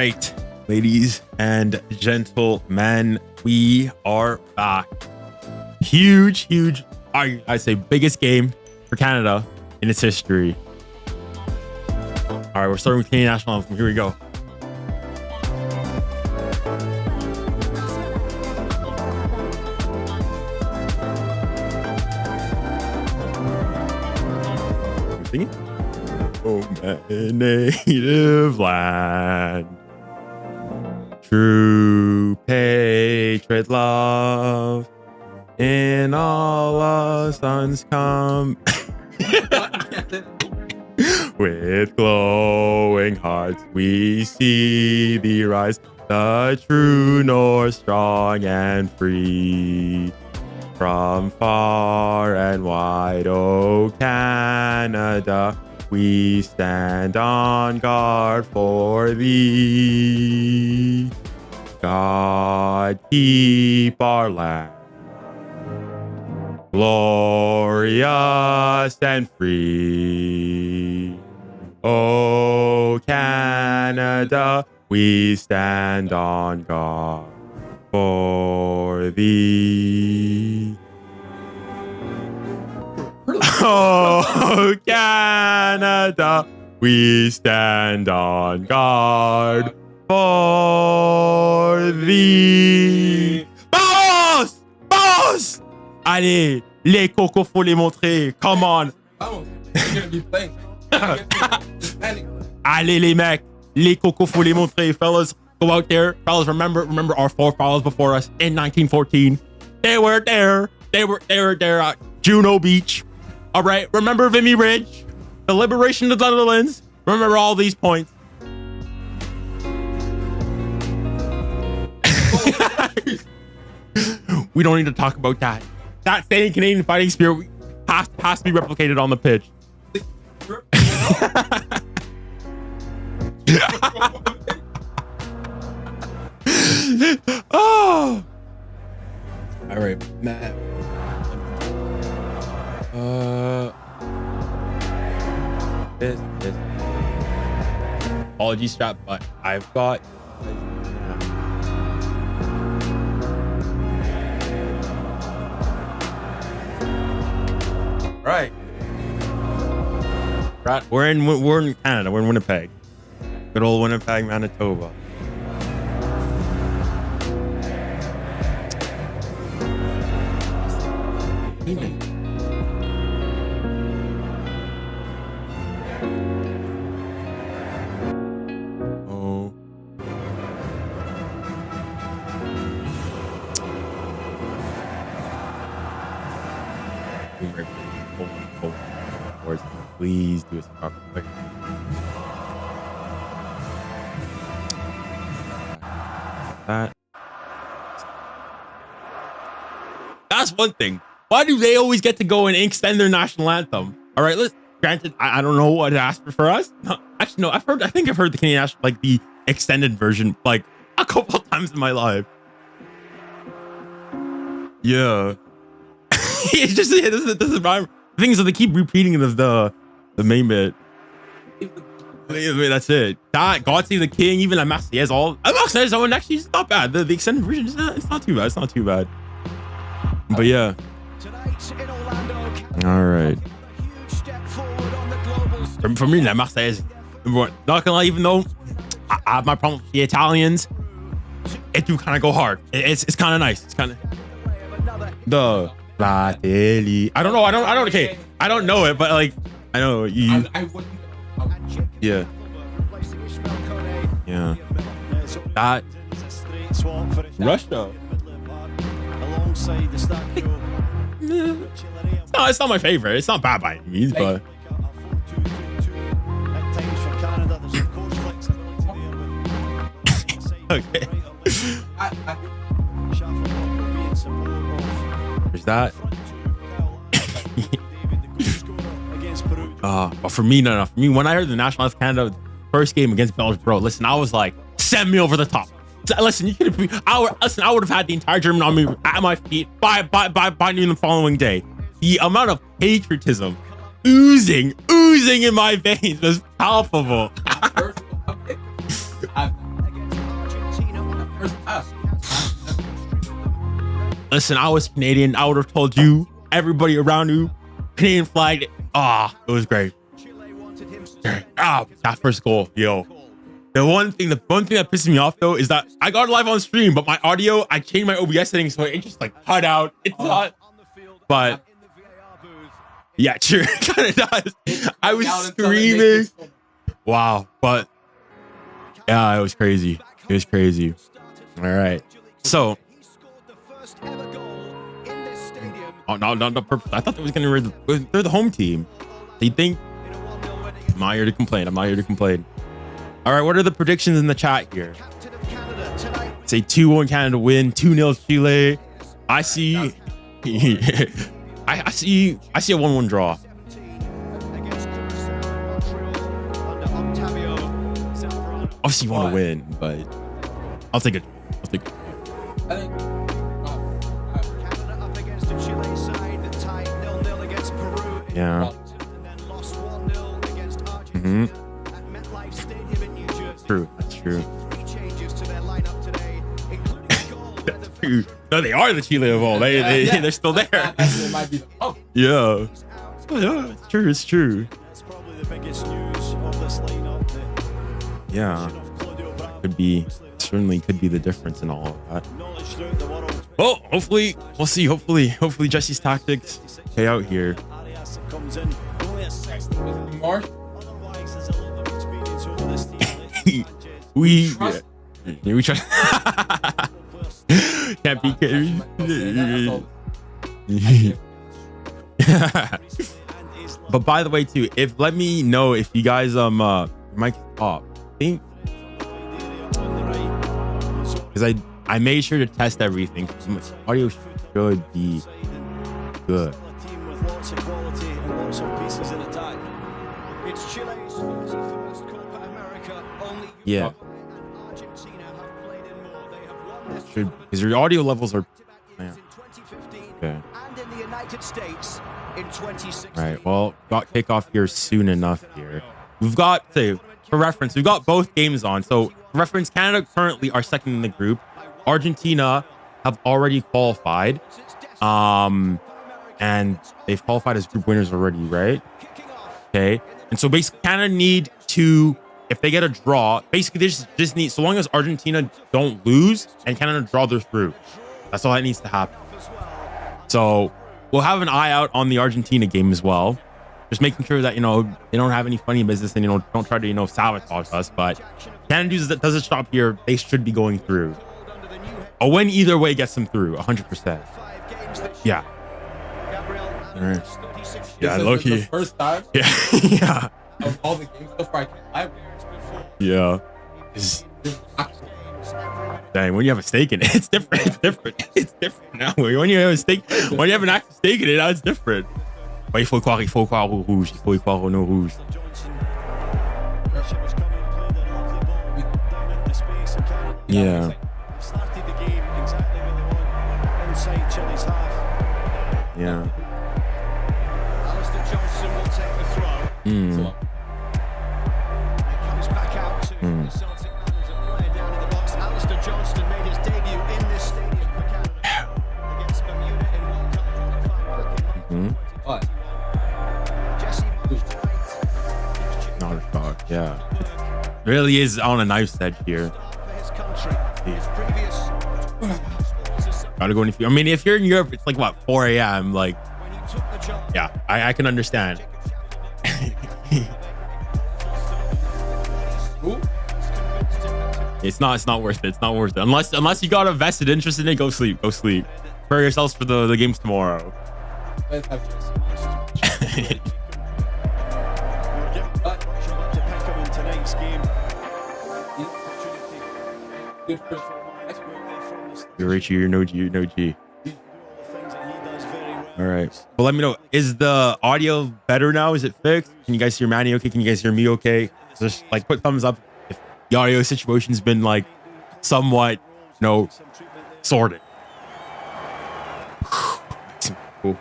right, ladies and gentlemen, we are back. Huge, I say biggest game for Canada in its history. All right, we're starting with Canadian national anthem. Here we go. Singing? Oh, my native land, true patriot love, in all our sons come with glowing hearts. We see thee rise, the true north, strong and free. From far and wide, oh Canada, we stand on guard for thee. God keep our land glorious and free. Oh Canada, we stand on guard for thee. Oh Canada, we stand on guard for thee. Vamos! Vamos! Allez, les cocos, faut les montrer. Come on. Vamos, you're gonna be playing. Allez, les mecs, les cocos, faut les montrer. Fellas, go out there. Fellas, remember our forefathers before us in 1914. They were there. They were there at Juno Beach. All right. Remember Vimy Ridge, the liberation of the Netherlands. Remember all these points. We don't need to talk about that. That same Canadian fighting spirit has to be replicated on the pitch. Oh. All right, Matt. This. Apology strap, but I've got. Right. We're in Canada. We're in Winnipeg. Good old Winnipeg, Manitoba. Oh. Please do it properly. That's one thing. Why do they always get to go and extend their national anthem? All right, granted, I don't know what to ask for us. No, actually, no, I think I've heard the Canadian national, like the extended version, like a couple of times in my life. Yeah. It's just, this is my things that they keep repeating the main bit. That's it. That God Save the King, even a Marseillaise, all a Marseillaise one actually is not bad. The extended version is it's not too bad. It's not too bad. But yeah. All right. For me, that Marseillaise, not gonna lie, even though I have my problem with the Italians, it do kind of go hard. It's kind of nice. It's kind of the Fratelli. I don't know. Okay. I don't know it, but like I know you. Yeah. Yeah. That Russia. It's not my favorite. It's not bad by any means, but okay. There's that. But for me, no. For me, when I heard the national anthem of Canada first game against Belgium, bro, listen, I was like, send me over the top. Listen, you could have. I would have had the entire German army at my feet by noon the following day. The amount of patriotism oozing in my veins was palpable. Listen, I was Canadian. I would have told you, everybody around you, Canadian flag. It was great. That first goal, yo. The one thing that pisses me off though is that I got it live on stream, but my audio, I changed my OBS settings so it just like cut out. It's not, but yeah, sure, it kind of does. I was screaming. Wow, but yeah, it was crazy. It was crazy. All right, so. Oh no, not the purpose. I thought they was gonna. They're the home team. They think. I'm not here to complain. I'm not here to complain. All right, what are the predictions in the chat here? Say 2-1 Canada win, 2-0 Chile. I see. I see a 1-1 draw. Obviously, you want to win, but I'll take it. I'll take it. Yeah. True. That's true. That's true. No, they are the Chile of all. They're still there. Yeah. Yeah, it's true. It's true. Yeah. Certainly could be the difference in all of that. Well, hopefully, we'll see. Hopefully Jesse's tactics pay out here. we try. Can't be kidding. But by the way, too, let me know if you guys mic off. I think because I made sure to test everything. Audio should be good. Yeah. Because your audio levels are. Yeah. Okay. All right. Well, got kickoff here soon enough. Here, we've got for reference, we've got both games on. So, for reference, Canada currently are second in the group. Argentina have already qualified, and they've qualified as group winners already, right? Okay. And so basically, Canada need to. If they get a draw, basically they just need, so long as Argentina don't lose and Canada draw, they're through. That's all that needs to happen. So we'll have an eye out on the Argentina game as well. Just making sure that, they don't have any funny business and, don't try to, sabotage us. But Canada does a stop here. They should be going through. A win either way gets them through, 100%. Yeah. All right. Yeah, low-key. The first time. Yeah. Yeah. Of all the games so far, yeah. Dang, when you have a stake in it, it's different. It's different. It's different now. When you have a stake, when you have an active stake in it, now it's different. But il faut croire au rouge. Il faut y croire au no rouge. Yeah. Yeah. Mm. Yeah, it really is on a knife's edge here. Gotta go. I mean, if you're in Europe, it's like what, 4 a.m. Like, yeah, I can understand. It's not worth it. It's not worth it unless you got a vested interest in it. Go sleep. Go sleep. Prepare yourselves for the games tomorrow. You're Richie, you're no G. All right. Well, let me know. Is the audio better now? Is it fixed? Can you guys hear Manny okay? Can you guys hear me okay? Just like put thumbs up if the audio situation's been like somewhat, sorted. Cool.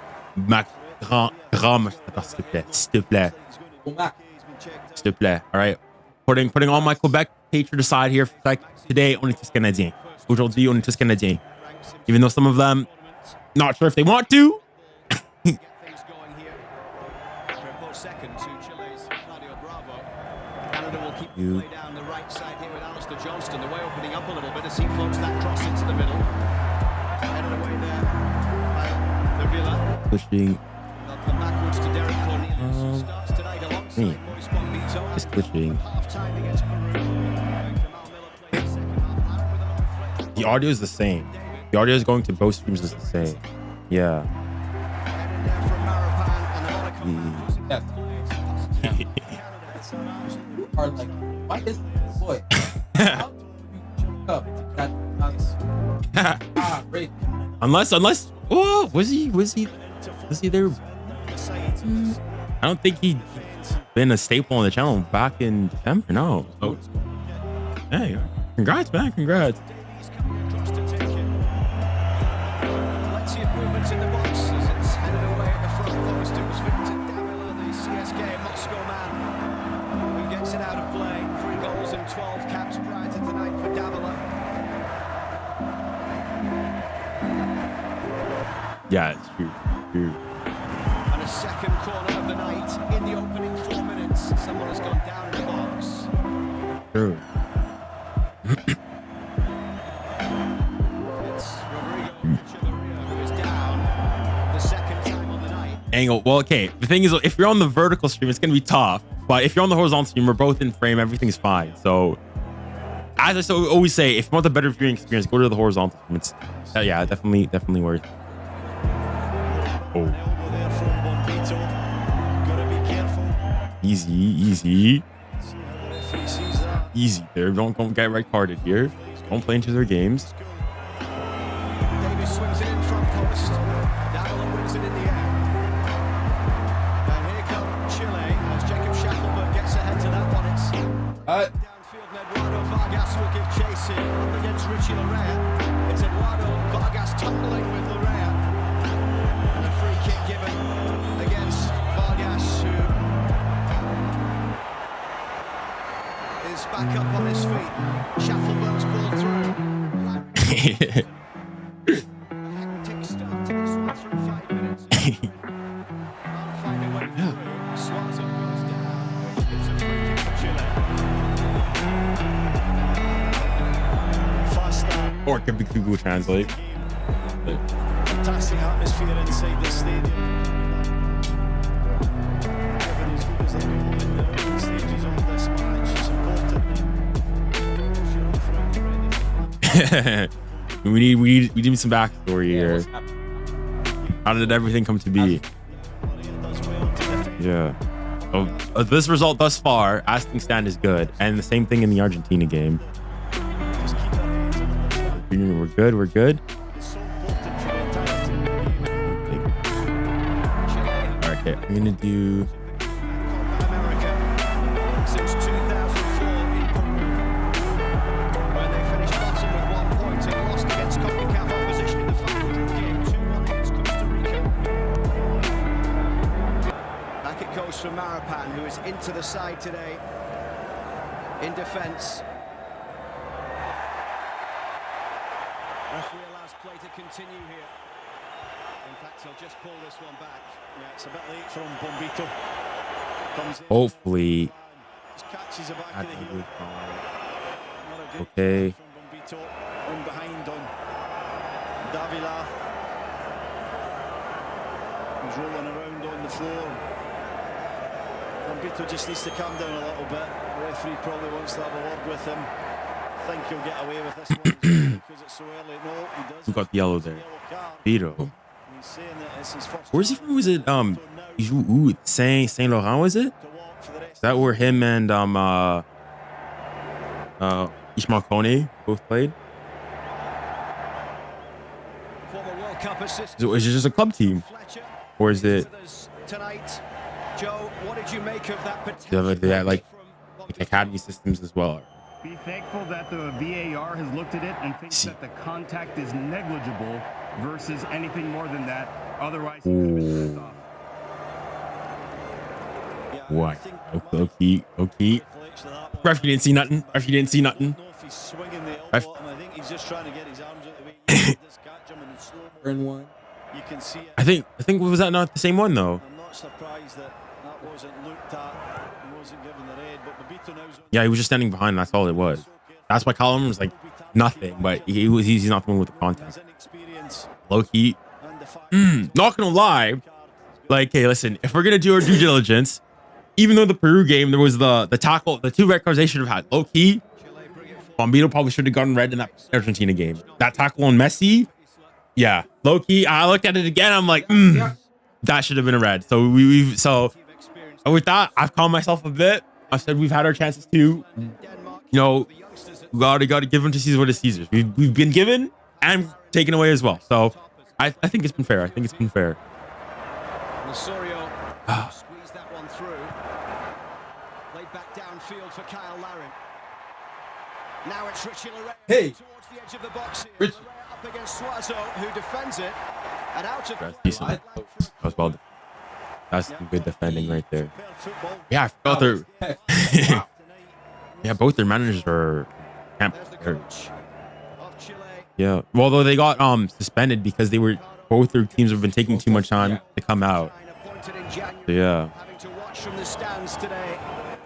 S'il te plaît. All right. Putting all my Quebec hatred aside here for a sec. Today, on est tous Canadiens. Aujourd'hui, on est tous Canadiens. Even though some of them Not sure if they want to. Second to Chile's Claudio Bravo. Canada will keep the play down the right side here with Alistair Johnston. The way opening up a little bit as he floats that cross into the middle. Headed away there by Villa. Pushing. They'll come backwards to Derek Cornelius, who starts tonight alongside Moise Bombito. Just pushing. Half-time against Peru. Kamal Miller played the second half. Aaron with a little flick. The audio is the same. The audio is going to both streams is the same. Yeah. Headed there from Marapan and a lot of combats. Yes. Hard, like, why is this boy? How do you choke up that great. unless oh, was he there? I don't think he'd been a staple on the channel back in December. No. Oh. Hey, congrats, man. Congrats. Let's see movements in the box as it's headed away at the front post. It was Victor Davila, the CSK Moscow man, who gets it out of play. 3 goals and 12 caps prior to tonight for Davila. Yeah, it's true. True. And a second corner of the night in the opening 4 minutes. Someone has gone down in the box. True. It's Rodrigo Echeverria who is down the second time on the night. Angle. Well, okay. The thing is, if you're on the vertical stream, it's gonna be tough. But if you're on the horizontal stream, we're both in frame. Everything's fine. So, as I always say, if you want a better viewing experience, go to the horizontal stream. It's yeah, definitely worth. Oh. Easy. Easy there. Don't get red carded here. Don't play into their games. Davis swings it in front post. Davila wins it in the air. And here comes Chile as Jacob 𝙬𝙬𝘾𝙄𝑼𝙎 gets ahead to that one. It's downfield and Eduardo Vargas will give chase in up against Richie Larrea. It's Eduardo Vargas tumbling with Larrea. And a free kick given against Vargas, who is back up on his feet. 𝙬𝙬𝘾𝙄𝑼𝙎 pulled through. Hectic start to this one through 5 minutes. Can't find a way through. Swaza goes down. It's a free kick for Chile. Fast start. Or it could be Google Translate. Fantastic atmosphere inside the stadium. Given as good as they've been in the early stages of this match, it's important. we need some backstory here. How did everything come to be? Yeah. So this result thus far, as things stand, is good, and the same thing in the Argentina game. We're good. We're good. Okay, I'm gonna do. Since 2004 in Peru, when they finished bottom with 1 point and lost against CONCACAF opposition in the final group game 2-1 against Costa Rica. Back it goes for Marapan, who is into the side today in defence. Referee allows play to continue here. In fact, he'll just pull this one back. Yeah, it's a bit late from Bombito. Comes in. Hopefully. Just catches the back of the heel. Not a good Okay. from Bombito. In behind on Davila. He's rolling around on the floor. Bombito just needs to calm down a little bit. The referee probably wants to have a word with him. I think he'll get away with this one because it's so early. No, he does. Who got the yellow there? Yellow card. Vito. He's saying that it's his first Where's he from? Was it Saint Laurent? Was it? to walk for the rest Is that where him and 𝐂𝐚𝐧𝐚𝐝𝐿 both played? former World Cup assistant. Is it just a club team, Fletcher or is it tonight? Joe, what did you make of that they had like from academy systems as well? Be thankful that the VAR has looked at it and thinks that the contact is negligible versus anything more than that. Otherwise, he would have been sent off. What? Okay. Ref, you didn't see nothing. I don't know if he's swinging the elbow Ref. at him. I think he's just trying to get his arms out of the way. He just catch him in slow Turn one. You can see it. I think was that not the same one though? I'm not surprised that that wasn't looked at. He wasn't given the red, but Babito now's on. Yeah, he was just standing behind. That's all it was. That's why Colin was like nothing, but he's not the one with the contact. Low key. Not gonna lie. Like, hey, listen, if we're gonna do our due diligence, even though the Peru game there was the tackle, the 2 red cards they should have had. Low key, Bombito probably should have gotten red in that Argentina game. That tackle on Messi, yeah. Low key, I looked at it again. I'm like, that should have been a red. So so with that, I've calmed myself a bit. I said we've had our chances too. You know, we gotta give them to Caesar what is Caesar's. We've been given and taken away as well. So I think it's been fair. I think it's been fair. Osorio squeezed that one through. Laid back downfield for 𝐂𝐚𝐧𝐚𝐝. Now it's 𝙬𝙀𝘍 towards the edge of the box here. Rich. Up against 𝙬𝙀𝘍, who defends it. And out of That's decent. That was well. That's some good defending right there. Yeah, I felt their. Yeah, both their managers are. Yeah, well, though they got suspended because both their teams have been taking too much time to come out. So, yeah.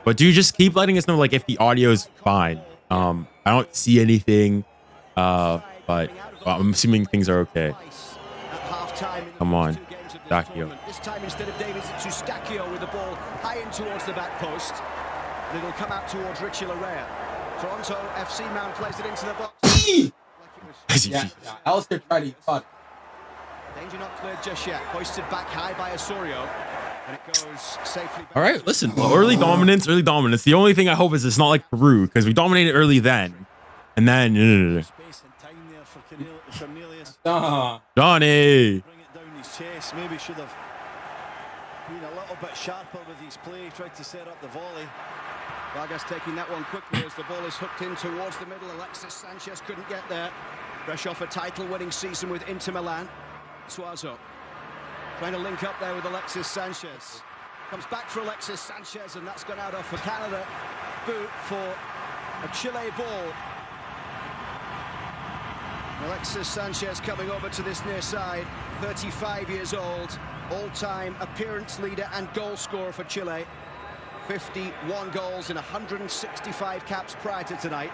But do you just keep letting us know like if the audio is fine? I don't see anything, but I'm assuming things are okay. Come on, 𝐡𝐢𝐥𝐞. This time instead of Davies, it's 𝐂𝐡𝐢𝐥𝐿 with the ball high in towards the back post. And it'll come out towards 𝙬𝙀𝘍. Toronto FC man plays it into the box. Alistair tried to cut. Danger not cleared just yet. Hoisted back high by Osorio. And it goes safely back. All right, listen. Well, early dominance. The only thing I hope is it's not like Peru because we dominated early then, and then Space and time there for Cornelius. Johnny. Bring it down his chest. Maybe should have been a little bit sharper with his play. Tried to set up the volley. Vargas taking that one quickly as the ball is hooked in towards the middle. Alexis Sanchez couldn't get there. Fresh off a title-winning season with Inter Milan. 𝙬𝙬 trying to link up there with Alexis Sanchez. Comes back for Alexis Sanchez, and that's gone out off for Canada. Boot for a Chile ball. Alexis Sanchez coming over to this near side. 35 years old, all-time appearance leader and goal scorer for Chile. 51 goals in 165 caps prior to tonight.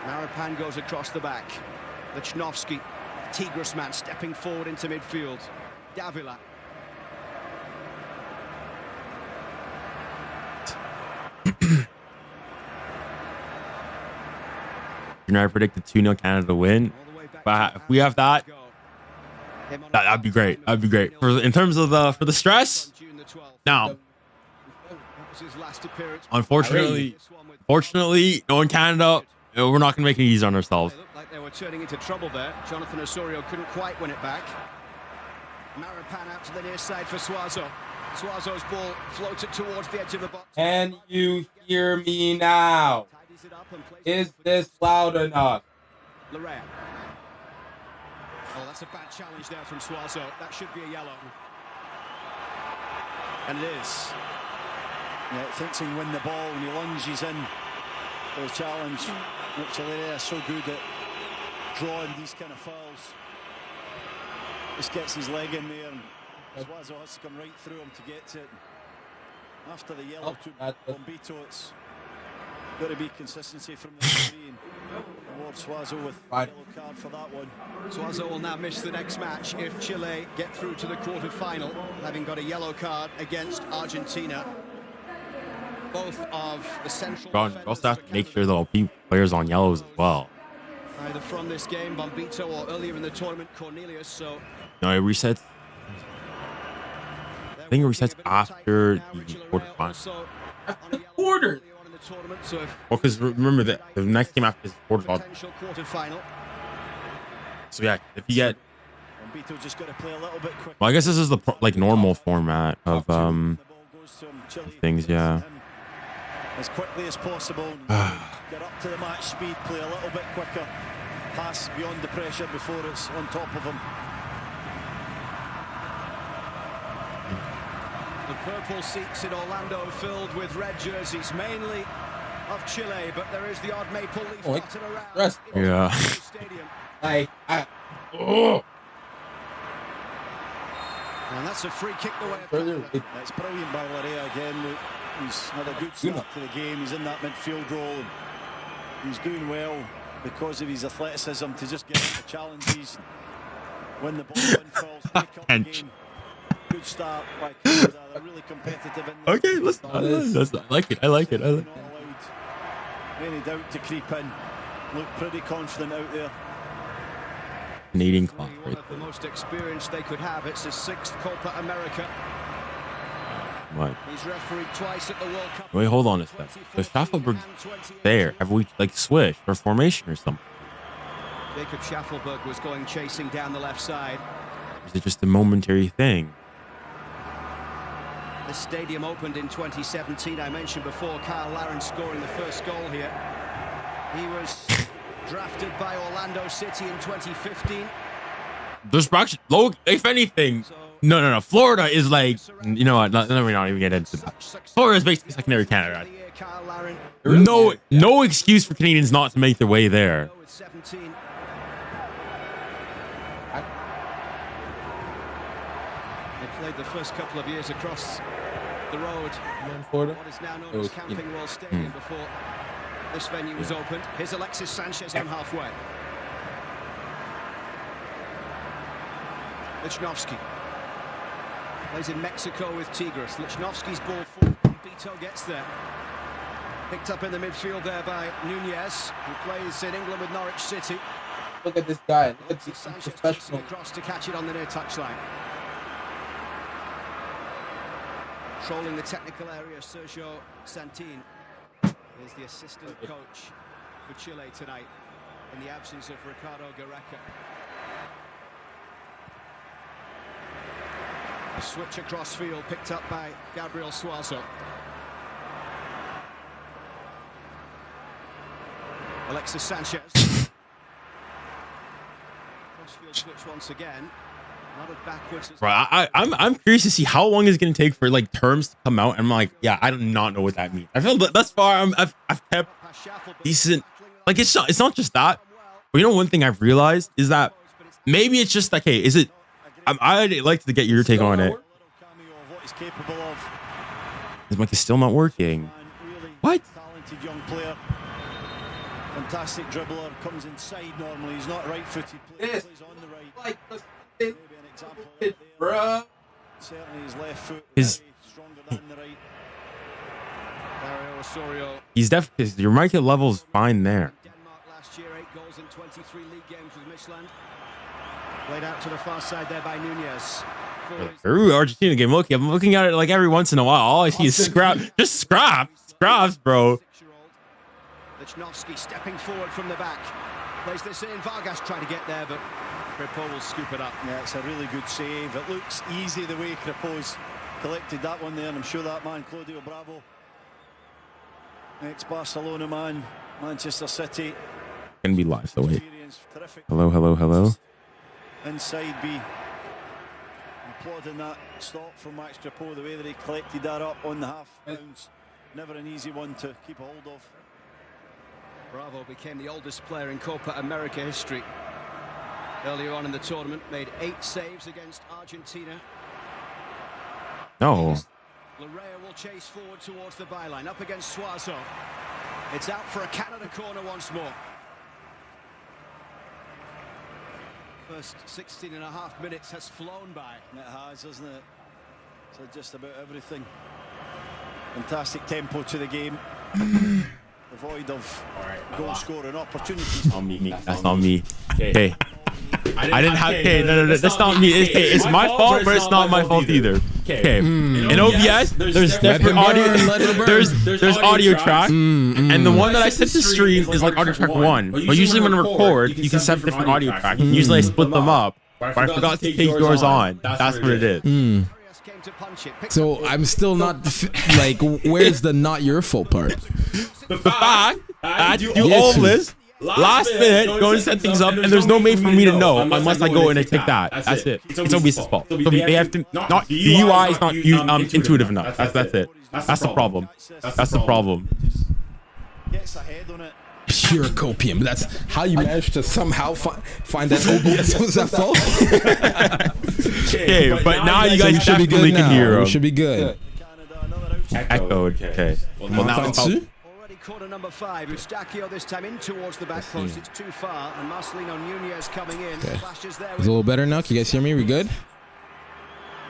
Maripan goes across the back. Lichnowsky, Tigres man, stepping forward into midfield. Davila. I predicted 2-0 Canada win. But if we have that, that'd be great. That'd be great. In terms of for the stress, now, unfortunately, knowing Canada, we're not gonna make it easy on ourselves. They looked like they were turning into trouble there. Jonathan Osorio couldn't quite win it back. Maripan out to the near side for 𝙬𝙬. 𝙬𝙬's ball floated towards the edge of the box. Can you hear me now? Is this loud enough? Larrea. Oh, that's a bad challenge there from 𝙬𝙬. That should be a yellow. And it is. Yeah, thinks he can win the ball when he lunges in for the challenge. 𝙬𝙀𝘍 is so good at drawing these kind of fouls. Just gets his leg in there, and 𝙬𝙬 has to come right through him to get to it. After the yellow to Bombito, it's got to be consistency from the referee and award 𝙬𝙬 with a yellow card for that one. 𝙬𝙬 will now miss the next match if Chile get through to the quarter-final, having got a yellow card against Argentina. Both of the central You also have to make sure there'll be players on yellows as well. either from this game, Bombito, or earlier in the tournament, Cornelius. So No, it resets. I think it resets after the quarterfinals. Quarter. So if Well, because remember that the next game after is quarterfinal. potential quarter-final. So yeah, if you get, Bombito just got to play a little bit quicker. well, I guess this is the like normal format of The ball goes to him. Chile things, yeah. as quickly as possible. Get up to the match speed, play a little bit quicker, pass beyond the pressure before it's on top of him. The purple seats in Orlando filled with red jerseys, mainly of Chile, but there is the odd maple leaf dotted around. Rest. in Yeah. the stadium. Like, Oh. And that's a free kick the way. It's brilliant by 𝙬𝙬 again. Look, he's had a good start to the game. He's in that midfield role. And he's doing well because of his athleticism to just get into challenges. When the ball falls, pick up the game. Good start by 𝐂𝐚𝐧𝐚𝐼𝐿. They're really competitive in the Okay, let's. I like it. I like it. I like it. Not allowed any doubt to creep in. Look pretty confident out there. Canadian clock One right of the there. most experienced they could have. It's his 6th Copa America. What? He's refereed twice at the World Cup. Wait, hold on a sec. So Schaffelberg's there. Have we like switched or formation or something? Jacob Schaffelberg was going chasing down the left side. Or is it just a momentary thing? This stadium opened in 2017. I mentioned before 𝐂𝐚𝐧𝐚𝐼𝐿 scoring the first goal here. He was drafted by Orlando City in 2015. There's actually, if anything, no. Florida is like, you know what? Let me not even get into that. Florida is basically secondary Canada. No excuse for Canadians not to make their way there. They played the first couple of years across the road. In Florida. What is now known as Camping World Stadium before this venue was opened. Here's Alexis Sanchez on halfway. lichnowsky plays in Mexico with Tigres. Lichnowsky's ball forward. Beto gets there. Picked up in the midfield there by Nunez, who plays in England with Norwich City. Look at this guy. Look at this professional. Across to catch it on the near touchline. Controlling the technical area, Sergio Santin is the assistant coach for Chile tonight in the absence of Ricardo Gareca. A switch across field picked up by Gabriel Suazo. Alexis Sanchez. Crossfield switch once again. Not as backwards as Bro, I'm curious to see how long it's gonna take for like terms to come out. I'm like, yeah, I do not know what that means. I feel that thus far I've kept decent. Like it's not just that. But you know, one thing I've realized is that maybe it's just like, hey, is it? I'd like to get your take on it. His mic is still not working. What? Talented young player. Fantastic dribbler. Comes inside normally. He's not right-footed. Plays on the right. Like Maybe an example of that there. bro. Certainly his left foot His- stronger than the right. Dario Osorio. He's definitely your mic level is fine there. Denmark last year, 8 goals in 23 league games with Michelin. Played out to the far side there by Nunez. Ooh, Argentina game. Look, I'm looking at it like every once in a while. All I see is scraps, bro. Lichnowsky stepping forward from the back. Plays this in. Vargas trying to get there, but Crépeau will scoop it up. Yeah, it's a really good save. It looks easy the way Crépeau's collected that one there, and I'm sure that man, Claudio Bravo, ex-Barcelona man, Manchester City. Gonna be live, so wait. Experience, terrific. Hello. Inside B. Applauding that stop from Max Crépeau, the way that he collected that up on the half bounce. Never an easy one to keep a hold of. Bravo became the oldest player in Copa America history. Earlier on in the tournament, made 8 saves against Argentina. No. 𝙬𝙬 will chase forward towards the byline, up against Suazo. It's out for a Canada corner once more. First 16.5 minutes has flown by. It has, hasn't it? So just about everything. Fantastic tempo to the game. Devoid of goal scoring opportunities. On me. That's on me. Okay. I didn't have. Okay, no. That's not me. It's my fault, but it's not my fault either. Okay. In OBS, there's different audio. There's audio track, and the one that I set to stream is like audio track 1. But usually when I record, you can set different audio track. Usually I split them up, but I forgot to take yours on. That's what it is. So I'm still not like, where's the not your fault part? The fact I do all of this. Last minute, go and set things up, and there's no way for me to know unless I go and I take that. That's it. It's OBS's fault. So they have to not the UI is not intuitive enough. That's it. That's the problem. That's the problem. Gets ahead on it. pure copium. That's how you managed to somehow find that OBS. Was that false? Okay, but now you guys should be definitely good can now. hear We him. should be good. Echoed. Okay. Well, now it's out. Already corner number 5. 𝙬𝙬 this time in towards the back post. It's too far, and Marcelino Nunez coming in. Flashes there. It's a little better now. Can you guys hear me? We good?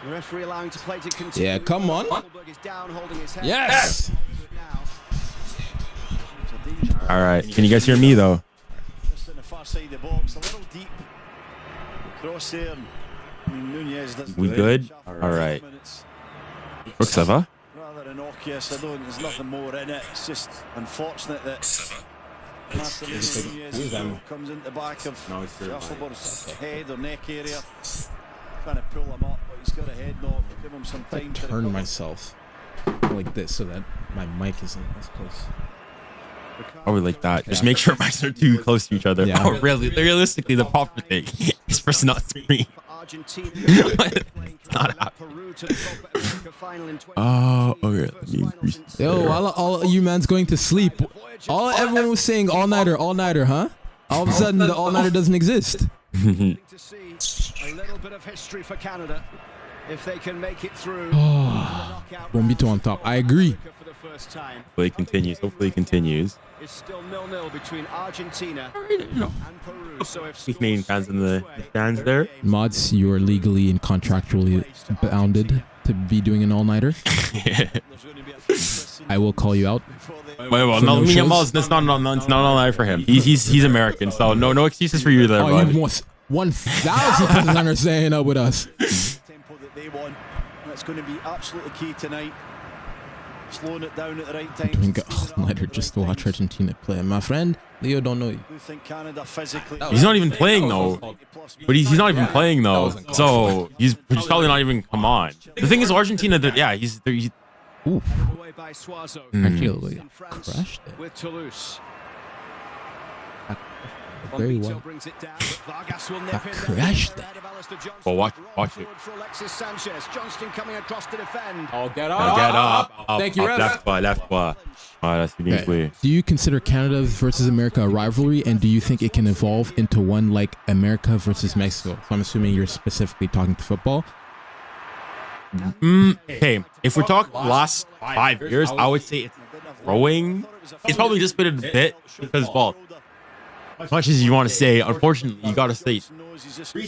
The referee allowing to play to continue. Yeah, come on. Is down, holding his head. Yes. All right. Can you guys hear me though? Just in the far side of the box, a little deep. Cross there. Nunez does We good? All right. 𝙬𝙬 Rather innocuous. There's nothing more in it. It's just unfortunate that Marcelino Nunez comes into the back of 𝙬𝙬's head or neck area. Trying to pull him up, but he's got a head knock. Give him some time to Turn recover. myself like this so that my mic isn't as close. Probably like that. Just make sure mics are too close to each other. Yeah. Oh, really? Realistically, the proper thing is for not scream. It's not happening. Oh, okay. Let me increase this Yo, there. all you man's going to sleep. Everyone was saying all-nighter, huh? All of a sudden, the all-nighter doesn't exist. To see a little bit of history for Canada if they can make it through. Bombito on top. I agree. For the first time. Hopefully it continues. Hopefully it continues. It's still 0-0 between Argentina and Peru. So if Canadian fans in the stands there. Mods, you are legally and contractually bounded to be doing an all-nighter. I will call you out. Well, For no, no me and shows? Moz, it's not all night for him. He's American, so no excuses for you there, Oh, bud. you must 1,000% are staying up with us. Tempo that they want. That's going to be absolutely key tonight. Slowing it down at the right time. Doing an all-nighter just to watch Argentina play. My friend, Leo don't know you. I think Canada physically. He's not even playing though. But he's not even playing though. So he's probably not even come on. The thing is, Argentina, he's Ooh, away by Suazo. actually, In like, France crushed it. with Toulouse. Very Bonito well. brings it down, but Vargas will nip That in crashed there. it. Ahead of Alistair Johnston. Well, watch Roll it. forward for Alexis Sanchez. Johnston coming across to defend. Oh, get get up. Thank you, ref. Left foot. That's uniquely. Do you consider Canada versus America a rivalry, and do you think it can evolve into one like America versus Mexico? So I'm assuming you're specifically talking to football. Okay, if we're talking last 5 years, I would say it's growing. It's probably just been a bit because, well, as much as you want to say, unfortunately, you got to say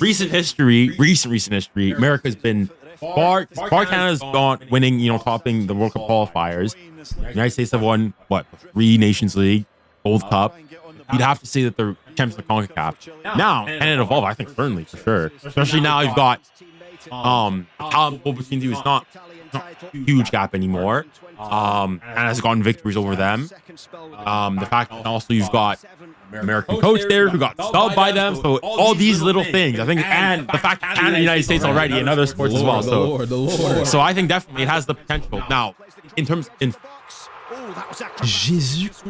recent history, America's been far Canada's gone winning, topping the World Cup qualifiers. The United States have won, 3 Nations League, Gold Cup. You'd have to say that they're champions of CONCACAF. Now, can it evolve? I think certainly, for sure. Especially now you've got talent pool between you is not a huge gap anymore. And has gotten victories over them. The fact that also you've got American coach there who got subbed by them. So all these little things, I think, and the fact that Canada and the United States already in other sports as well. So I think definitely it has the potential. Now, in terms in Jesus.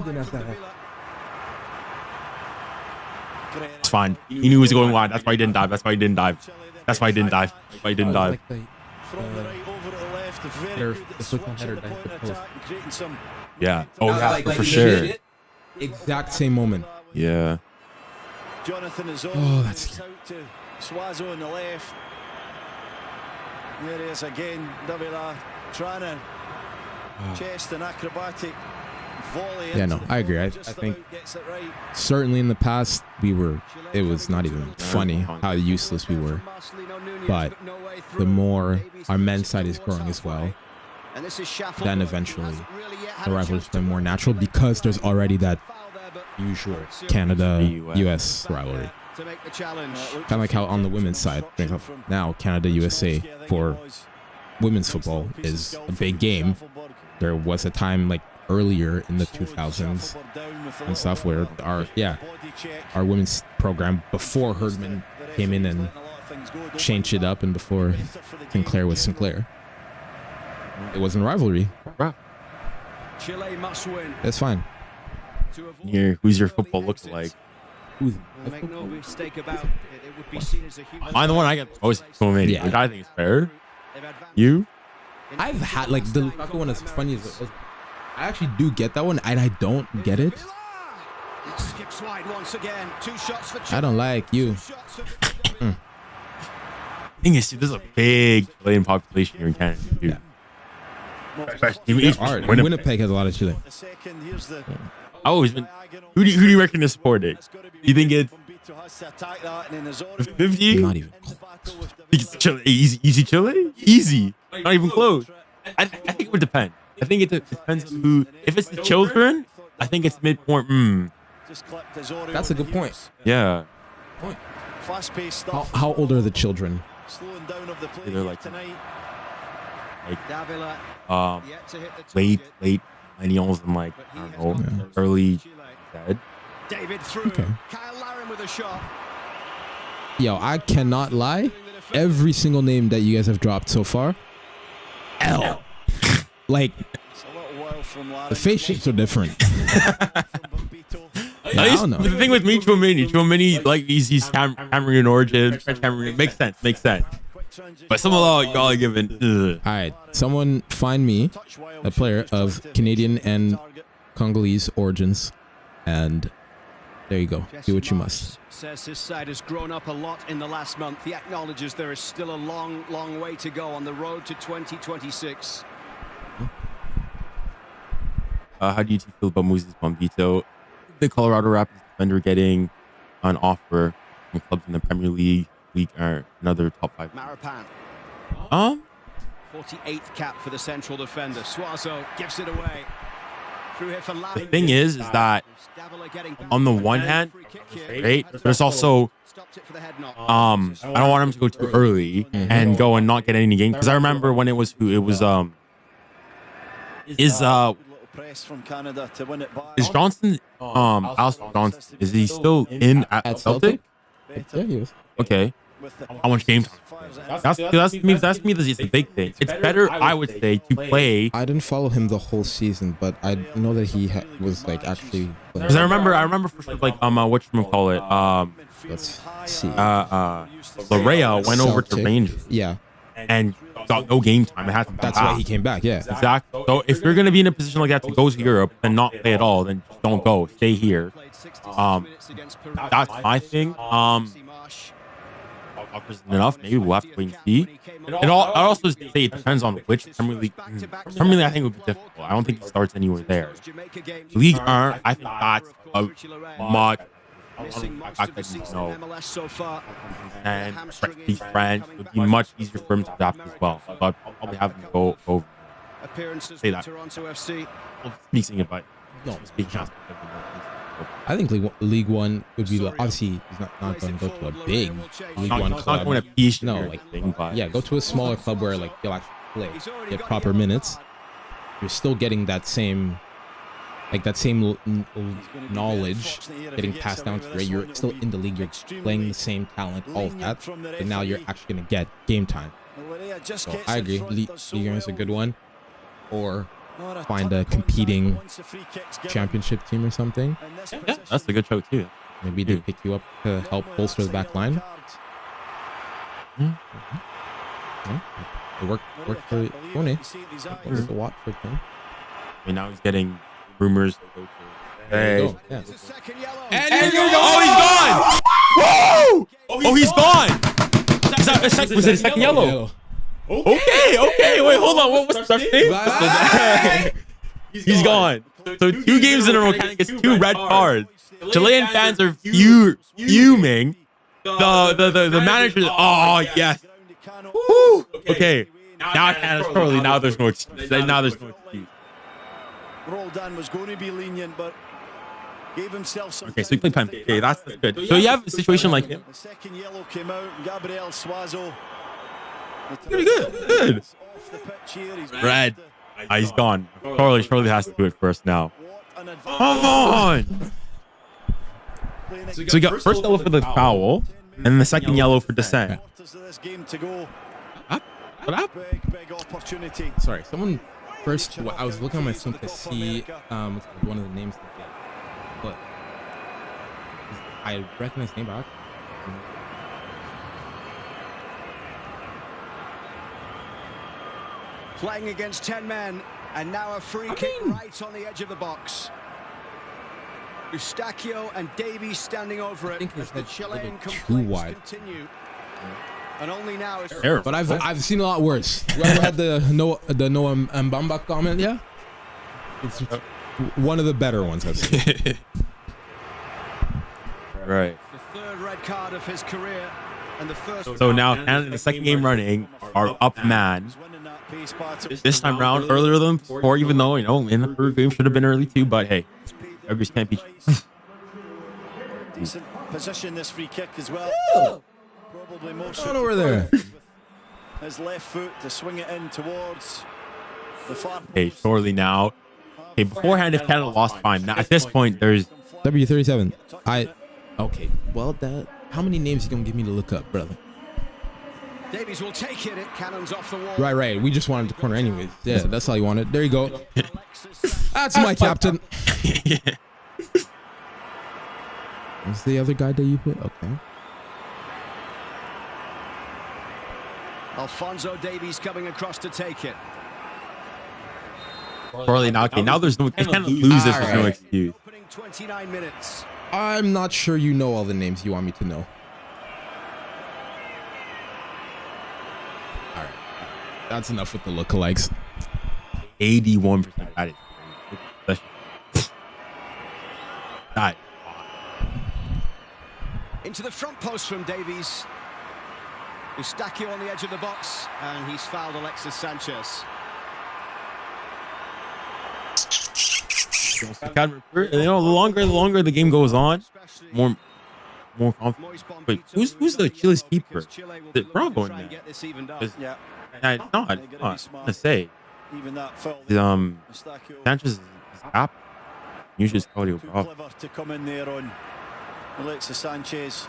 it's fine. He knew he was going wide. That's why he didn't dive. From the right over to the left, very They're- good the football header switching the down point the of post. attack and creating some. Yeah. Oh yeah, for sure. Exact same moment. Yeah. Jonathan is on. Oh, that's It's out to Suazo on the left. There he is again. 𝙬𝙬 trying to chest an acrobatic volley. Yeah, into no, the I agree. ball, I just think about gets it right. certainly in the past it was not even funny how useless we were. But the more our men's side is growing as well, then eventually the rivalry's been more natural because there's already that usual Canada-US rivalry. Kind of like how on the women's side, now Canada-USA for women's football is a big game. There was a time like earlier in the 2000s and stuff where our women's program before Herdman came in and changed it up, and before Sinclair was Sinclair, it wasn't a rivalry. Chile must win. That's fine. Here, who's your football look like? Make no mistake about it. It would be seen as a huge. I'm the one I get most comedy, Yeah. which I think is fair. You? I've had like the Lukaku one, as funny as it was. I actually do get that one, and I don't get it Skips wide once again. 2 shots for I don't like you. Thing is, dude, there's a big Chilean population here in Canada, dude. Yeah. Especially Winnipeg has a lot of Chile. I've always been. Who do you reckon is supporting? You think it's 50? Not even. It's Chile, easy Chile? Easy. Not even close. I think it would depend. I think it depends on who. If it's the children, I think it's midpoint. That's a good point. Yeah. How old are the children? They're like Ďábela yet to hit the late target. millennials and like, I don't know, early dead. David through. Okay. 𝐂𝐚𝐧𝐚𝐼𝐿 with a shot. Yo, I cannot lie. Every single name that you guys have dropped so far, L. Like, the face shapes are different. Yeah, I don't know. The thing with me, 𝙀𝐻𝐼𝐿, like he's Cameroon origin, French Cameroon. Makes sense. But some of y'all are giving. All right, someone find me a player of Canadian and Congolese origins, and there you go. Do what you must. Says his side has grown up a lot in the last month. He acknowledges there is still a long way to go on the road to 2026. How do you feel about Moses Bombito, the Colorado Rapids defender, getting an offer from clubs in the Premier League or another top 5? Marapan. 48th cap for the central defender. Suazo gives it away. The thing is that on the one hand, right, there's also I don't want him to go too early and go and not get any games, because I remember when is Johnson Alistair Johnson, is he still in at Celtic? Yeah, he is. Okay. How much game time? That's me. That's the big thing. It's better, I would say, to play. I didn't follow him the whole season, but I know that he was like actually. Because I remember for sure, like whatchamacallit, Let's see. Larea went over to Rangers. Yeah. And got no game time. It had to That's why he came back. Yeah. Exactly. So if you're gonna be in a position like that to go to Europe and not play at all, then just don't go. Stay here. That's my thing. Enough. Maybe we'll have to wait and see. And I also say it depends on which Premier League. Premier League, I think, would be difficult. I don't think he starts anywhere there. League 1, I think that's a much. And he's French. It would be much easier for him to adapt as well. So I'd probably have him go over. Say that. Speaking it, but no, speaking. I think League One would be obviously he's not going to go to a big League One club. Not going to Peach. No, like yeah, go to a smaller club where like you'll actually play, get proper minutes. You're still getting that same knowledge getting passed down to you. Right? You're still in the league. You're playing the same talent, all of that. But now you're actually going to get game time. So I agree. League One is a good one, or find a competing championship team or something. Yeah, that's a good show too. Maybe they pick you up to help bolster the back line. Yeah, it worked for Tony. It worked a lot for him. I mean, now he's getting rumors to go to. Hey. Yeah. And here you go. Oh, he's gone. Whoa! Oh, he's gone. Was it a second yellow? Okay. Wait, hold on. What's the name? He's gone. So 2 games in a row, Nkana gets 2 red cards. Chilean fans are fuming. The manager. Oh yes. Woo. Okay. Now Nkana's probably. Now there's no excuse. Roldan was going to be lenient, but gave himself some. Okay, so he played pen. Okay, that's good. So you have a situation like him. The second yellow came out, and Gabriel Suazo. Pretty good. Red. He's gone. Charlie has to do it first now. Come on. So we got first yellow for the foul, and then the second yellow for dissent. What happened? Big opportunity. Sorry, someone. First, I was looking on my screen to see one of the names, but I recognize the name, but Playing against 10 men, and now a free kick right on the edge of the box. 𝙭and Davies standing over it. think his As the head's a Chilean little too complaints wide. continue. And only now is But I've seen a lot worse. Whoever had the Noah Mbamba comment, yeah, it's one of the better ones I've seen. Right. the third red card of his career. And the first So now Canada, the second game running, are up man. This time round, earlier than before, even though, you know, in the third game should have been early too, but hey, everybody's can't be. Decent position, this free kick as well. Probably most Right over there. his left foot to swing it in towards the far Okay, surely now. Okay, beforehand, if Canada lost, fine. Now, at this point, there's W37. Okay. Well, how many names you gonna give me to look up, brother? Davies will take it. It cannons off the wall. Right. We just wanted the corner anyways. Yeah, that's all you wanted. There you go. That's my captain. What's the other guy that you put? Okay. Alphonso Davies coming across to take it. surely now. Okay, now there's no. They can't lose this. There's no excuse. Opening 29 minutes. I'm not sure you know all the names you want me to know. All right. That's enough with the lookalikes. 81%. That is crazy. That. Into the front post from Davies. 𝙭on the edge of the box, and he's fouled Alexis Sanchez. You know, the longer the game goes on, more confident. Wait, who's the Chile's keeper? The Bravo in there? Yeah. It's not. I'm gonna say. Even that foul. Sanchez is up. Usually it's Claudio Too Bravo. clever to come in there on Alexis Sanchez.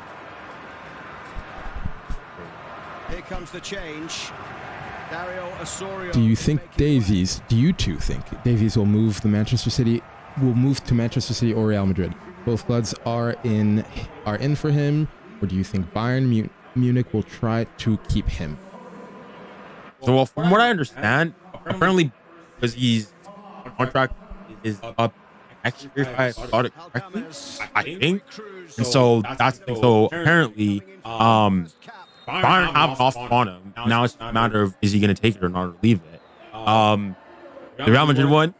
Here comes the change. Dario Osorio. Do you think Davies? Do you two think Davies will move to Manchester City or Real Madrid? Both clubs are in for him, or do you think Bayern Munich will try to keep him? So, well, from what I understand, apparently because his contract is up next year, if I thought it correctly, I think. And so that's so apparently, Bayern have an offer on him. Now it's a matter of is he going to take it or not, or leave it. The Real Madrid one,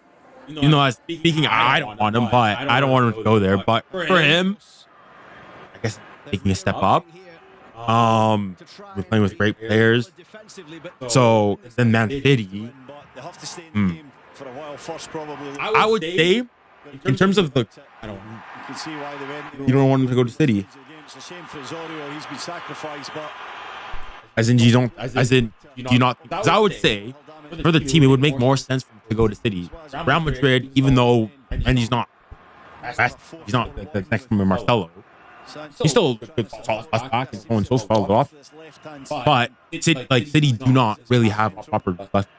you know, as speaking, I don't want him, but I don't want him to go there. But for him, I guess taking a step up. We're playing with great players. So then Man City, I would say, in terms of the, I don't. You don't want him to go to City. It's a shame for Osorio. He's been sacrificed, but As in, you don't. As in, do you not? Because I would say, for the team, it would make more sense for him to go to City. Real Madrid, even though, and he's not like the next to Marcelo. He's still a good solid back and so on and so solid off. But City do not really have a proper left.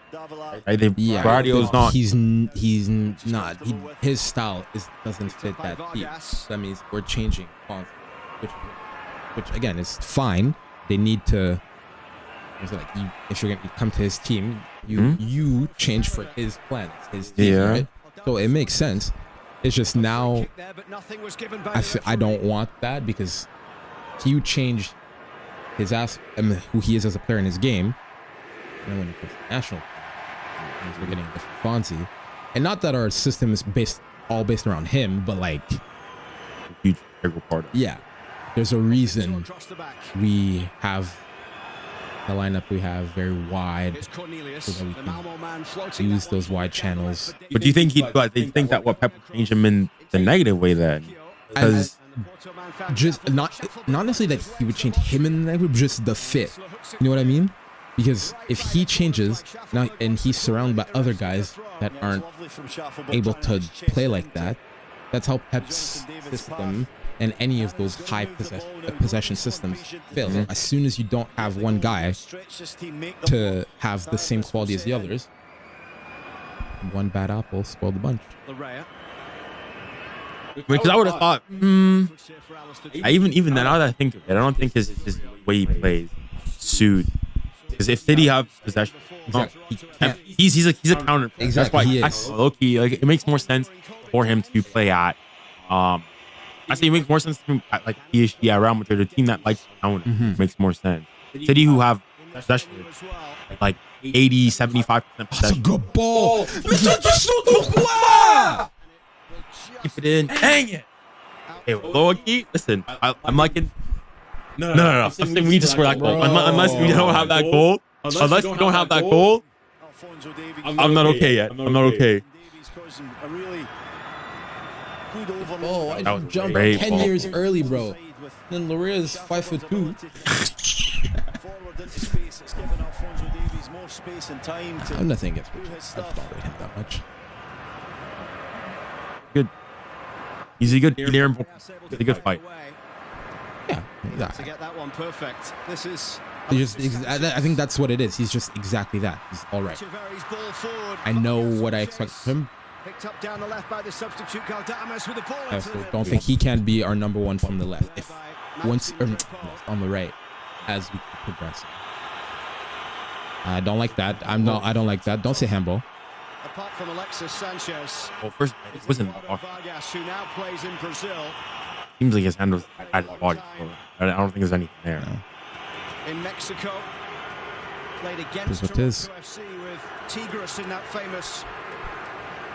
Right? Yeah, Guardiola's not. He's not. His style doesn't fit that team. That means we're changing constantly, which again is fine. They need to. It's like if you're gonna come to his team, you change for his plans, his team, right? So it makes sense. It's just now I don't want that because you change his who he is as a player in his game. And then when it comes to national, we're getting a different Fonzie. And not that our system is all based around him, but like Huge integral part of it. yeah, there's a reason we have the lineup we have very wide so that we can use those wide channels. But do you think they think that what Pep would change him in the negative way then? Because just not necessarily that he would change him in the negative, just the fit. You know what I mean? Because if he changes now and he's surrounded by other guys that aren't able to play like that, that's how Pep's system and any of those high possession systems fail. As soon as you don't have one guy to have the same quality as the others, one bad apple spoiled the bunch. because I would have thought, even now that I think of it, I don't think his way he plays suit. Because if City have possession, he's a counter. Exactly, That's why low-key, like it makes more sense for him to play at I say it makes more sense to like PSG at Real Madrid, a team that likes counter makes more sense. City who have possession like 80, 75% That's a possession. good ball. Keep it in. Dang it. Hey, low-key, listen, I'm liking. No. I'm saying we need to score that goal. Unless we don't have that goal. Unless we don't have that goal, I'm not okay yet. I'm not okay. Oh, I That was jumped great 10 ball. years early, bro. Then Loria's 5'2". I'm nothing against Richard. I don't rate him that much. Good. He's a good leader. It's a good fight. Yeah. To get that one perfect. This is I think that's what it is. He's just exactly that. He's all right. Echeverry's ball forward. I know what I expect from him. Picked up down the left by the substitute 𝐂𝐴𝐺 with the ball. I also don't think he can be our number one from the left. If once on the right, as we keep progressing. I don't like that. I don't like that. Don't say handball. Apart from Alexis Sanchez, Well, first, it wasn't the box. Vargas, who now plays in Brazil. Seems like his hand was at his body. So I don't think there's anything there. In Mexico, played Is against what it is. Toronto FC with Tigres in that famous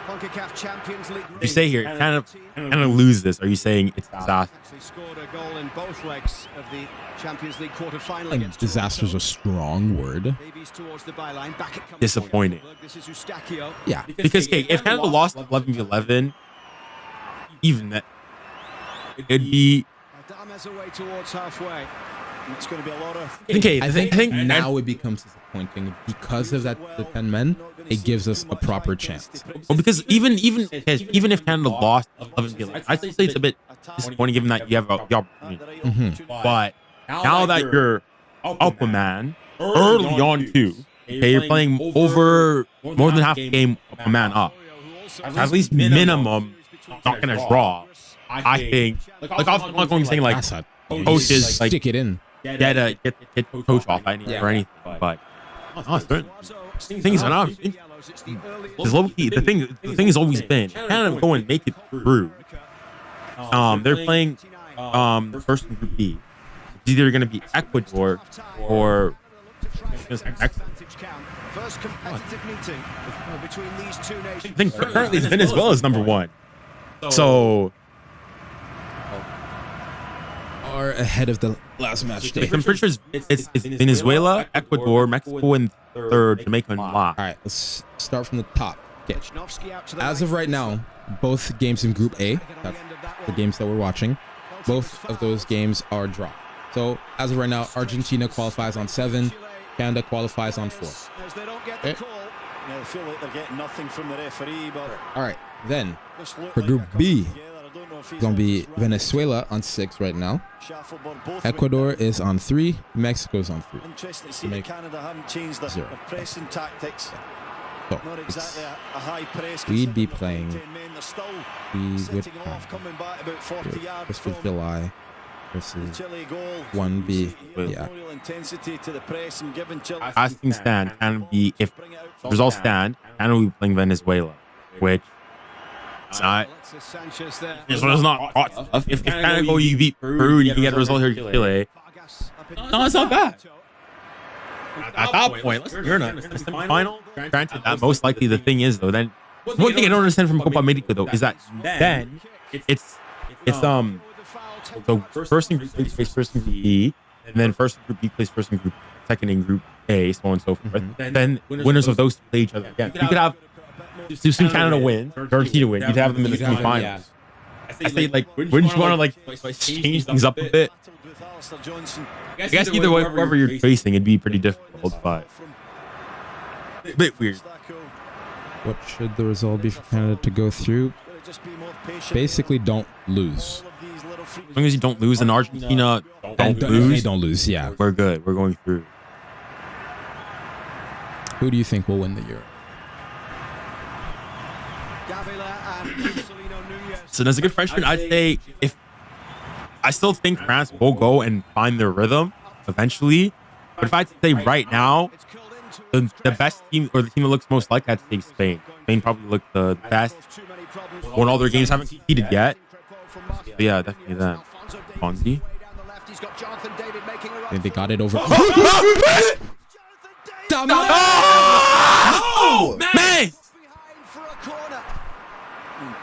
CONCACAF Champions League. You say here, kind of lose this. Are you saying it's disaster? Actually scored a goal in both legs of the Champions League quarter-final Like, against disaster is a strong word. Davies towards the byline. Back it comes. Disappointing. This is 𝙬𝐴𝐵𝐾. Yeah. Because if Canada lost 11-11, even that, it'd be. Adames away towards halfway. It's going to be a lot of. Okay, I think now it becomes disappointing because of that the 10 men. It gives us a proper chance. Well, because even if Canada lost 11-11, I'd say it's a bit disappointing given that you have the opportunity. But now that you're up a man early on too, okay, you're playing over more than half a game a man up. At least minimum, not gonna draw. I think like I'm going saying like Assad, coaches like stick it in. get coach off or anything, but things are not. Because low-key, the thing has always been Canada go and make it through. They're playing the first in Group B. It's either going to be Ecuador or First competitive meeting between these two nations. I think currently Venezuela is number one. So Are ahead of the last match day. I'm pretty sure it's Venezuela, Ecuador, Mexico, and third Jamaica and last. All right, let's start from the top. Okay. As of right now, both games in Group A, that's the games that we're watching, both of those games are draw. So as of right now, Argentina qualifies on 7, Canada qualifies on 4. Okay. Yeah, they feel like they're getting nothing from the referee, but All right, then this looked for like Group they're B, coming together. I don't know if he's it's going to be in his Venezuela on 6 right now. Shuffleboard, both Ecuador is on 3, Mexico's on 3. interesting to see that Canada haven't changed their 0. pressing tactics. So Not it's, exactly a high press. we'd be considering playing- they're 10 men, they're still we would setting off, have coming back about 40 yards this was from July the versus Chile goal. 1B. Yeah. Yeah. Real intensity to the press and giving Chile. As things stand, Canada be if Bring it out from results stand, Canada will be playing Venezuela, which it's not. Alexis Sanchez there. It's not hot stuff. If Canada go, you beat Peru, you can get a result here in Chile. Vargas up in- No, it's not bad. At that point, listen, you're in a semi-final. Granted, that most likely the thing is though. Then one thing I don't understand from Copa America though is that then it's the first in Group A plays first in Group B, and then first in Group B plays first in Group second in Group A, so on and so forth. Then winners of those play each other again. You could have assume Canada win, Argentina win. You'd have them in the semi-finals. I say like, wouldn't you want to like change things up a bit? I guess either way, whoever you're facing, it'd be pretty difficult, but a bit weird. What should the result be for Canada to go through? Basically, don't lose. As long as you don't lose and Argentina don't They lose, don't lose, yeah. we're good. We're going through. Who do you think will win the Euro? Davila and Marcelino Núñez. So that's a good freshman. I'd say I still think France will go and find their rhythm eventually. But if I had to say right now, It's curled into the best team or the team that looks most like, I'd say Spain. Spain probably looked the best. too many problems. Won all their games, haven't competed yet. Yeah, definitely that. Fonzie. And they got it over. Oh, man!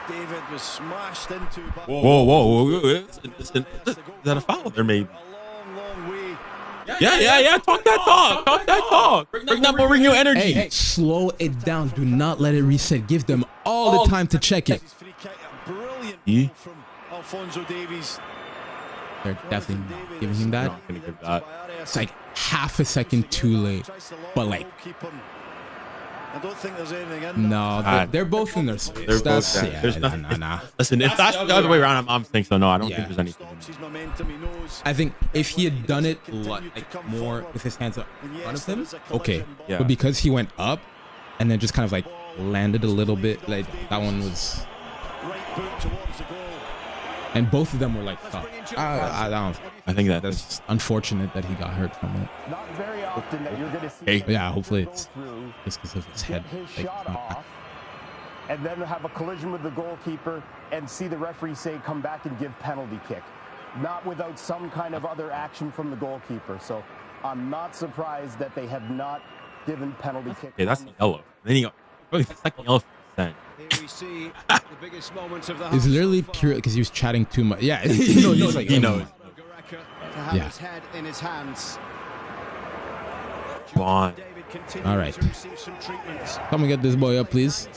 David was smashed into. Whoa. Is that a foul there, maybe? Long way. Yeah. Talk that talk. Bring that more new energy. Hey, slow it down. Do not let it reset. Give them all the time to check it. Brilliant from Alphonso Davies. They're definitely not giving him that. Not gonna give that. It's like half a second too late. But like, I don't think there's anything in no, they're both in their space. They're both That's, there. yeah, There's nothing. nah. Listen, if that's the other way around, I'm thinking so. No, I don't think there's anything. I think if he had done it like more with his hands up in front of him, okay. Yeah. But because he went up and then just kind of like landed a little bit, like that one was. And both of them were like, oh, I don't. I think That's unfortunate that he got hurt from it. Not very often that you're going to see. Hey. But yeah, hopefully it's just because of his head. His Like, shot off, and then have a collision with the goalkeeper and see the referee say come back and give penalty kick, not without some kind of other action from the goalkeeper. So I'm not surprised that they have not given penalty kick. Okay, that's yellow. Then he got second yellow. It's literally pure because he was chatting too much. Yeah, he knows. Yeah. Come on. All right. Come and get this boy up, please.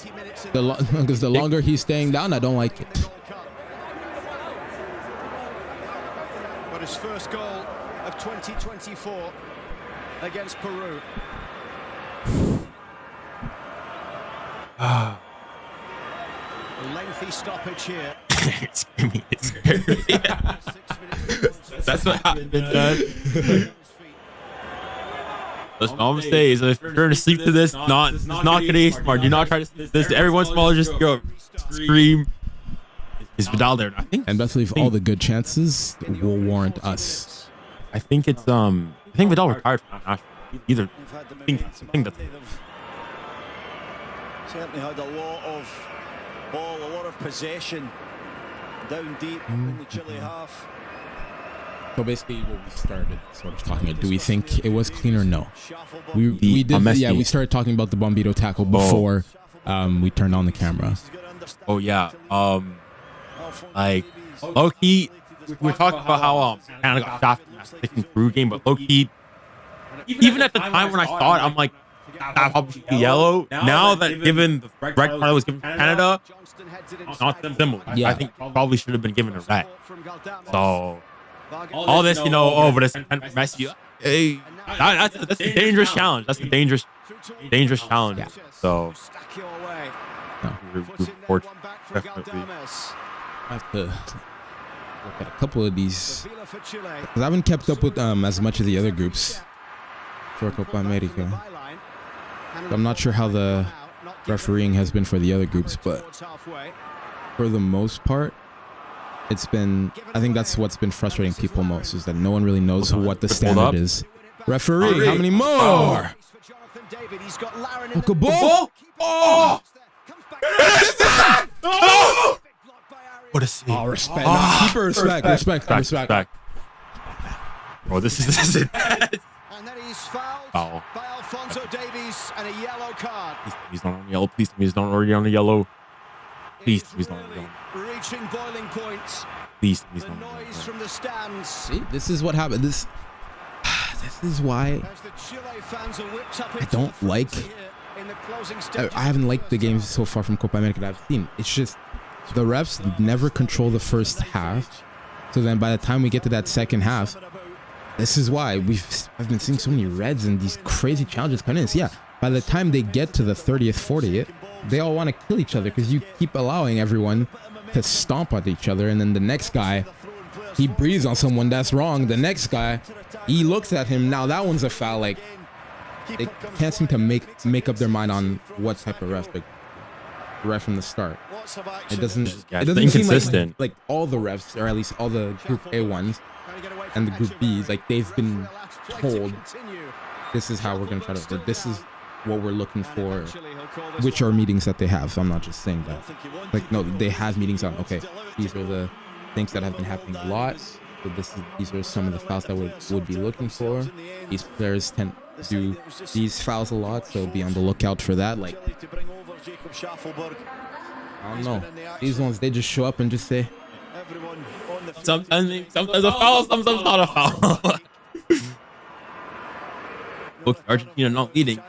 Because the longer he's staying down, I don't like it. But his first goal of 2024 against Peru. A lengthy stoppage here. That's what happened, man. Listen, all I'm gonna say is if you're gonna sleep to this, not gonna be smart. Do not try to sleep to this. Every once in a while, just go scream. Is Vidal there? I think. And best believe all the good chances will warrant us. I think it's I think Vidal retired from national. Either. I think that's. Certainly had a lot of ball, a lot of possession down deep in the Chile half. So basically, what we started sort of talking about, do we think it was clean or no? We did. Messi. Yeah, we started talking about the Bombito tackle before we turned on the camera. Oh yeah. Like low-key, we were talking about how kind of got shafted in that second Peru game, but low-key, even at the time when I saw it, I'm like, that probably should be yellow. Now that given the red card that was given to Canada, not similar. Yeah. I think probably should have been given a red. So all this, but it's Messi. Hey, that's a dangerous challenge. That's a dangerous challenge. Yeah. So No. definitely. I have to look at a couple of these. Because I haven't kept up with as much of the other groups for Copa America. So I'm not sure how the refereeing has been for the other groups, but for the most part, it's been, I think that's what's been frustrating people most, is that no one really knows what the standard is. Referee, how many more? Ball! Oh! What a save. Oh, respect. No, keeper, respect. Bro, this is it. And then he's fouled Foul. by Alphonso Davies and a yellow card. Please don't on yellow. Please don't already on the yellow. Please don't on the yellow. Reaching boiling point. Please The don't. noise from the stands. See, this is what happened. This is why As the Chile fans are whipped up I into don't the like. frenzy here in the closing stages. I haven't liked the games so far from Copa America that I've seen. It's just the refs never control the first half. So then by the time we get to that second half, this is why I've been seeing so many reds and these crazy challenges coming in. So yeah, by the time they get to the 30th, 40th, they all want to kill each other because you keep allowing everyone to stomp on each other. And then the next guy, he breathes on someone that's wrong. The next guy, he looks at him. Now that one's a foul. Like, they can't seem to make up their mind on what type of ref, right from the start. It doesn't seem inconsistent. like all the refs, or at least all the Group A ones and the Group Bs, like they've been told this is how we're gonna try to. This is what we're looking for, which are meetings that they have. So I'm not just saying that. Like, no, they have meetings on. Okay, these are the things that have been happening a lot. So these are some of the fouls that would be looking for. These players tend to do these fouls a lot, so be on the lookout for that. Like, I don't know. These ones, they just show up and just say, sometimes a foul, sometimes not a foul. Look, Argentina not leading.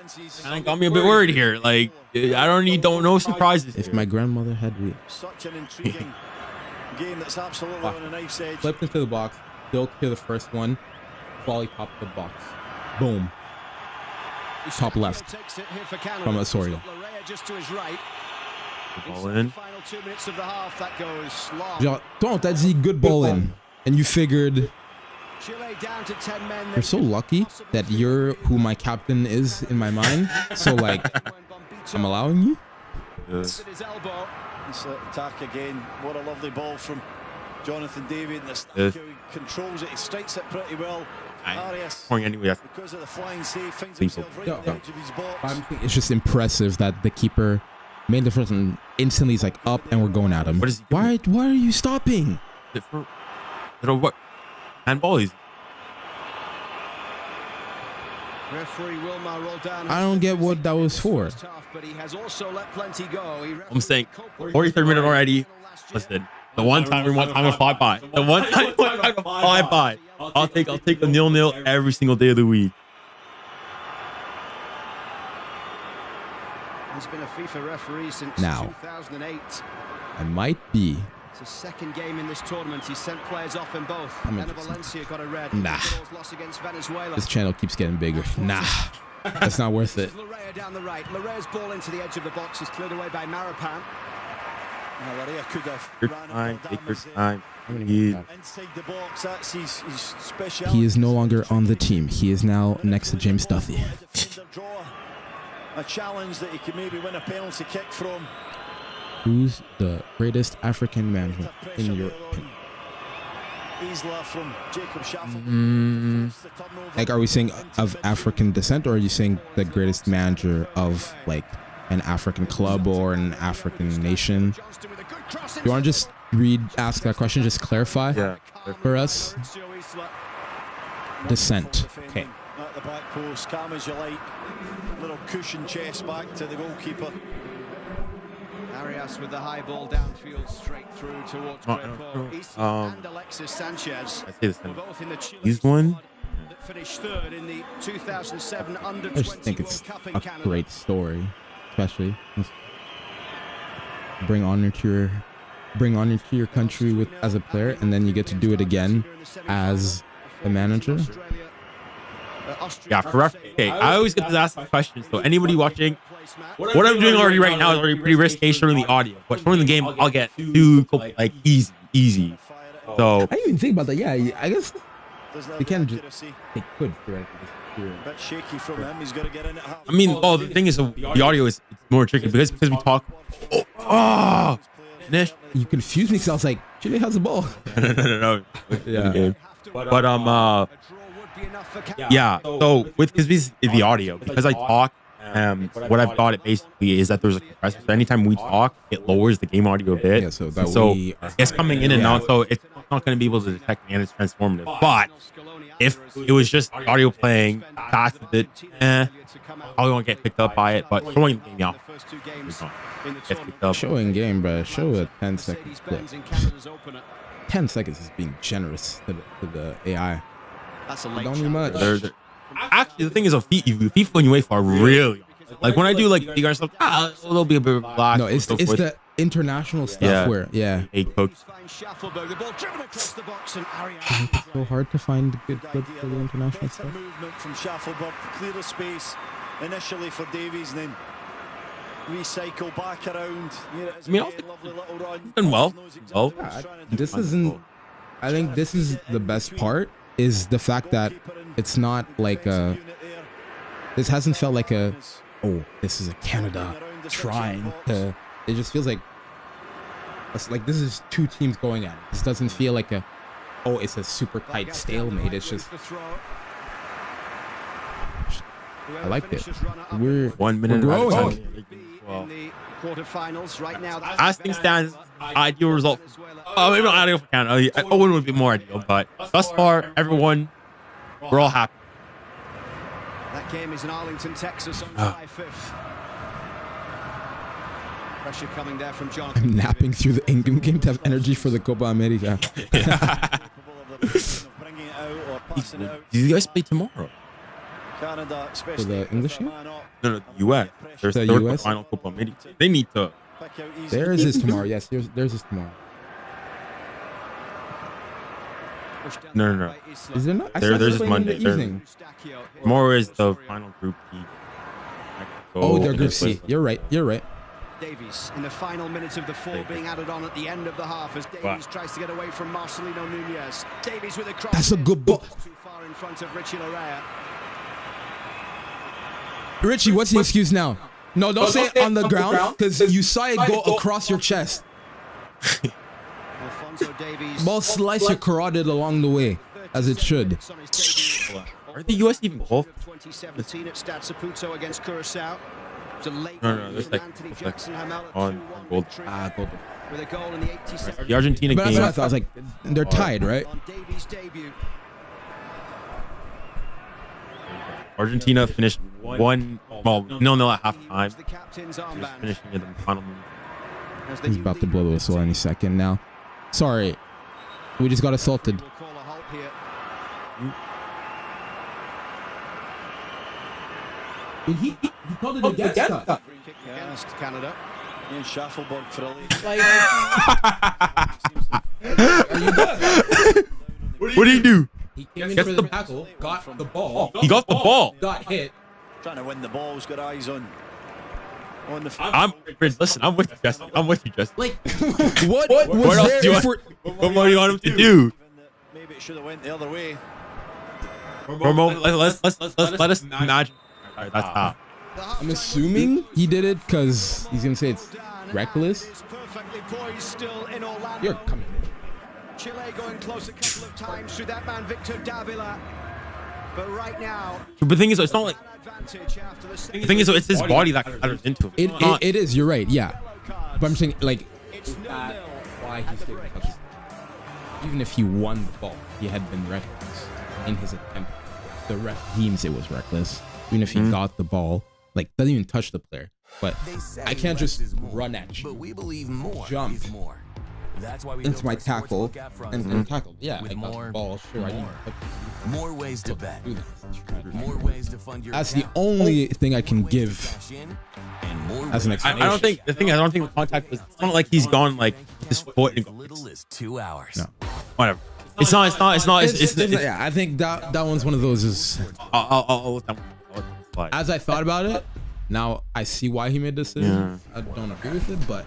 Kind of got me a bit worried here. Like, I don't know surprises. If my grandmother had wheels. Such an intriguing game that's absolutely on a knife's edge. Flipped into the box, built to the first one, volley top the box. Boom. Top left from Osorio. Ball in. Genre, toi, on t'a dit good ball in, and you figured you're so lucky that you're who my captain is in my mind. So like, I'm allowing you. This attack again. What a lovely ball from Jonathan David. And the controls it. He strikes it pretty well. Arias, because of the flying save, finds himself right at the edge of his box. It's just impressive that the keeper made the first one instantly. He's like up, and we're going at him. Why are you stopping? What? Handball is. I don't get what that was for. I'm saying 43rd minute already. Listen, the one time we want time to fly by. The one time we want time to fly by. I'll take a 0-0 every single day of the week. He's been a FIFA referee since Now, 2008. I might be. It's his second game in this tournament. He sent players off in both. Valencia got a red. Nah. Loss against Venezuela. This channel keeps getting bigger. Nah. That's not worth it. Larrea down the right. Larrea's ball into the edge of the box is cleared away by Marapan. Larrea could have Take your time. inside the box. That's his speciality. He is no longer on the team. He is now next to James Duffy. A challenge that he could maybe win a penalty kick from. Who's the greatest African manager in your opinion? From 𝐿𝐴 Like, are we saying of African descent, or are you saying the greatest manager of like an African club or an African nation? You want to just ask that question, just clarify for us? Descent. Okay. At the back post, calm as you like. Little cushion chest back to the goalkeeper. Arias with the high ball downfield straight through towards 𝐿𝐴 and Alexis Sanchez. I say this thing. Both in the Chile He's one. that finished third in the 2007 under I just think 20 it's World Cup in a Canada. great story, especially bring honor to your country with as a player, and then you get to do it again as the manager. Yeah, for referee. Okay, I always get to ask the question. So anybody watching, what I'm doing already right now is already pretty risky showing the audio, but showing the game, I'll get like easy. So I didn't even think about that. Yeah, I guess they can just. They could theoretically. Bit shaky from him. He's got to get in at half. I mean, the thing is, the audio is more tricky because we talk. Nish. You confused me because I was like, Chile has the ball. No. Yeah. But yeah. So with the audio, because I talk, what I've got it basically is that there's a compressor. So anytime we talk, it lowers the game audio a bit. Yeah, so it's coming in and out, so it's not going to be able to detect, and it's transformative. But if it was just audio playing, that's a bit, I won't get picked up by it. But showing the game, yeah, gets picked up. Showing game, bro. Show a 10-second clip. 10 seconds is being generous to the AI. Don't need much. Actually, the thing is, FIFA and UEFA are really like when I do like bigger stuff, it'll be a bit relaxed. No, it's the international stuff where Hey, coach. it's so hard to find good clips for the international stuff. Movement from Schaffelberg to clear the space initially for Davies, and then recycle back around. I mean, lovely little run. Done well. This isn't. I think this is the best part. Is the fact that it's not like a. This hasn't felt like a. Oh, this is a Canada trying to. It just feels like. It's like this is two teams going at it. This doesn't feel like a. Oh, it's a super tight stalemate. It's just. I liked it. We're 1 minute. We're growing. In the quarterfinals right now. As things stand, ideal result maybe not ideal for Canada. Owen would be more ideal, but thus far, everyone, we're all happy. That game is in Arlington, Texas on July 5th. Pressure coming there from Jonathan. I'm napping through the England game to have energy for the Copa America. Do you guys play tomorrow? Canada, For the English game? No, the U.S. There's The third US? final Copa America. They need to. Theirs is tomorrow. Yes, theirs is tomorrow. No. Is there not? I There's thought they is played in Monday. the evening. Tomorrow is the final group E. Oh, they're Group C. You're right. Davies in the final minutes of the four being added on at the end of the half as Davies tries to get away from Marcelino Nunez. Davies with a cross. That's a good ball. Too far in front of 𝙬𝙬. Richie, what's the excuse now? No, don't say it on the ground because you saw it go across your chest. Alphonso Davies. Ball slice your carotid along the way, as it should. Are the U.S. even both? 2017 at Stade Saputo against Curaçao. It's a late No, there's like Anthony Jackson Hamel at on 2-1 gold. victory with a goal in the 87th. The Argentina But that's game. what I thought. I was like, they're tied, right? On Davies' debut. Argentina finished 1-0 at halftime. The captain's Just armband. finishing in the final minute. As the He's about to blow the whistle any second now. Sorry, we just got assaulted. We'll call a halt here. He called it a guest cut. Kick against Canada. Ian Schaffelberg for a lead. Are you good? What did he do? He came in Gets for the- the tackle, got the ball. He got the ball. Got hit. Trying to win the ball. He's got eyes on the Listen, I'm with you, Justin. Like, what What was else there do you if want? we're- What more do you want him to do? Maybe it should have went the other way. For a moment, let's let us imagine. All right, that's how. I'm assuming he did it because he's gonna say it's reckless. Is perfectly poised still in Orlando. You're coming. Chile going close a couple of times through that man Victor Davila. But right now, But the thing is, it's not like advantage after the the thing is, it's his body that clatters into him. It is. You're right. Yeah, but I'm saying like It's is that 0-0 why at he's the getting break. touches? Even if he won the ball, he had been reckless in his attempt. The ref deems it was reckless. Even if he got the ball, like doesn't even touch the player. But I can't just run at you, But we believe more jump is more. That's why we into built my our tackle sportsbook app front and tackle. Yeah, with I got more, the ball. Sure, I more. didn't More ways to bet. do that. More ways to fund your That's the account. only thing I can More ways to give cash in, and more as an ways explanation. I don't think the thing is, I don't think the contact was. It's not like he's gone like his foot. as little as 2 hours. No. Whatever. It's not. Yeah, I think that one's one of those. Is I'll let them slide. as I thought about it, now I see why he made the decision. I don't agree with it, but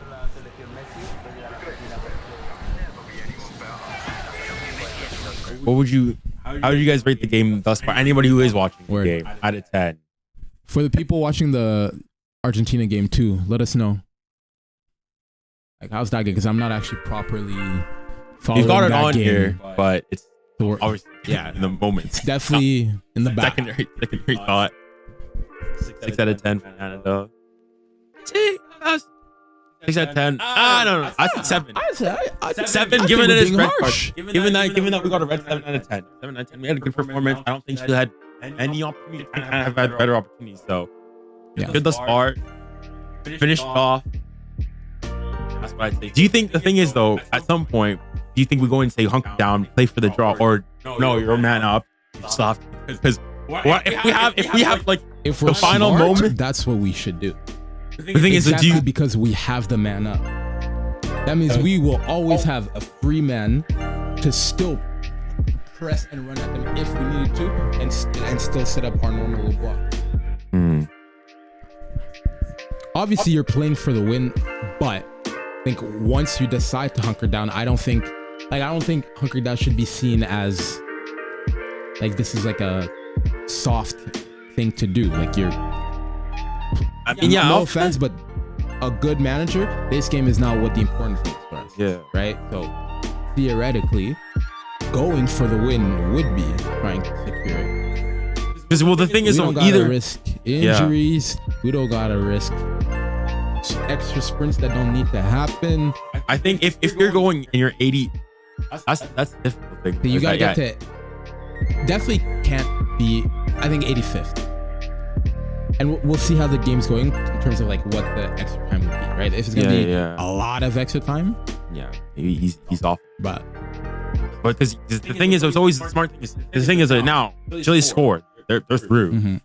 What would you? How would you guys rate the game thus far? Anybody who is watching the Word. game out of 10. for the people watching the Argentina game too, let us know. Like, how's that game? Because I'm not actually properly following He's got it that on game. here, but it's So we're- obviously in the moment. it's definitely in the back. secondary thought. 6 out of 10 for Canada. 6 out of 10. I don't know. I think 7. I 7, I given think it we're is being red harsh. card. Given that we got a red 7 out of 10. 7 out of 10. We had a good performance. I don't think she had any opportunity. Kind of have had better opportunities. So Yeah. good thus far. Finished off. That's what I'd say. Do you think the thing is though? At some point, do you think we go and say hunker down, play for the draw, or no, you're a man up, soft? Because if we have like If we're the final smart, moment, that's what we should do. the thing is, Exactly do you? because we have the man up. That means we will always have a free man to still press and run at them if we needed to, and still set up our normal block. Obviously, you're playing for the win, but I think once you decide to hunker down, I don't think hunker down should be seen as like this is like a soft thing to do. Like you're. I mean, yeah, No offense, but a good manager, this game is not what the important thing is for us. Yeah. Right? So theoretically, going for the win would be trying to secure it. Because well, the thing We is, don't gotta either risk injuries. We don't gotta risk extra sprints that don't need to happen. I think if you're going in your 80, that's the difficult thing. You gotta get to definitely can't be. I think 85th. And we'll see how the game's going in terms of like what the extra time would be, right? If it's gonna be a lot of extra time, maybe he's off. But because the thing is, it's always the smart thing. The thing is that now Chile scored, they're through.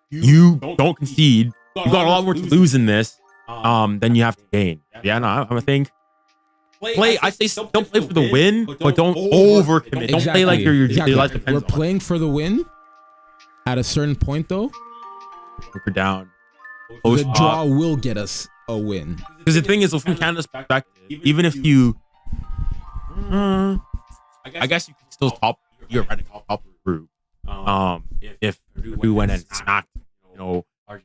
You don't concede. You got a lot more to lose in this than you have to gain. Yeah, no, I'm a think. Play. I say don't play for the win, but don't overcommit. Don't play like your life depends on it. We're playing for the win. At a certain point, though, we're down. The draw will get us a win. Because the thing is, from Canada's perspective, even if you, I guess you can still top the group. If we went and smacked,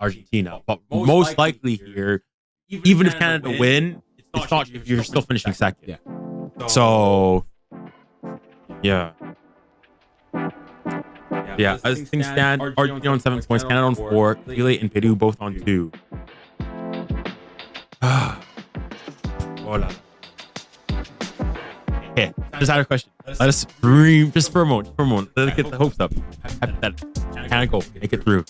Argentina, but most likely here, even if Canada win, it's not if you're still finishing second. So, yeah. As things stand, Argentina on 7 points, Canada on 4, Chile and Peru both on 2. Hola. Okay, just had a question. Let us dream just for a moment. Let us get the hopes up. Canada go, make it through.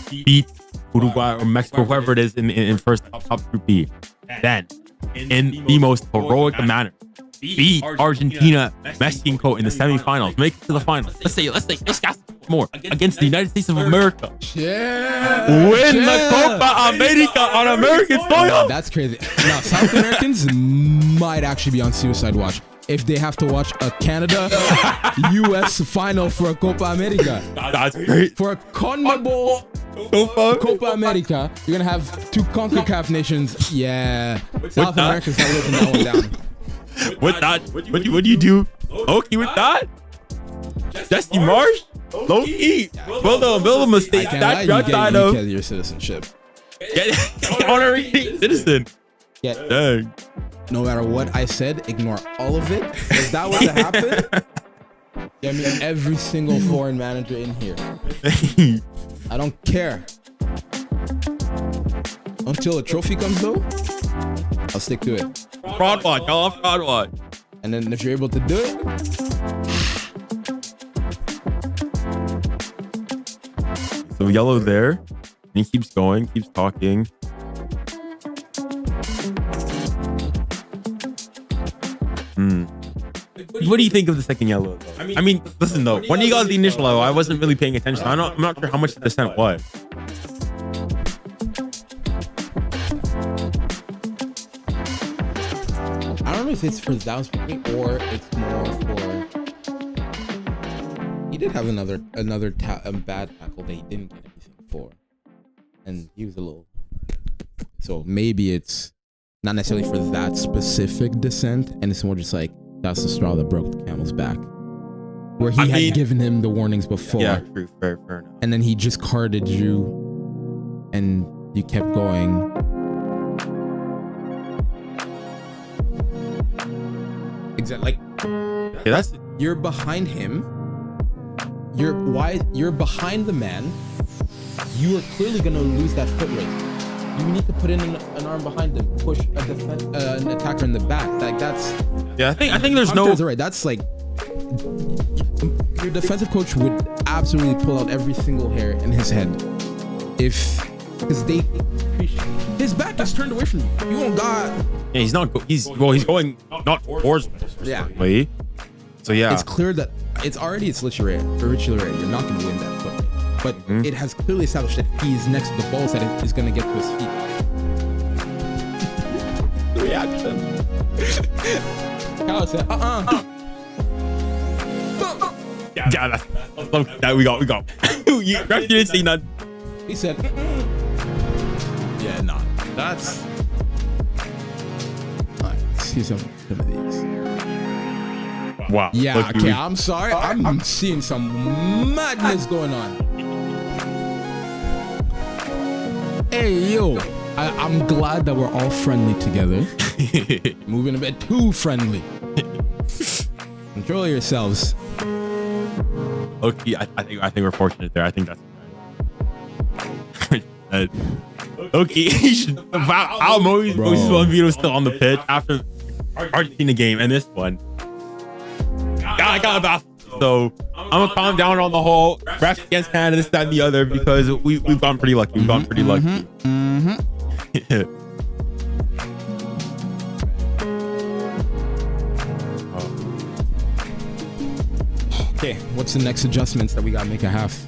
Beat Uruguay or Mexico, whoever it is in first top group B. Then, in the most heroic manner, beat Argentina, Mexico in the semifinals. Make it to the finals. Let's say more against the United States of America. Win the Copa America on American soil. That's crazy. Now, South Americans might actually be on suicide watch if they have to watch a Canada-US final for a Copa America. That's great. For a CONMEBOL Copa America, you're gonna have 2 CONCACAF nations. Yeah, South Americans are living that one down. With that, what do you do? Okay, with that, Jesse Marsh, low key, build a mistake. That's your side of your citizenship. Get honorary citizen. Dang. No matter what I said, ignore all of it. Is that what happened? I mean, every single foreign manager in here. I don't care. Until a trophy comes, though, I'll stick to it. Fraud watch, y'all. Fraud watch. And then if you're able to do it, so yellow there. And he keeps going, keeps talking. What do you think of the second yellow, though? I mean, listen, though. When he got the initial yellow, I wasn't really paying attention. I'm not sure how much the dissent was. I don't know if it's for that or it's more for. He did have another bad tackle that he didn't get anything for, and he was a little. So maybe it's not necessarily for that specific dissent, and it's more just like that's the straw that broke the camel's back, where he had given him the warnings before. Yeah, true, fair enough. And then he just carded you, and you kept going. Exactly. Yeah, that's you're behind him. You're behind the man. You are clearly gonna lose that foot race. You need to put in an arm behind him, push an attacker in the back. Like that's. Yeah, I think there's no. Right. That's like your defensive coach would absolutely pull out every single hair in his head because his back is turned away from you. You won't God. Yeah, he's going not towards me. Yeah. So yeah, it's clear that it's literally rare. You're not going to win that foot. But it has clearly established that he's next to the balls that is going to get to his feet. The reaction. Kyle said, Yeah, that we got. You didn't say nothing. He said, yeah, nah. That's. Alright, let's see some of these. Wow. Yeah, okay, I'm sorry. I'm seeing some madness going on. Hey, yo. I'm glad that we're all friendly together. Moving a bit too friendly. Control yourselves. Okay, I think we're fortunate there. I think that's right. Okay, Moises was still on the pitch after Argentina game, and this one, I got about. So I'm gonna calm down on the whole refs against Canada, this, that, and the other, because we've gone pretty lucky. We've gone pretty lucky. Okay, what's the next adjustments that we gotta make at half?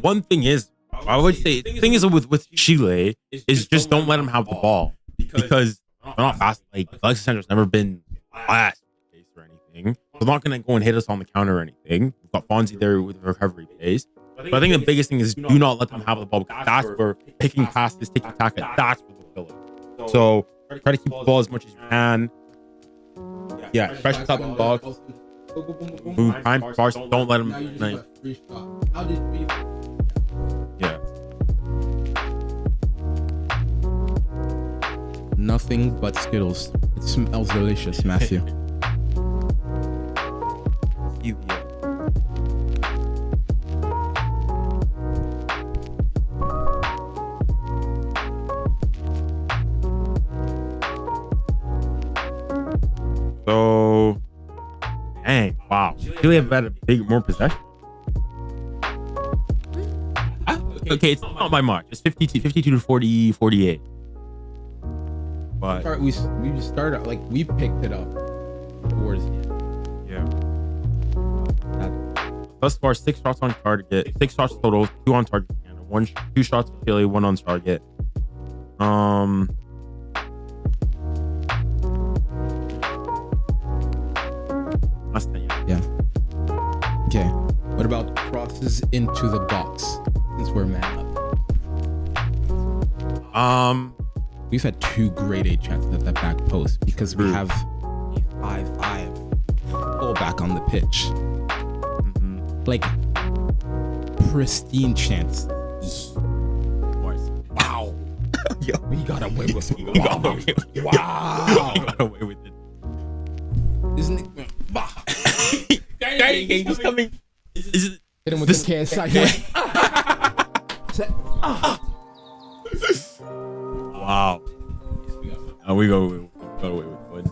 One thing is, I would say, the thing is with Chile is just don't let them have the ball, because they're not fast. Like Alexis Sancho's never been fast pace or anything. They're not gonna go and hit us on the counter or anything. We've got Fonzie there with recovery pace. But I think the biggest thing is do not let them have the ball, because that's where picking passes, taking tackle, that's where they'll kill it. So try to keep the ball as much as you can. Yeah, pressure top in the box. Move time bars. Don't let them. Yeah. Nothing but Skittles. It smells delicious, Matthew. So, dang, wow. Chile have had a more possession. Okay, it's not by much. It's 52 to 40, 48. But We just started, like, we picked it up towards the end. Yeah. Thus far, 6 shots on target, 6 shots total, 2 on target. 2 shots for Chile, 1 on target. Yeah. Okay. What about crosses into the box? Since we're man up. We've had 2 grade A chances at that back post because we have a 5-5 fullback on the pitch. Like pristine chance. Wow. Yo, we got away with it. Wow. You got away with it. Isn't it? He's coming. Hit him with the KSI. Wow. We got away with one.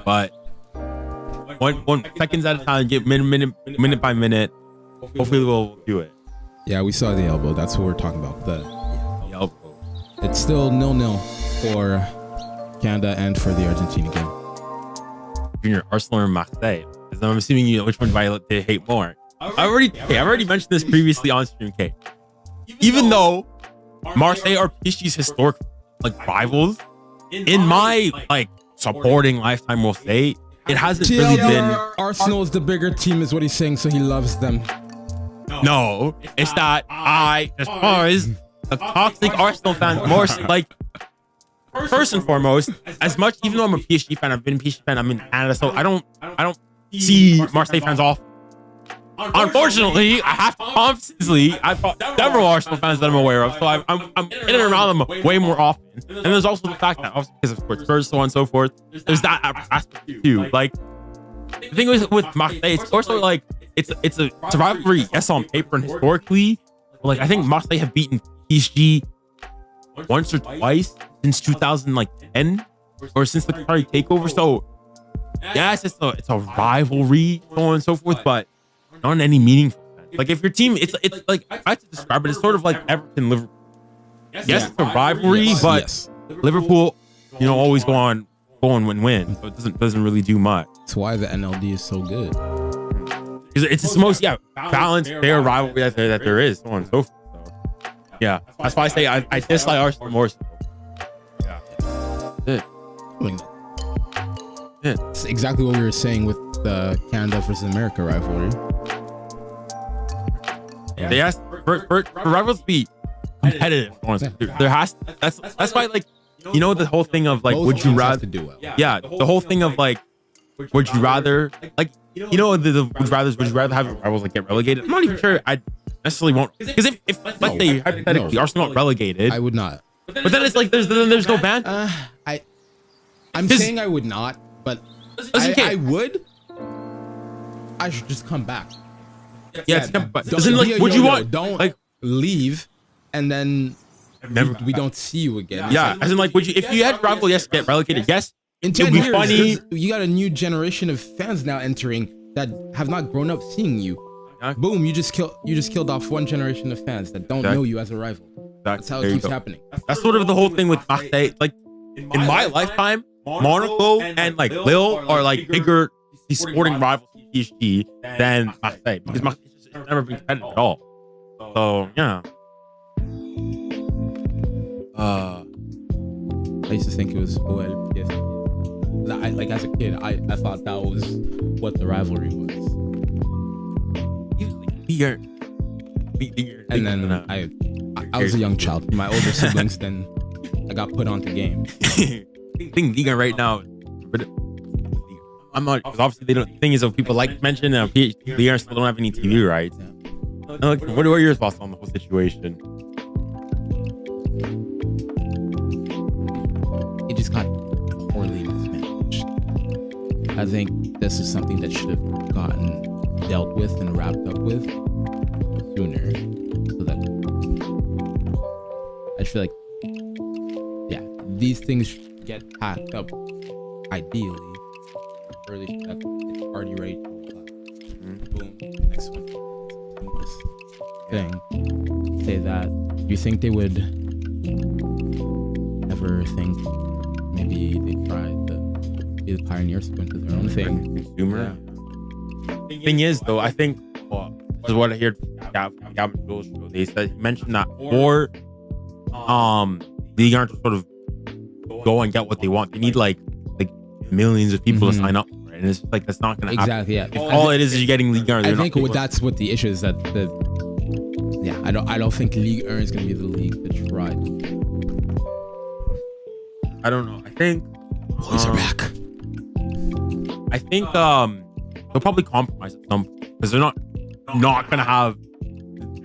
But 1 seconds at a time, get minute by minute. Hopefully we'll do it. Yeah, we saw the elbow. That's what we're talking about. The elbow. It's still 0-0 for Canada and for the Argentina game. Junior, Arsenal or Marseille? Because I'm assuming you know which one they hate more. I've already mentioned this previously on stream, K. Even though Marseille are PSG's historic rivals, in my supporting lifetime, we'll say it hasn't really been. Arsenal is the bigger team, is what he's saying, so he loves them. No, it's that as far as the toxic Arsenal fans, more first and foremost, as much, even though I'm a PSG fan, I've been a PSG fan, I'm in Canada, so I don't see Marseille fans off. Unfortunately, I have to constantly, I've got several Arsenal fans that I'm aware of, so I'm in and around them way more often. And there's also the fact that, obviously, because of sports, Spurs, so on and so forth, there's that aspect too. Like, the thing with Marseille, it's also it's a rivalry, yes, on paper and historically. But I think Marseille have beaten PSG once or twice since 2010 or since the Qatari takeover. So yeah, it's a rivalry, so on and so forth, but not in any meaningful sense. Like if your team, it's like I have to describe it. It's sort of like Everton, Liverpool. Yes, it's a rivalry, but Liverpool, always go on win. So it doesn't really do much. That's why the NLD is so good. It's the most balanced, fair rivalry that there is, so on and so forth. So, yeah, that's why I say I dislike Arsenal more. Yeah, it's exactly what we were saying with the Canada versus America rivalry. Yeah. They asked for rivals to be competitive. There has that's why the whole thing of both would you rather to do well. Yeah, the whole thing of would you rather the would you rather have rivals get relegated? I'm not even sure I necessarily won't, because if let's say hypothetically Arsenal got relegated, I would not. But then it's there's no ban. I'm saying I would not, but I would. I should just come back. Yeah, but isn't like, would you want don't like leave and then never we don't see you again? Yeah, as in like, would you if you had rival yes get relegated? Yes, in it 10 would be years, funny. you got a new generation of fans now entering that have not grown up seeing you. Boom, you just killed off one generation of fans that don't know you as a rival. That's how it keeps happening. That's sort of the whole thing with Marseille. Like in my lifetime, Monaco and like Lille are like bigger sporting rivals to PSG than Marseille, because Marseille has never been competitive at all. So yeah. I used to think it was 𝙀𝙊𝘾𝙄𝑼𝙇𝙎. Like as a kid, I thought that was what the rivalry was. And then I was a young child. My older siblings, then I got put onto game. I think Liga right now, I'm not, because obviously they don't. The thing is, people like mention Liga still don't have any TV rights. Like, what are your thoughts on the whole situation? It just got poorly mismanaged. I think this is something that should have gotten dealt with and wrapped up with sooner, so that I feel like, yeah, these things get packed up ideally early, that it's already ready to boom, next one, this thing. Say that, you think they would ever think maybe they try to be the pioneers to go into their own thing? Consumer. Yeah. Thing is, though, I think this is what I heard from 𝐂𝐚𝐧𝐚𝐼𝐿 show. He mentioned that more Ligue 1 to sort of go and get what they want. They need like millions of people to sign up for it, and it's like that's not going to happen. Exactly. Yeah. If all it is you're getting Ligue 1. I think that's what the issue is. That I don't think Ligue 1 is going to be the league to try. I don't know. I think boys are back. I think they'll probably compromise at some point, because they're not going to have,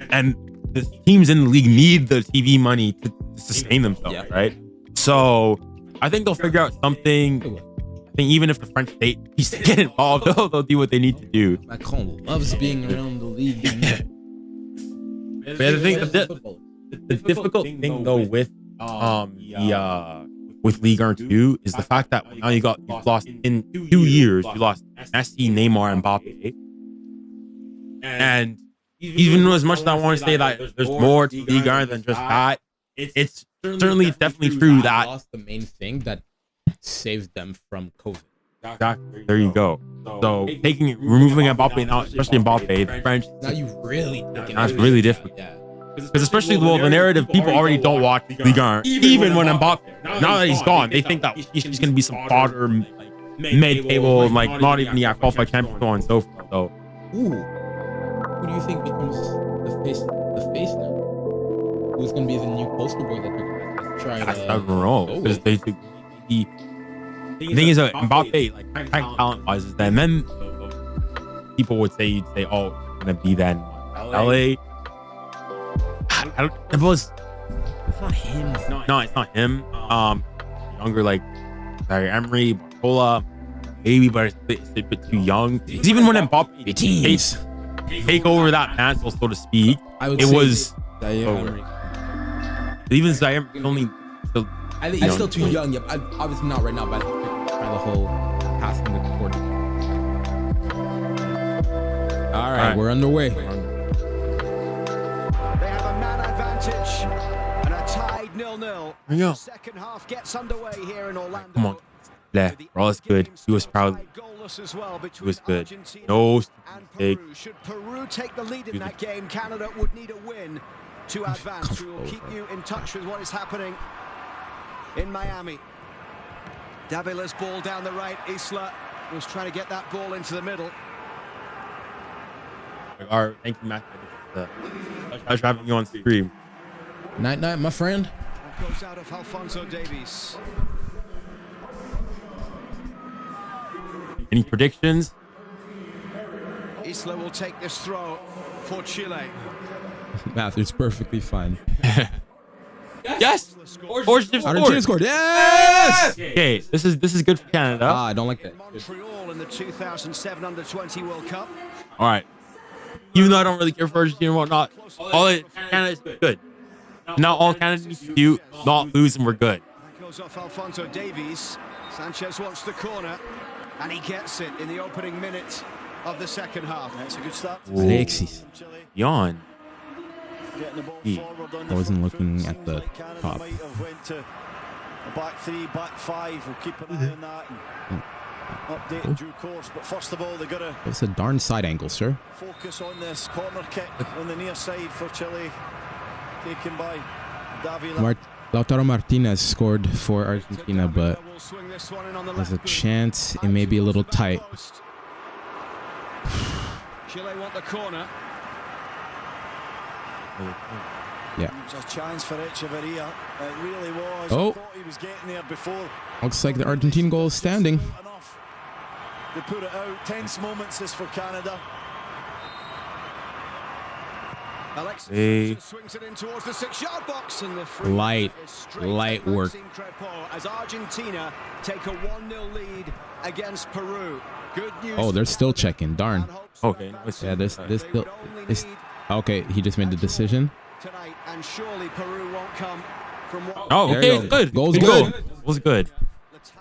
and the teams in the league need the TV money to sustain themselves, right? So I think they'll figure out something. I think even if the French state needs to get involved, they'll do what they need to do. Macron loves being around the league. But the difficult thing though with with Ligue 1 2 is the fact that now you've lost in 2 years. You lost Messi, Neymar, and Mbappe. And even as much as I want to say that there's more to Ligue 1 than just that, it's certainly definitely true that lost the main thing that saved them from COVID. Exactly. There you go. So removing Mbappe now, especially Mbappe, the French. Now you really. That's really difficult. Yeah. Because especially the narrative, people already don't watch Ligue 1. Even when Mbappe, now that he's gone, they think that he's going to be some fodder, mid-table, like not even qualified champion, so on and so forth. So, who do you think becomes the face now? Who's going to be the new poster boy that they're trying to? I don't know, because the thing is, Mbappe, like talent-wise, is then people would say, you'd say, oh, it's going to be then LA. It's not him. No, it's not him. Younger, like Emery, Barcola, maybe, but it's a bit too young. Because even when Mbappe take over that mantle, so to speak, it was over. Even Zaire only. I think he's still too young. Yep, obviously not right now, but I think try the whole passing the court. All right, we're underway. They have a man advantage and a tied 0-0. There you go. Second half gets underway here in Orlando. Come on. Yeah, all is good. He was proud. He was good. No mistake. Should Peru take the lead in that game, Canada would need a win to advance. We will keep you in touch with what is happening in Miami. Davila's ball down the right. Isla was trying to get that ball into the middle. All right, thank you, Matt. Pleasure having you on stream. Night, night, my friend. That goes out of Alphonso Davies. Any predictions? Isla will take this throw for Chile. Math, it's perfectly fine. Yes. Argentina scored. Yes. Okay, this is good for Canada. I don't like that. Montreal in the 2007 Under-20 World Cup. All right. Even though I don't really care for Argentina and whatnot, Canada is good. Now all Canada needs to do, not lose, and we're good. Goes off Alphonso Davies. Sanchez wants the corner, and he gets it in the opening minute of the second half. That's a good start. Alexis. Yawn. I wasn't looking at the top. Might have went to a back three, back five. We'll keep an eye on that and update in due course. But first of all, they got to. It's a darn side angle, sir. Focus on this corner kick on the near side for Chile, taken by Davila. Lautaro Martinez scored for Argentina, but there's a chance it may be a little tight. Chile want the corner. Yeah. It was a chance for Echeverria. It really was. Oh. I thought he was getting there before. Looks like the Argentine goal is standing. Enough. They put it out. Tense moments this for Canada. Alexis swings it in towards the 6-yard box, and the free Light work. as Argentina take a 1-0 lead against Peru. Good news. Oh, they're still checking. Darn. Okay. Yeah, this still. Okay, he just made the decision. Tonight, and surely Peru won't come from what. Oh, There okay, you go. good. Goal's good. good. Was good.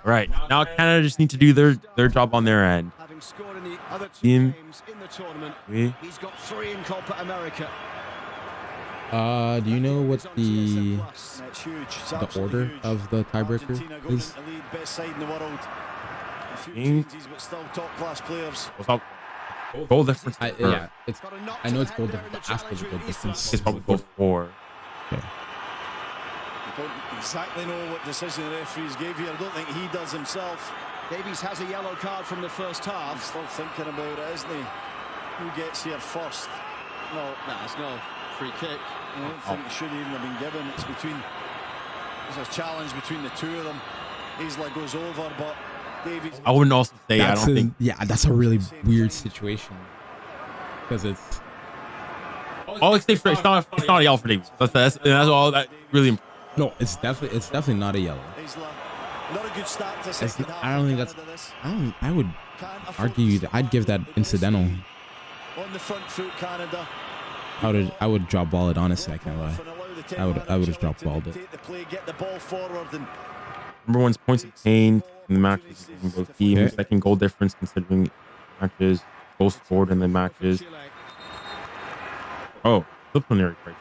All right, now Canada just need to do their job on their end. Having scored in the other two Team. games in the tournament, Oui. he's got 3 in Copa America. Do you know what the It's huge. It's the absolutely order huge. of the tiebreaker Argentina going is? into the lead, best side in the world. A few Mm. changes, but still top class players. What's up? Goal difference. Yeah, it's. Got a knock I to know the it's goal header difference, in but the after the challenge goal with difference, It's probably goal 4. Okay. I don't exactly know what decision the referees gave here. I don't think he does himself. Davies has a yellow card from the first He's half. still thinking about it, isn't he? Who gets here first? No, It's no free kick. I don't think it should even have been given. It's between. There's a challenge between the two of them. Isla goes over, but Davies. I wouldn't also say I don't think. Yeah, that's a really weird situation because it's. All it's not a yellow for Davies. That's all that really. No, it's definitely not a yellow. Isla, not a good start to It's second not, half. I don't think that's. Canada this. I would Can't afford argue this. that I'd give that incidental. On the front foot, Canada. I would drop ball it, honestly. I can't lie. I would have dropped balled it. Take the play, get the ball forward, and Number 1's points obtained in the matches in both teams. Okay. Second goal difference considering matches. Goals scored in the matches. Chile. Oh, disciplinary criteria.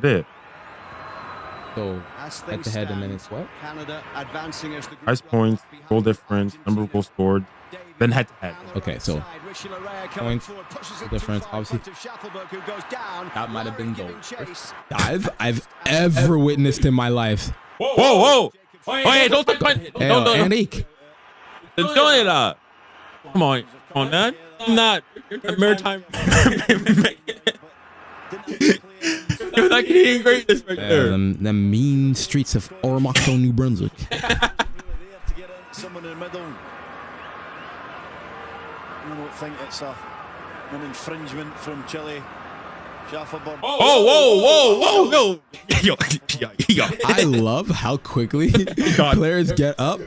That it. So As head things to head, and then stand, it's what? Canada advancing as the group Price points, goal difference, number of goals scored, then head to head. Okay, so points, difference, obviously. That might have been goal. I've ever witnessed in my life. Whoa, whoa! Hey, don't touch my. Hey, Don't. Enrique. Don't it up. Come on, man. I'm not maritime. You're not Canadian greatness right there. The mean streets of Oromocto, New Brunswick. really there to get in someone in the middle. I don't think it's an infringement from Chile. Schaffelberg. Whoa! Yo. I love how quickly players get up.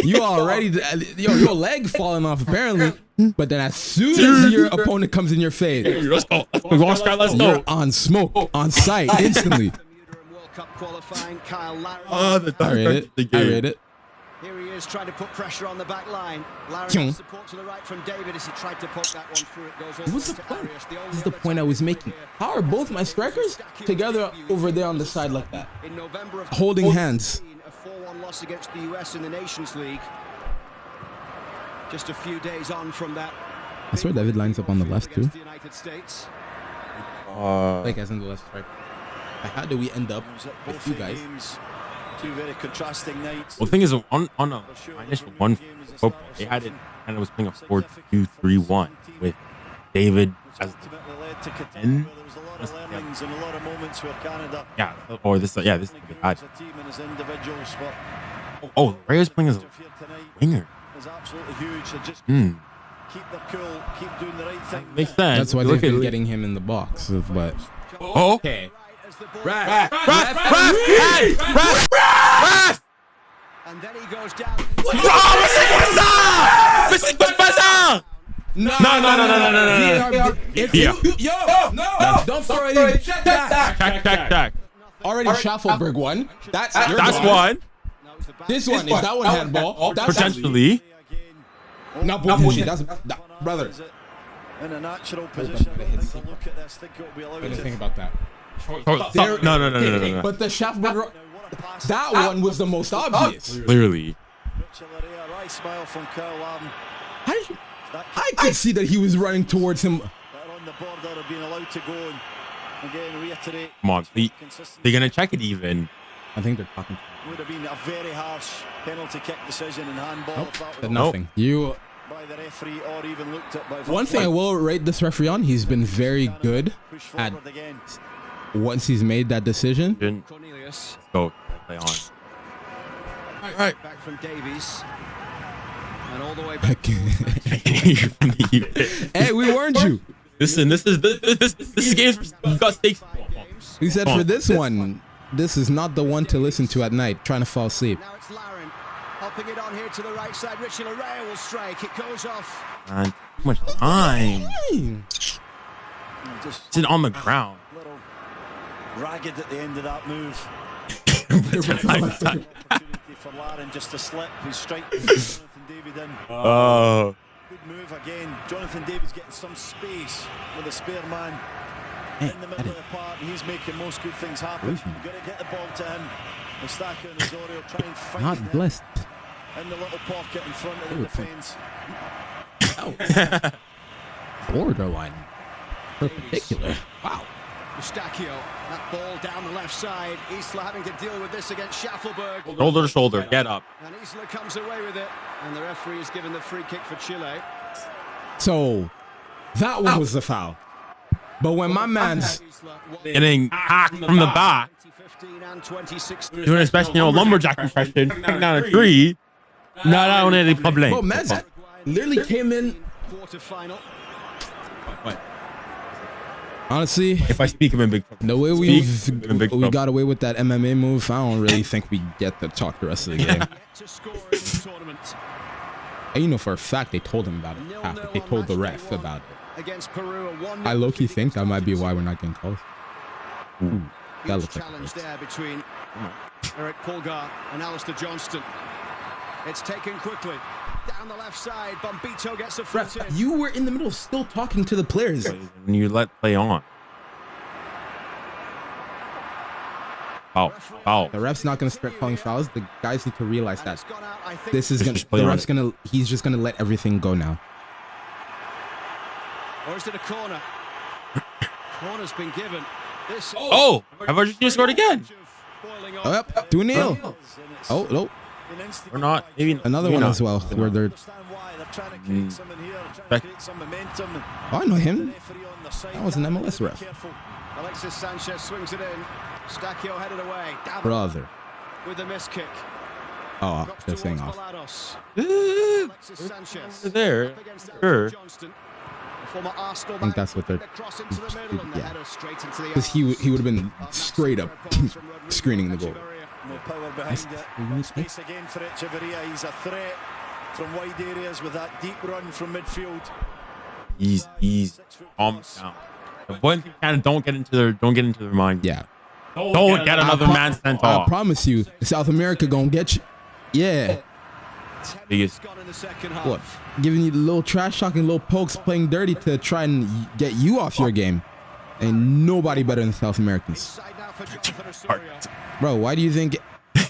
You already, your leg falling off apparently, but then as soon as your opponent comes in your face, Let's go. Let's you're go. on smoke, on sight, instantly. Oh, the I rate it. Here he is trying to put pressure on the back line. Larry Kyung. support to the right from David as he tried to poke that one through. It goes over What's the to point? Arias. The only This is the other point I time was we making. hear How are both my strikers together over there on the side like that? in November of Holding hands. a 4-1 loss against the US in the Nations League. Just a few days on from that. I swear David lines up on the left too. against the United States. Like as in the left striker. How do we end up It was at with both you the guys? games. Two very contrasting nights. Well, the thing is, on my initial one football, they had it, and it was playing a 4-2-3-1 with David as Ultimately led to Qatar, And- where there was a lot of learnings and a lot of moments where Canada this is what they had. as a team and as individuals, but Oh, Reyes playing as a here tonight winger. is absolutely huge. So just Hmm, keep their cool, keep doing the right thing. makes sense. That's why Look they've been at- getting him in the box, but Oh, okay. Ref. And then he goes down. No. Don't throw it. Check that. Check. Already Schaffelberg won. That's one. This one is that one handball. That's Potentially. not bullshit. That's brother. In a natural position. Look at this. Think it'll be allowed Think to. about that. No. But the Schaffelberg, that one was the most obvious. Clearly. Right smile from 𝐂𝐚𝐧𝐚𝐼𝐿. How did you? I could see that he was running towards him. They're on the border of being allowed to go and again reiterate. Come on, they're gonna check it even. I think they're talking. Would have been a very harsh penalty kick decision in handball. Nope. If that Said was nothing. You. by the referee or even looked at by One thing I will rate this referee on, he's been very good at again. once he's made that decision. Cornelius. Go play on. All right. Back from Davies. And all the way back. Hey, we warned you. Listen, this is games. You got stakes. We said for this one, this is not the one to listen to at night, trying to fall asleep. Now it's Laren. Hopping it on here to the right side. 𝙬𝙀𝘍 will strike. It goes off. Man, too much time. Just It's on the ground. little ragged at the end of that move. Opportunity for Laren just to slip. He's striking Jonathan David in. Oh. Good move again. Jonathan David's getting some space with a spare man in the middle of the park. He's making most good things happen. You've got to get the ball to him. 𝙭 and 𝙬𝙀 try and find Not him blessed. in the little pocket in front of the defence. Borderline. Perpendicular. Wow. 𝙭, that ball down the left side. 𝙭 having to deal with this against Schaffelberg. Shoulder to shoulder. Get up. And 𝙭 comes away with it. And the referee is given the free kick for Chile. So that one was the foul. But when my man's Getting hacked from the back. 2015 and 2016. Doing a special, lumberjack impression. Down a tree. Not on any problem. bro, man's literally came in. Quarter-final. Honestly, If I speak, I'm in big trouble. the way I'm in big we trouble. got away with that MMA move, I don't really think we get to talk the rest of the game. Yet to score in the tournament. And you know for a fact they told him about it. After they told the ref about it. Against Peru, a 1-0 I low-key think that might be why we're not getting calls. Ooh, that Huge looks like challenge it. there between Eric Pulgar and Alistair Johnston. It's taken quickly. Down the left side, Bombito gets a foot in. You were in the middle of still talking to the players. When you let play on. Foul. The ref's not going to start calling fouls. The guys need to realize And that it's gone out, I think. this is going Just to, play the on ref's going to, he's just going to let everything go now. Or is it a corner? Corner's been given. This Oh! Have Argentina scored again? boiling Oh, up. yep, 2-0. Oh, no. Or not? Maybe Another maybe one not. as well, where they're, Understand why they're trying to create something here, they're trying Back- to create some momentum. And oh, I know the him. referee on the side That was an can't MLS be ref. careful. Alexis Sanchez swings it in. 𝙭 headed away. Down Brother. with the miss kick. Oh, Drops they're saying towards off. Balados. Alexis Sanchez. There. Up against Eric Sure. Johnston. The former Arsenal I think man. that's what they're, Cross into the middle and the yeah. header straight into the Because he would have been straight up screening the goal. No power behind it. But space again for 𝙬𝙬. He's a threat from wide areas with that deep run from midfield. Ease. Calm down. The one thing kind of don't get into their mind. Yeah. Don't get another man sent I off. promise you, South America gonna get you. Yeah. Biggest. Gone in the second half. What? Giving you little trash talking, little pokes, playing dirty to try and get you off your game. Ain't nobody better than South Americans. Side now for Jonathan Osorio. Bro, why do you think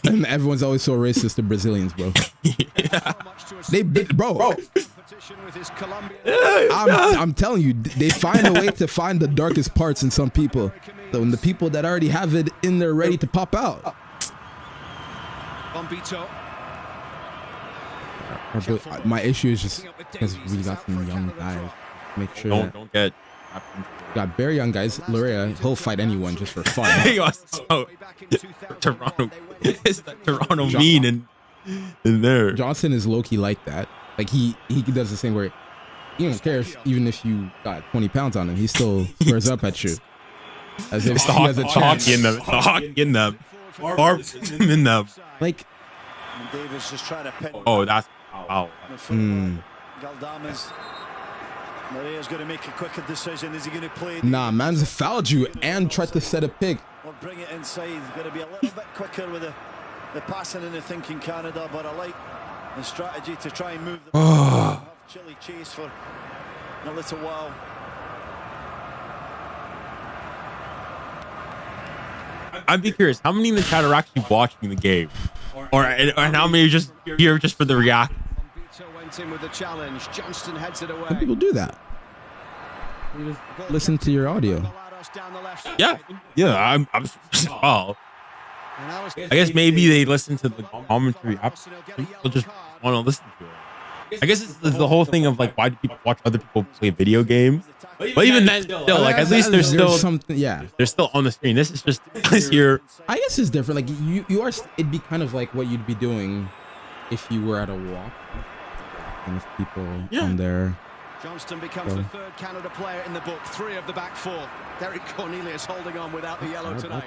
everyone's always so racist to Brazilians, bro? So much to They, bro, competition with his Colombian. I'm telling you, they find a way to find the darkest parts in some people. So when the people that already have it in there ready to pop out. Bombito. My issue is just because we got some young guys. Make sure that Don't get. got very young guys. Luria, he'll fight anyone just for fun. He was so Way back in 2000. Toronto. It's that Toronto mean in there. Johnson is low-key like that. Like he does the same where he don't care even if you got 20 pounds on him. He still squares up at you. As if It's the he has a chance. hockey in them. It's the hockey in them. Barbs in them. Like, And Davis just trying to pin. Oh, that's wow. Galdames. Maria's going to make a quicker decision. Is he going to play? nah, man's fouled you and tried to set a pick. Or bring it inside? He's got to be a little bit quicker with the passing and the thinking Canada, but I like the strategy to try and move the ball. Have Chile chase for a little while. I'd be curious, how many in the chat are actually watching the game? Or how many are just here just for the react? Went in with the challenge. Johnston heads it away. Some people do that. You just listen to your audio. Yeah, I'm well. I guess maybe they listen to the commentary. People just want to listen to it. I guess it's the whole thing of like, why do people watch other people play video games? But even then, still, like at least there's still something. Yeah, they're still on the screen. This is just you're. I guess it's different. Like you are. It'd be kind of like what you'd be doing if you were at a walk. And if people on there. Johnston becomes the third Canada player in the book. 3 of the back 4. Derek Cornelius holding on without the yellow tonight.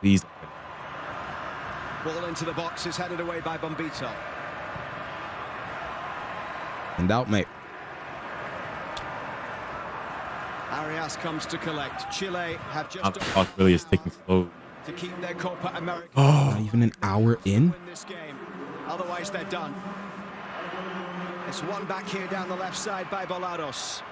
Please. Ball into the box is headed away by Bombito. In doubt, mate. Arias comes to collect. Chile have just Really is taking slow to keep their Copa America. Not even an hour in. Win this game. Otherwise, they're done. It's one back here down the left side by Bolados.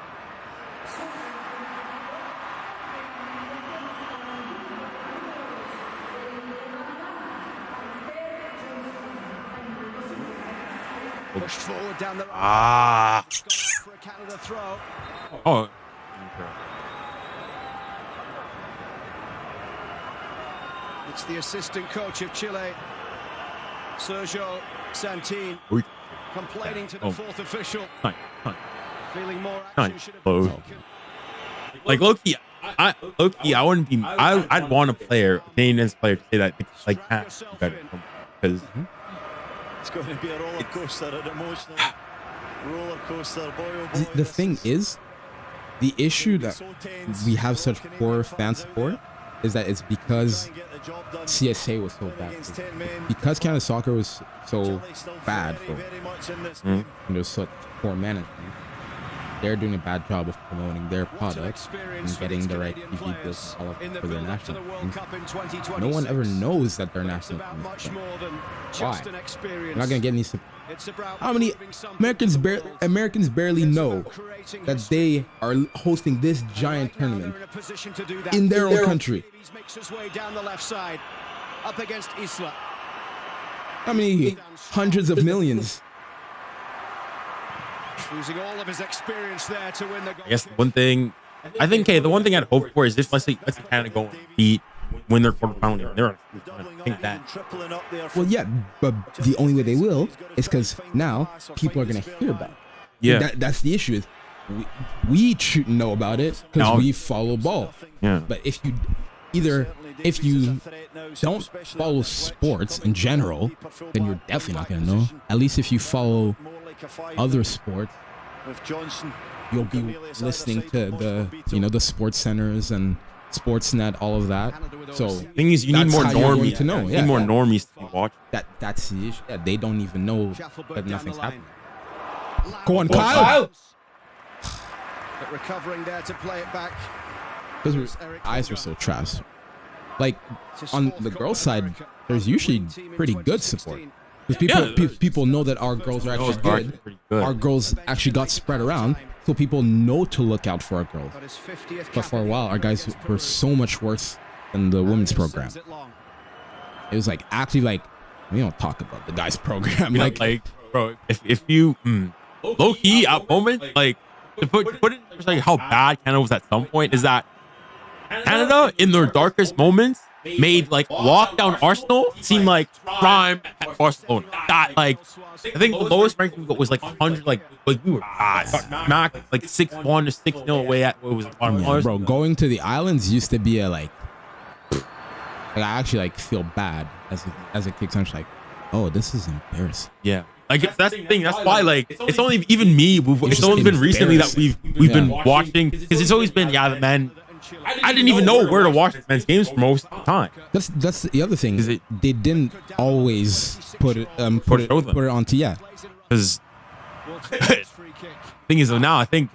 Pushed forward down the right. For a Canada throw. Oh. It's the assistant coach of Chile, Sergio Santin, complaining to the fourth official. Feeling more action should have been taken. Like low-key, I wouldn't be. I'd want a player, a Canadian player, to say that like better because It's going to be a roller coaster, an emotional roller coaster. The thing is, the issue that we have such poor fan support is that it's because CSA was so bad. Because Canada soccer was so bad and there's such poor management. They're doing a bad job of promoting their product and getting the right TV deals for their national teams. No one ever knows that their national team is playing. Why? You're not gonna get any support. How many Americans barely know that they are hosting this giant tournament in their own country? Makes his way down the left side, up against Isla. How many hundreds of millions? Using all of his experience there to win the goal. I guess the one thing I'd hope for is if let's say Canada go and win their quarterfinal. They're I think that. Well, yeah, but the only way they will is because now people are gonna hear about it. Yeah, that's the issue. Is we should know about it because we follow ball. Yeah, but if you don't follow sports in general, then you're definitely not gonna know. At least if you follow other sports, you'll be listening to the sports centers and Sportsnet, all of that. So thing is, you need more normies to know. You need more normies to watch. That's the issue. Yeah, they don't even know that nothing's happening. Go on, Kyle. But recovering there to play it back. Because eyes were so trash. Like on the girls' side, there's usually pretty good support. Because people know that our girls are actually good. Our girls actually got spread around, so people know to look out for our girls. But for a while, our guys were so much worse than the women's program. It was like actually like we don't talk about the guys' program. Like bro, if you low key at moment, like to put it in like how bad Canada was at some point is that Canada in their darkest moments made like lockdown Arsenal seem like prime at Barcelona. That like I think the lowest ranking was like 100. Like we were Mac like 6-1 to 6-0 away at what was the bottom. Yeah, bro, going to the islands used to be a like I actually like feel bad as a kid. I'm just like, oh, this is embarrassing. Yeah, Like that's the thing. That's why like it's only even me. It's only been recently that we've been watching because it's always been the men. I didn't even know where to watch men's games for most of the time. That's the other thing. They didn't always put it on TF. Because thing is though now I think,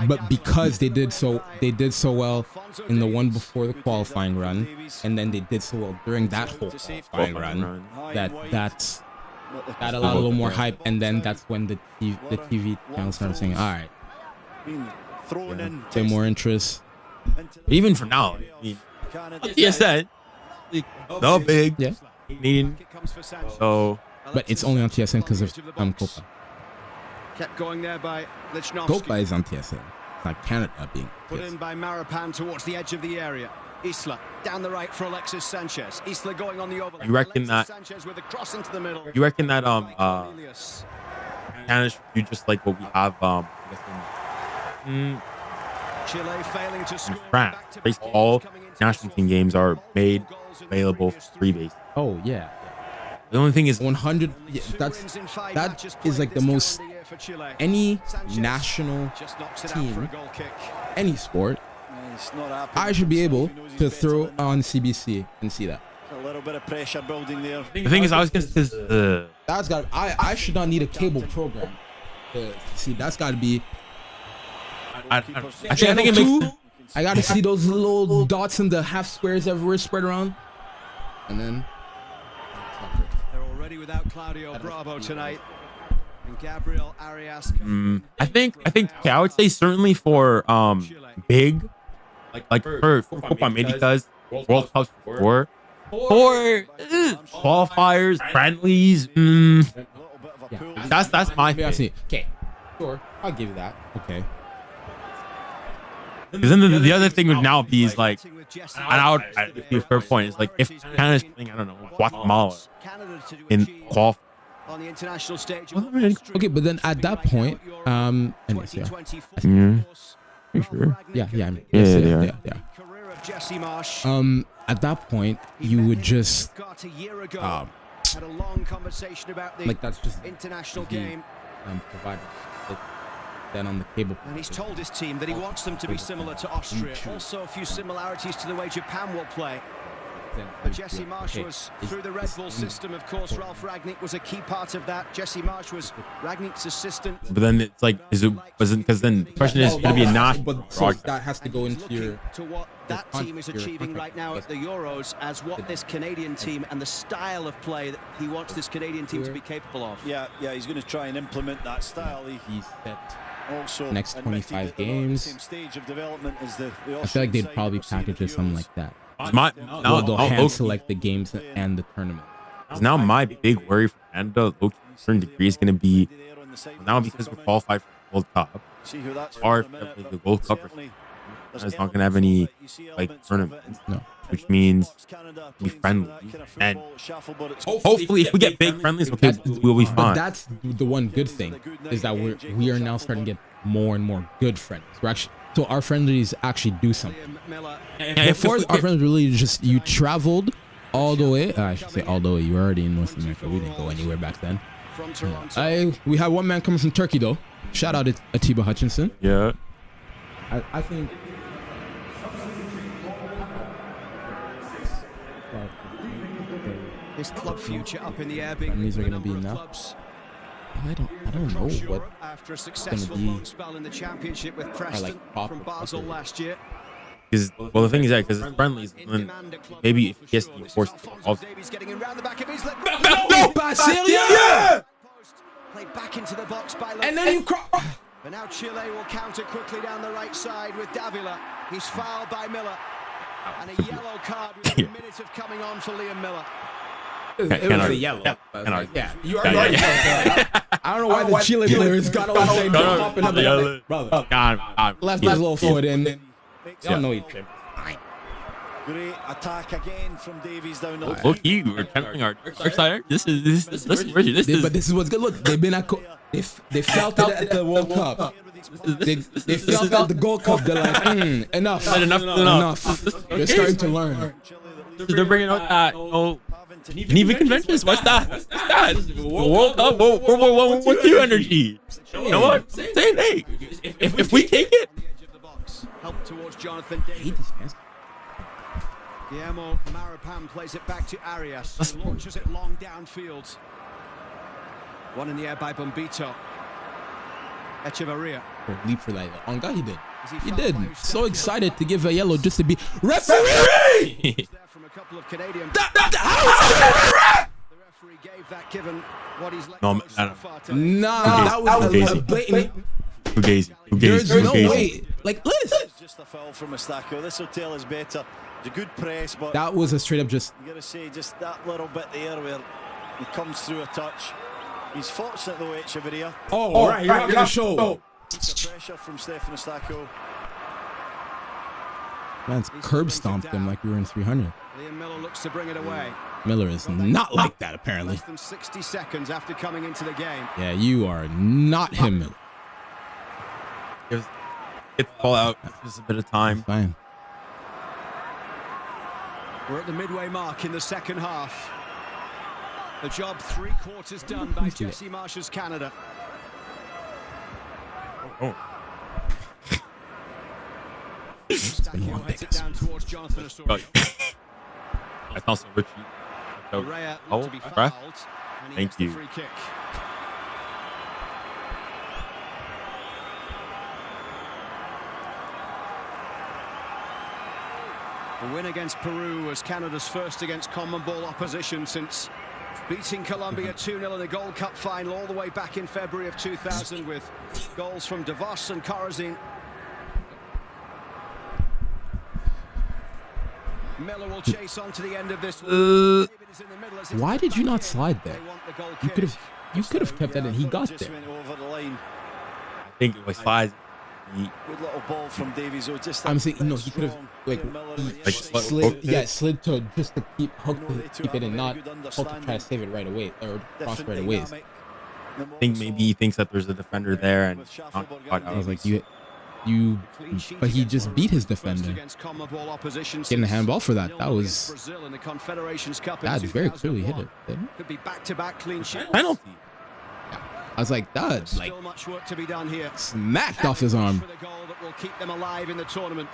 but because they did so well in the one before the qualifying run, and then they did so well during that whole qualifying run, that allowed a little more hype, and then that's when the TV channel started saying, all right, get more interest. Even for now, I mean, TSN, no big, needing. So, but it's only on TSN because of 𝐂𝐴. Kept going there by 𝐂𝐴 is on TSN. It's not Canada being put in by Marapan towards the edge of the area. 𝐂𝐴 down the right for Alexis Sanchez. 𝐂𝐴 going on the overlap. You reckon that? Sanchez with a cross into the middle. You reckon that Canada should do just like what we have I guess Chile failing to score. France? Basically, all national team games are made available for free base. Oh yeah. The only thing is 100. Yeah, that is like the most any national team, any sport. I should be able to throw on CBC and see that. A little bit of pressure building there. The thing is, I was just that's got. I should not need a cable program. See, that's got to be. I think it makes. I got to see those little dots and the half squares everywhere spread around, and then. They're already without Claudio Bravo tonight. And 𝙬𝙬 I think okay, I would say certainly for big like for Copa Americas, World Cups for qualifiers, friendlies. That's my thing. Okay, sure, I'll give you that. Okay. Because then the other thing would now be is like, and I would a fair point is like if Canada's playing, I don't know, Guatemala in qualifying. On the international stage. Okay, but then at that point, anyways, yeah. Sure. Yeah. At that point, you would just had a long conversation about the like that's just international game. Provided. Then on the cable. And he's told his team that he wants them to be similar to Austria. Also, a few similarities to the way Japan will play. But Jesse Marsch was through the Red Bull system, of course. Ralf Rangnick was a key part of that. Jesse Marsch was Rangnick's assistant. But then it's like, because then the question is going to be a not. But so that has to go into your. To what that team is achieving right now at the Euros, as what this Canadian team and the style of play that he wants this Canadian team to be capable of. Yeah, he's going to try and implement that style. He's set. Also, next 25 games. Stage of development is the I feel like they'd probably package it something like that. They'll hand select the games and the tournament. Now my big worry for Canada, to a certain degree, is going to be now because we're qualified for the World Cup, or the World Cup, it's not going to have any like tournaments, which means be friendly. And hopefully, if we get big friendlies, okay, we'll be fine. But that's the one good thing is that we are now starting to get more and more good friendlies. We're actually. So our friendlies actually do something. Before our friends really just you traveled all the way. I should say all the way. You were already in North America. We didn't go anywhere back then. We had one man coming from Turkey though. Shout out to Atiba Hutchinson. Yeah. I think. His club future up in the air. Big these are gonna be enough. I don't know what after a successful long spell in the championship with Preston from Basel last year. Because the thing is that because it's friendlies, then maybe if he has to be forced to off. No, Bassi, yeah! Played back into the box by and then you cross. But now Chile will counter quickly down the right side with 𝙬𝙬. He's fouled by Miller, and a yellow card with a minute of coming on for Liam Miller. It was a yellow. Yeah, you are right. I don't know why the Chile players got all the same up and up. Brother, left his little foot in. They don't know each other. Great attack again from Davies down the Look, you were tempting our dark side. This is. But this is what's good. Look, they've been at. They felt it at the World Cup. They felt it at the Gold Cup. They're like, enough. Enough. They're starting to learn. They're bringing out that Geneva Conventions. What's that? What's that? World Cup. World War II energy. You know what? Same thing. If we take it. Help towards Jonathan David. Guillermo Maripán plays it back to Arias. Launches it long downfield. One in the air by Bombito. 𝙬𝙬 Leap for that. On God, he did. He did. So excited to give a yellow just to be referee. From a couple of Canadian. How is that? The referee gave that given what he's let No, go no. so far today. Nah, that was a blatant. Fugazi. There's no way. Like, listen. It's just a foul from 𝙬𝙬 This hotel is better. It's a good press, but That was a straight up just. you gotta say just that little bit there where he comes through a touch. He's fortunate though, 𝙬𝙬. Oh, right. You're not gonna show. It's a pressure from Stefan 𝙬𝙬. Man's curb stomped him like we were in 300. Liam Miller looks to bring it away. Miller is not like that, apparently. Less than 60 seconds after coming into the game. Yeah, you are not him, Miller. Get the ball out. Just a bit of time. Fine. We're at the midway mark in the second half. The job 3/4 done by Jesse Marsh's Canada. Oh. Ďakiu heads it down towards Jonathan Osorio. I thought so, Richie. Area Oh, to be breath. fouled. And he Thank gets the you. free kick. The win against Peru was Canada's first against CONMEBOL opposition since beating Colombia 2-0 in the Gold Cup final all the way back in February of 2000 with goals from 𝙭and 𝙭𝐿𝑎. Miller will chase on to the end of this. Why did you not slide there? You could have kept that in. He got Just there. went over the line. I think it was slides. Good little ball from Davies. Just I'm saying, no, he could have like slid to just to keep it and not hook to try to save it right away or cross right away. I think maybe he thinks that there's a defender there and I was like, but he just beat his defender. Getting the handball for that. That was that very clearly hit it. Could be back-to-back clean sheets. penalty. I was like, that like Still much work to be done here. smacked off his arm. For the goal that will keep them alive in the tournament.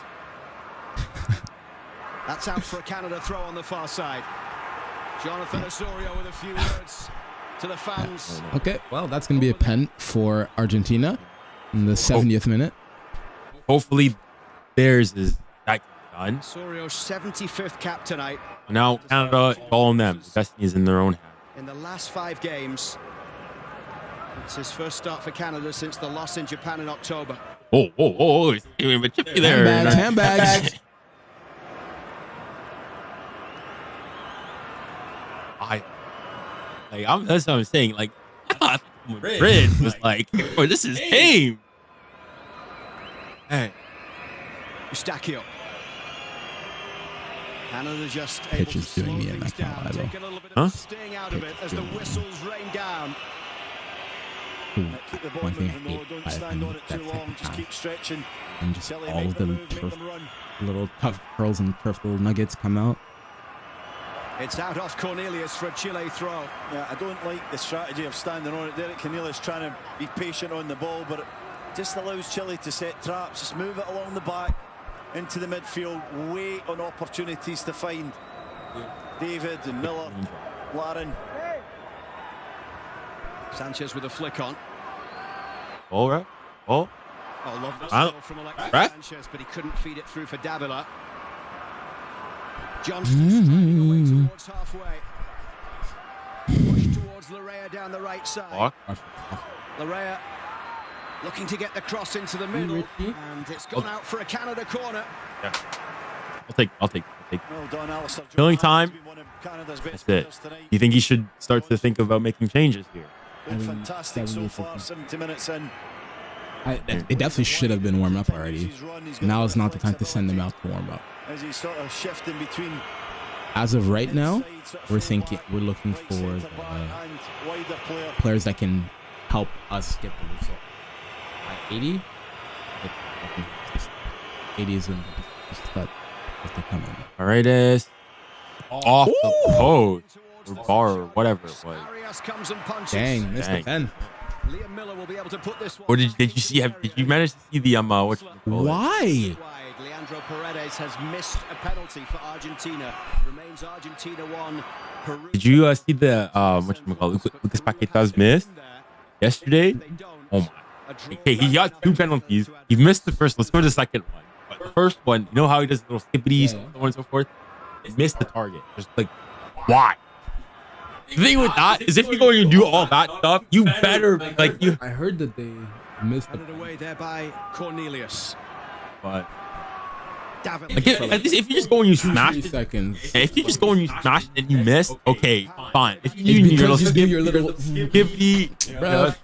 That's out for a Canada throw on the far side. Jonathan Osorio with a few words to the fans. Okay, well, that's going to be a pen for Argentina in the 70th minute. Hopefully theirs is that done. Osorio's 75th cap tonight. Now Canada, it's all on them. The destiny is in their own hands. In the last 5 games. It's his first start for Canada since the loss in Japan in October. Oh, he's giving him a chippy there. Handbags. That's what I'm saying. Like, I thought Madrid was like, oh, this is tame. Hey. 𝙬𝙬 Canada just Pitch able to is doing slow me in, things I can't down, lie, though. take a little bit Huh? of sting out of it as the whistles rain down. Keep the ball One thing I moving, though. hate Don't about stand him on it that too long. second Just half. keep stretching. And just Chile all make of them them move, make them run. little tough curls and turf little nuggets come out. It's out off Cornelius for a Chile throw. Yeah, I don't like the strategy of standing on it. Derek Cornelius trying to be patient on the ball, but it just allows Chile to set traps. Just move it along the back into the midfield. Wait on opportunities to find David and Miller, Larin. Sanchez with a flick on. All right. Oh. Oh, lovely Wow. skill from Alexis Right. Sanchez, but he couldn't feed it through for 𝙬𝙬. Johnston striding away towards halfway. Push towards 𝙬𝙬 down the right side. 𝙬𝙬 looking to get the cross into the middle, and it's gone out for a Canada corner. Yeah. I'll take. Well done, Alistair. Killing time. He's been one of Canada's best That's it. players tonight. You think he should start to think about making changes here? Been fantastic so far. 70 minutes in. It definitely should have been warmed up already. Now is not the time to send them out to warm up. As he's sort of shifting between. As of right now, we're looking for the players that can help us get the result. At 80, 80 is in just that to come in. All right, off the post. or bar or whatever it was. Arias comes and punches. Dang, missed the Dang. pen. Liam Miller will be able to put this one. Or did you see? Did you manage to see the Why? Wide. Leandro Paredes has missed a penalty for Argentina. Remains Argentina 1. Peru. Did you see the Lucas Paqueta's miss yesterday? Oh my. Okay, he got 2 penalties. He missed the first. Let's go to the second one. But the first one, you know how he does little skippities, so on and so forth? He missed the target. Just like, why? The thing with that is if you go and you do all that stuff, you better like you. I heard that they missed the Handed away there by Cornelius. But David. like, at least if you just go and you smash 3 it, seconds. if you just go and you smash it and you miss, okay, fine. If you It's do your because you do your little skippy, Bruh.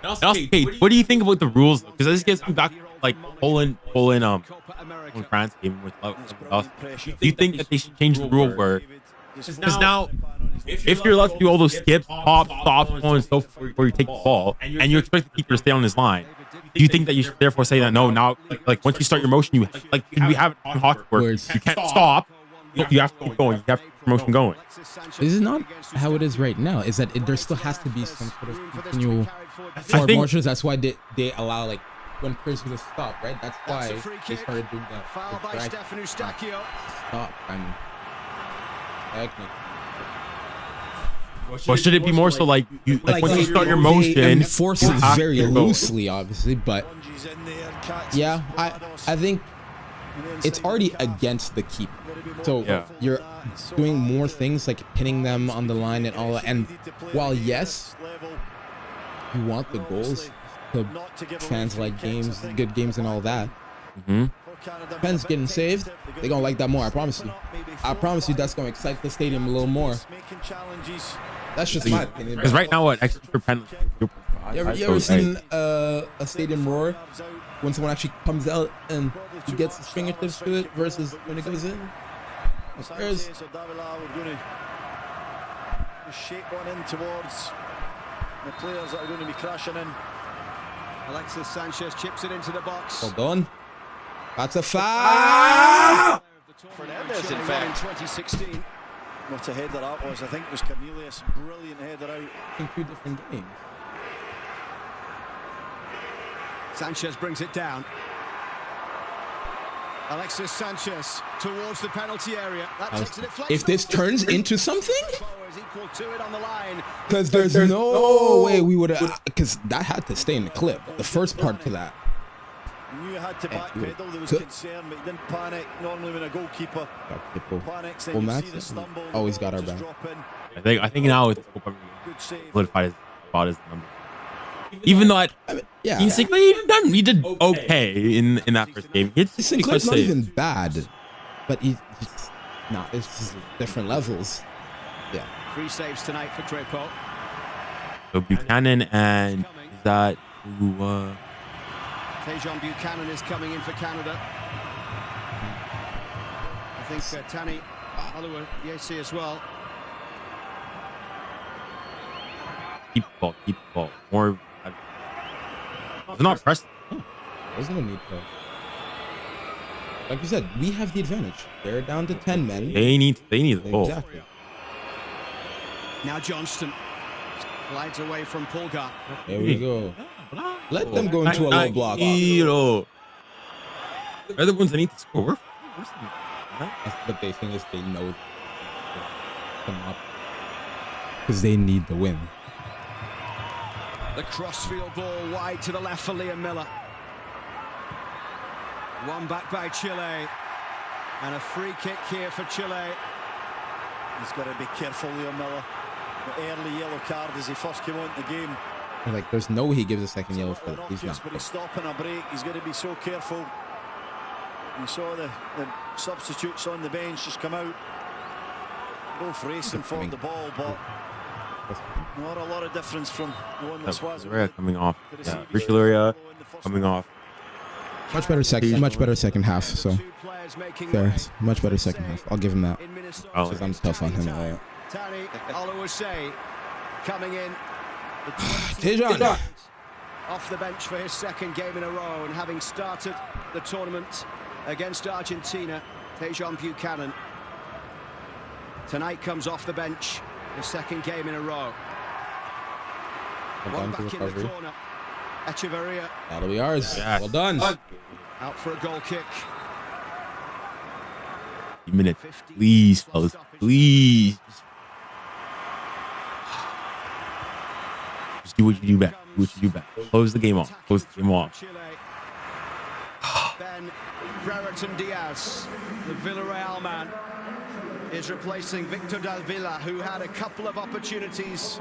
okay, what do you think about the rules? Because this gets me back to, like Poland, Copa America. when France game with us. Do you think that they should change the rule where, because now, if you're allowed to do all those skips, hop, stop, so on and so forth, where you take the ball, and you expect the keeper to stay on his line, do you think that you should therefore say that no, now, like once you start your motion, you like we have it in hockey where you can't stop, you have to keep going, you have to keep your motion going. This is not how it is right now. Is that there still has to be some sort of continual forward think- motions. That's why they allow like when players will stop, right? That's why they started doing that. Foul by Drag- 𝙭𝙭 Stop and technique. Or should it be more so like you like once you start your motion, enforce it you have very to go. loosely, obviously, but yeah, I think it's already against the keeper. So Yeah. you're doing more things like pinning them on the line and all that. And while yes, you want the goals, the fans like games, good games and all that. Fans getting saved, they're gonna like that more. I promise you. I promise you that's gonna excite the stadium a little more. That's just my opinion. Because right now, what extra penalty? You ever seen a stadium roar when someone actually comes out and he gets his fingertips to it versus when it goes in? There's shape one in towards the players that are going to be crashing in. Alexis Sanchez chips it into the box. hold on. That's a foul. Fernandez, in fact. 2016. What a header that was. I think it was Cornelius. Brilliant header out. In 2 different games. Sanchez brings it down. Alexis Sanchez towards the penalty area. That takes a deflection. If this turns into something, Is equal to it on the line. because there's no way we would have, because that had to stay in the clip. The first part to that. You knew you had to backpedal. There was Could- concern, but you didn't panic. Normally, when a goalkeeper panics, then Well, you see Max the stumble. always got our just back. drop in. I think now it's Good save. solidified his spot as the number. Even though Yeah. Dean Sinclair he did okay in that first game. It's Sinclair's not even bad, but he's no, it's just different levels. Yeah. 3 saves tonight for Crépeau. So Buchanan and is that who? 𝐂𝐚𝐧𝐚𝐝 Buchanan is coming in for Canada. I think Tani 𝙭𝙊𝘾𝐼𝙎𝙏 as well. Keep the ball. More. It's not pressing. There's no need to. Like you said, we have the advantage. They're down to 10 men. They need the ball. Exactly. Now Johnston glides away from Pulgar. There we go. Let them go into a low block. They're the ones that need to score. But the thing is, they know come up because they need the win. The crossfield ball wide to the left for Liam Miller. One back by Chile. And a free kick here for Chile. He's got to be careful, Liam Miller. The early yellow card as he first came out in the game. Like, there's no way he gives a second yellow for that. He's not. But he's stopping a break. He's got to be so careful. You saw the substitutes on the bench just come out, both racing for the ball, but not a lot of difference from the one that was coming off. Yeah, Roussillère coming off. Much better second half. So there, much better second half. I'll give him that. Because I'm tough on him. Tani 𝙭𝙊𝘾𝐼𝙎𝙏 coming in. Tejan Off the bench for his second game in a row, and having started the tournament against Argentina, 𝐂𝐚𝐧𝐚𝐝 Buchanan. tonight comes off the bench. The second game in a row. One back in the corner. 𝙬𝙬𝙬𝙬. That'll be ours. Yes. Well done. Out for a goal kick. Minute, please, fellas, please. Just do what you do best. Do what you do best. Close the game off. Close the game off. Then Brereton Diaz, the Villarreal man, is replacing Victor Dalvila, who had a couple of opportunities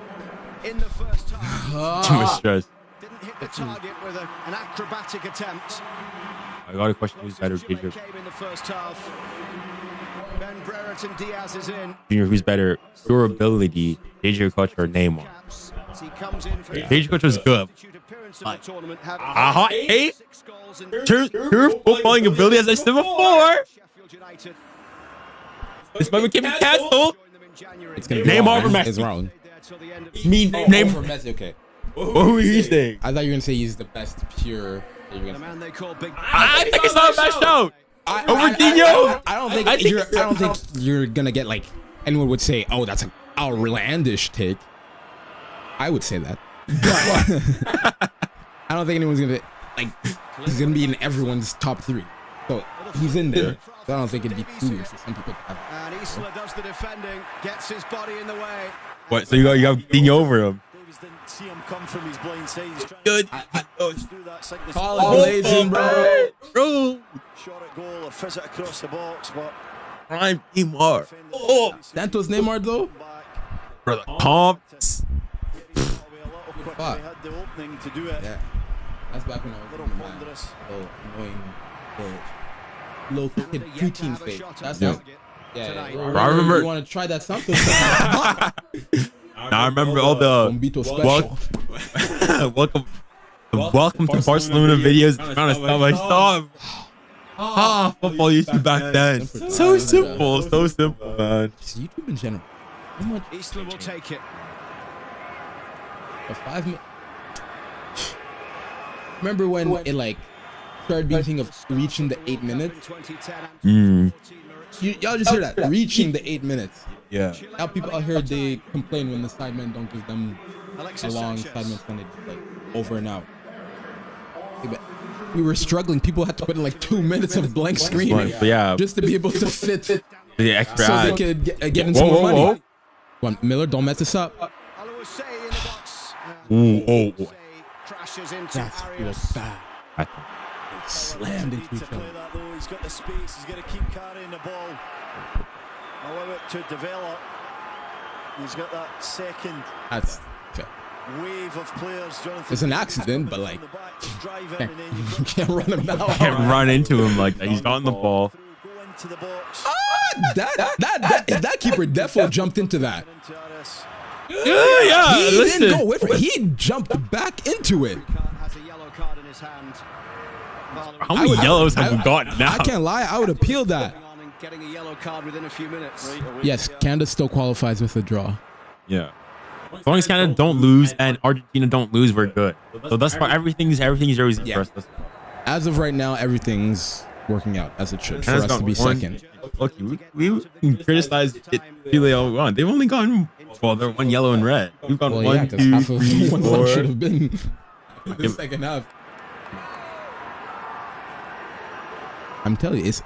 in the first half. Too much stress. Didn't hit the target with an acrobatic attempt. I got a question. Who's better, Junior? Came in the first half. Then Brereton Diaz is in. Junior, who's better? Durability, 𝐂𝐴𝐺𝐿 or Neymar? 𝐂𝐴𝐺𝐿 was good. Hey, true footballing ability, as I said before. This might be cancelled. It's gonna be Neymar wrong. over Messi. It's wrong. Name. Over Messi. Okay. What were you saying? I thought you were gonna say he's the best pure. The man they call Big. I think it's not a best show. Over Dino. I don't think you're gonna get like anyone would say, oh, that's an outlandish take. I would say that. But I don't think anyone's gonna like. He's gonna be in everyone's top 3. So he's in there. So I don't think it'd be too weird for some people to have. And 𝙂𝐴𝐺𝐿 does the defending, gets his body in the way. What? So you got Dino over him? Didn't see him come from his blind side. He's trying Good. to do that cyclist. Call it blazing, bro. Shot at goal or fizz it across the box, but Prime Neymar. Oh, Santos Neymar though. brother. Comps. They had the opening to do it. Yeah. That's back when I was Little in the man. ponderous. Little annoying, little kid preteen face. That's Yeah. yeah. I remember. You want to try that Santos? Now I remember all the Bombito special. welcome to Barcelona videos. The kind of stuff I saw. Football used to back then. So simple, man. Just YouTube in general. How much? 𝙂𝐴𝐺𝐿 will take it. For 5 minutes. Remember when it like started being thing of reaching the 8 minutes? Y'all just hear that? Reaching the 8 minutes. Yeah. Now people out here, they complain when the sidemen don't give them a long sidemen when they do, like over and out. We were struggling. People had to put in like 2 minutes of blank screen Yeah. just to be able to fit The extra so ad. they could get in some more money. Come on, Miller, don't mess this up. Crashes into That's Arias. bad. Slammed into each other. He's got the space. He's got to keep carrying the ball. Allow it to develop. He's got that second That's fair. wave of players. Jonathan, It's an accident, but like you can't run him now. Can't run into him like that. He's gotten the ball. Go into the box. That keeper definitely jumped into that. Into Arias. Yeah, He listen. didn't go with it. He jumped back into it. Has a yellow card in his hand. How many yellows have we gotten now? I can't lie. I would appeal that. Getting a yellow card within a few minutes. Yes, Canada still qualifies with a draw. Yeah. As long as Canada don't lose and Argentina don't lose, we're good. So thus far, everything's always for us. As of right now, everything's working out as it should for Canada's us to be got one- second. Look, we criticized it. Chile all we want. They've only gotten they're one yellow and red. We've got Well, one, yeah, 'cause 2, half of 3, one 4. should have been the second half. I'm telling you, it's.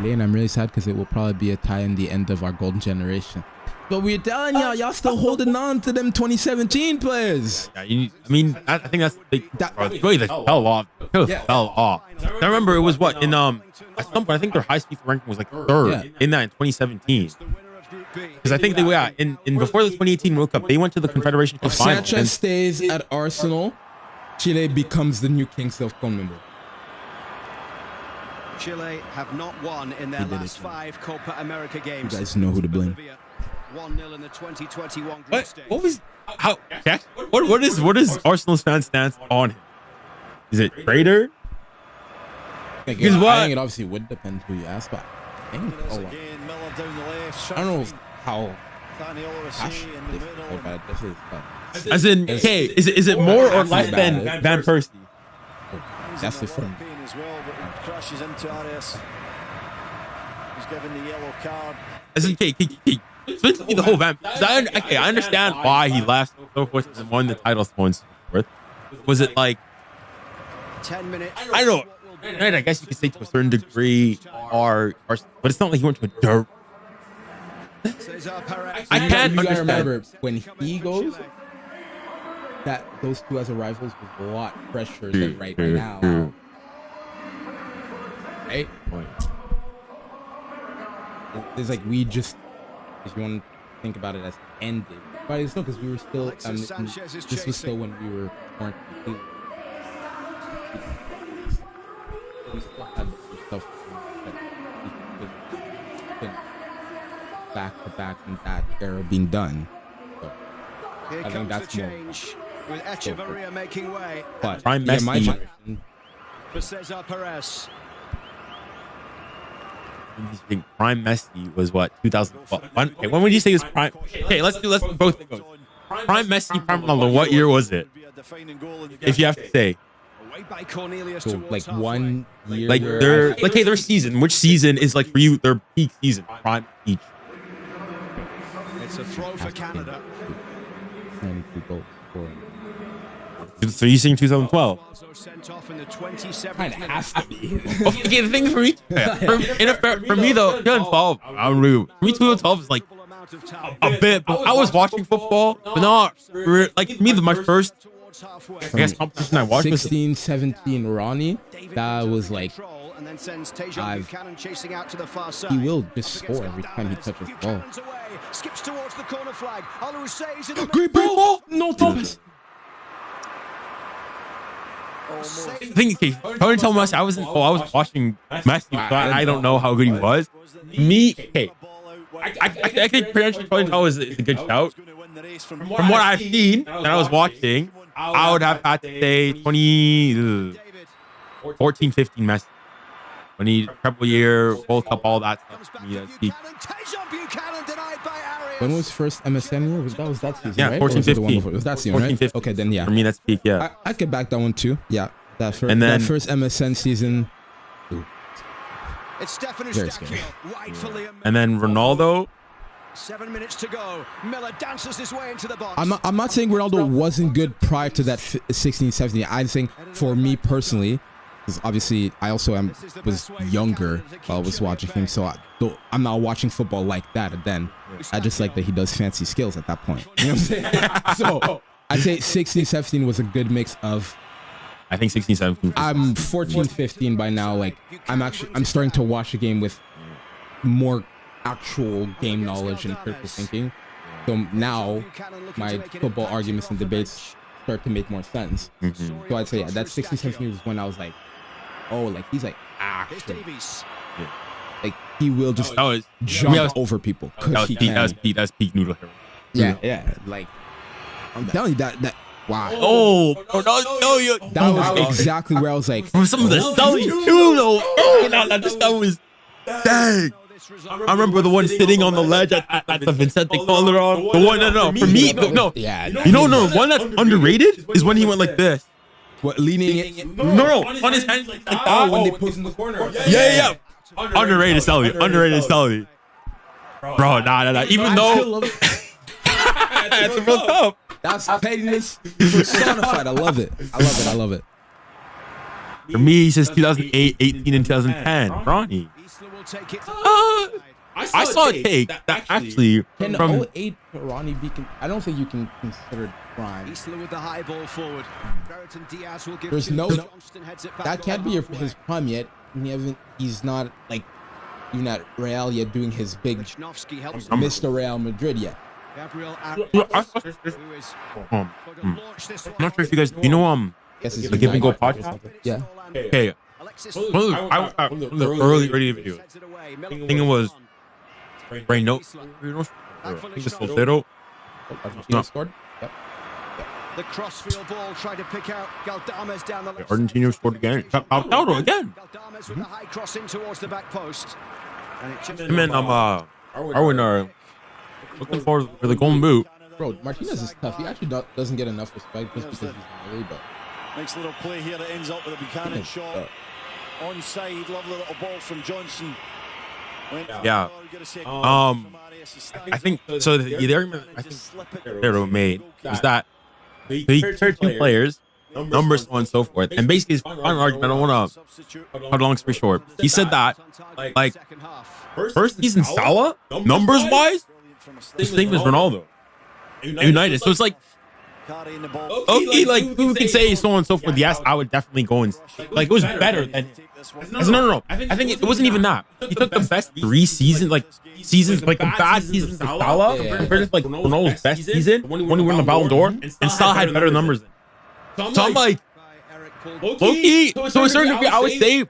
Lane, I'm really sad because it will probably be a tie in the end of our golden generation. But we're telling y'all still holding on to them 2017 players. Yeah, I think that's really they fell off. Fell off. I remember it was what in at some point I think their high speed ranking was like 3rd in that in 2017. Because I think they were in before the 2018 World Cup they went to the Confederation Cup If final. Sanchez stays at Arsenal, Chile becomes the new 𝐂𝐚𝐧𝐚 member. Chile have not won in their last 5 Copa America games. You guys know who to blame. 1-0 in the 2021 group stage. What was how? Jack, what is Arsenal's fan stance on him? Is it traitor? I Because what? think it obviously would depend who you ask, but I think Again, Miller down the left. I don't know how 𝙬𝙬𝙬𝙬 passionate in the this middle. is about this is, but As in, okay, is it more or less than Van Persie? that's the He's in a lot thing. of pain as well, but he crashes into Arias. He's given the yellow card. As in, explain to me the whole event. I understand why he left so forth and won the title so on and so forth. Was it like 10 minutes. I don't know. Right, I guess you could say to a certain degree, or but it's not like he went to a dirt. I can't You gotta understand. remember when he goes, that those two as a rivals was a lot fresher than right now. Right? It's like we just, if you want to think about it as ended, but it's not because we were still. This was still when we weren't completely. We still had stuff back to back in that era being done. So Here I think comes that's the more. change with Echeverria making way But Prime yeah, my Messi. generation, for Cesar Perez. Prime Messi was what 2012. When would you say his prime? Okay, let's both go. Prime Messi, Prime Ronaldo. What year was it? If you have to say, Away by Cornelius so towards like halfway. 1 year. like where their season. Which season is like for you their peak season? Prime each. It's a throw for Canada. So you saying 2012? Also sent off in the 27th Kind of minute. has to be. Okay, the thing for me, for me though, 2012. I'm real. For me, 2012 is like Amount of time. a bit. But I was watching football, but not like for me. My first, Towards halfway. I guess, competition I watched was 16, 17 Ronnie. That was like Control and then sends Ťežoň I've- Buchanan chasing out to the far side. he will just Up against score every Gal time he Dama's. touches the ball. Buchanan's away, skips towards the corner flag. 𝙭𝙆 in the Great ball, no Thomas. the thing. Okay, Tony told us I was watching Messi. But I don't know how good he was. Me, okay. I think potentially Tony was a good shout. From what I've seen that I was watching, I would have had to say 2014, 15 Messi. When he treble year, World Cup, all that stuff. To me, that's peak. 𝐻𝙗 Buchanan denied by Arias. When was first MSN year? That season, Yeah, right? 14, Or was it the one 15. before? It was that season, 14, right? 15. Okay, then yeah. For me, that's peak. Yeah. I could back that one too. Yeah, that first, And then- that first MSN season. It's Stefan Very Eustáquio, scary. wide for Liam. And then Ronaldo. 7 minutes to go. Miller dances his way into the box. I'm not saying Ronaldo wasn't good prior to that 16, 17. I'm saying for me personally, because obviously I also was younger while I was watching him, so I'm not watching football like that. And then I just like that he does fancy skills at that point. You know what I'm saying? So I'd say 16, 17 was a good mix of. I think 16, 17. I'm 14, 15 by now. Like I'm starting to watch a game with more actual game knowledge and critical thinking. So now my football arguments and debates start to make more sense. So I'd say yeah, that 16, 17 was when I was like, oh, like he's like Here's actually Davies. like he will just That was jump that was- over people. 'Cause that was he peak. can. That was peak noodle hero. Yeah, like I'm telling you that wow. Oh, no, you. That was exactly where I was like, From some of the Sully too, though. Oh, that was dang. I remember the one sitting on the ledge at the Vicente Calderon. The one, no, for me, no. yeah, You know, no, one that's underrated is when he went like this. what leaning it. No, on his hands like that. When they put in the corner. Yeah. Underrated Sully. Bro, nah. Even though it's a real tough. That's pettiness personified. I love it. I love it. For me, he says 2008, 18, and 2010. Ronnie. Isla will take it. I saw a take that actually Can from 08 Ronnie be? I don't think you can consider it prime. Isla with the high ball forward. Brereton Diaz will give There's to no- Johnston, heads it back That can't be on his prime yet. He's not like even at Real yet doing his big Lichnowsky helps Mr. Real Madrid yet. Gabriel I'm who is going to launch this one. not sure if you guys, you know, Guess it's the Give and Go podcast. Yeah. Okay, Alexis one of the early videos. heads it away. I think it was Brain Note. I think it's Soltero. Argentina scored. Yep. The crossfield ball trying to pick out Galdames down the left. Argentina scored again. Lautaro again. Galdames with the high cross in towards the back post. And it just Him and Arwin are looking forward for the golden boot. Bro, Martinez is tough. He actually doesn't get enough respect just because he's early, but Nice little play here that ends up with a Buchanan shot. Onside, lovely little ball from Johnson. Yeah. I think so. The argument I think they made was that they compared two players, numbers, so on and so forth, and basically his final argument. I don't want to cut a long story short. He said that like first season Salah, numbers wise, the same as Ronaldo. United. So it's like, okay, like who can say so on and so forth? Yes, I would definitely go and like it was better than. No. I think it wasn't even that. He took the best 3 seasons, like the bad seasons of Salah compared to like Ronaldo's best season when he won the Ballon d'Or, and Salah had better numbers. So I'm like, Loki. To a certain degree, I would say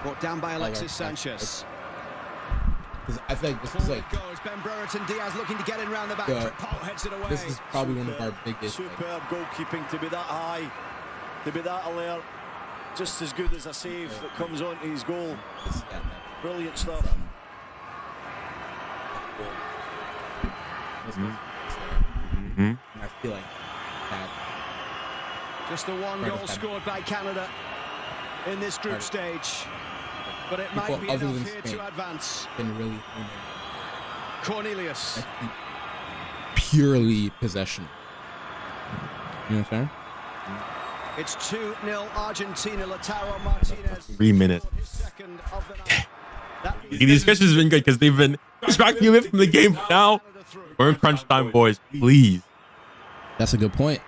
Brought down by Alexis Sanchez. I think this is like Ben Brereton Diaz looking to get in round the back. Heads it away. this is probably one of our biggest. Superb goalkeeping to be that high, to be that alert. Just as good as a save that comes onto his goal. Brilliant stuff. And I feel like that. Just the one goal scored by Canada in this group stage. But it might be enough here to advance. Really Cornelius. Purely possession. You know what I'm saying? It's 2-0 Argentina. Lautaro Martinez. 3 minutes. These discussions have been good because they've been distracting me from the game. Now we're in crunch time, boys. Please. That's a good point.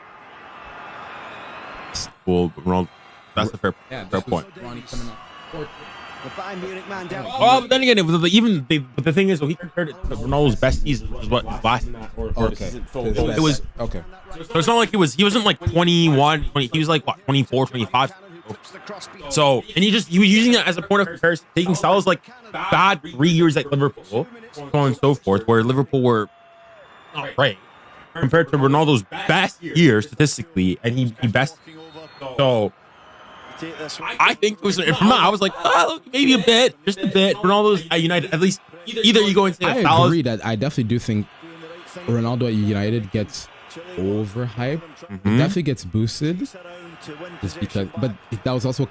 Well, wrong. That's a fair point. The Bayern Munich man down. Well, but then again, but the thing is, he compared it to Ronaldo's best season, which is what last. Okay. It was okay. So it's not like he wasn't like 21, 20, he was like what, 24, 25. So, and he was using it as a point of comparison, taking Salah's like bad 3 years at Liverpool, so on and so forth, where Liverpool were not great compared to Ronaldo's best year statistically, and he best. So I think it was, and from that I was like, maybe a bit, just a bit. Ronaldo's at United, at least either you go and say I agree that I definitely do think Ronaldo at United gets overhyped. It definitely gets boosted just because, but that was also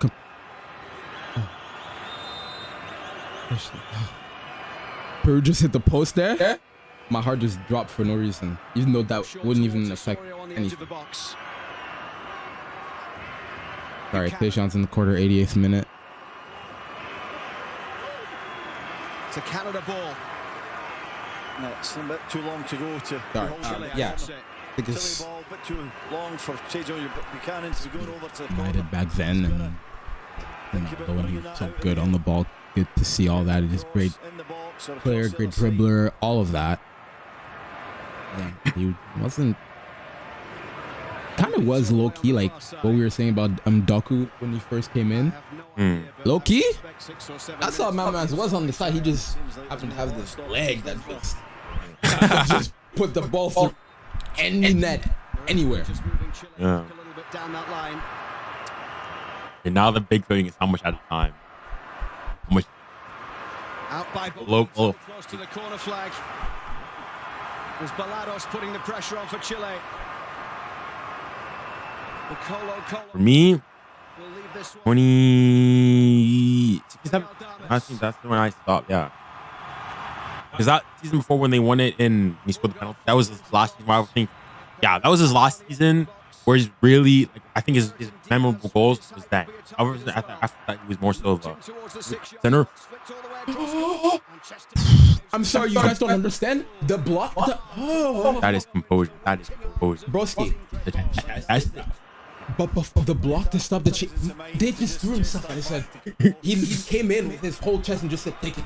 Peru just hit the post there. My heart just dropped for no reason, even though that wouldn't even affect anything. Sorry, Kezhan's in the quarter, 88th minute. It's a Canada ball. No, it's a bit too long to go to. Sorry. Yeah. I think it's Ball, a bit too long for Buchanan to be going over to United back then, and when he was so good on the ball, good to see all that. He's great player, great dribbler, all of that. Yeah, he wasn't. Kind of was low key, like what we were saying about Doku when he first came in. Low key, that's how my man was on the side. He just happened to have this leg that just put the ball through any net, anywhere. Yeah. And now the big thing is how much at a time. How much out by local close to the corner flag. Was Balados putting the pressure on for Chile. For me, 2067. I think that's when I stopped. Yeah, because that season before when they won it and he scored the penalty, that was his last season. I think, yeah, that was his last season where he's really, like, I think his memorable goals was that. After that, he was more so of a center. I'm sorry, you guys don't understand the block. That is composure. That is composure. Broski. But the block to stop the they just threw himself and he said he came in with his whole chest and just said, take it.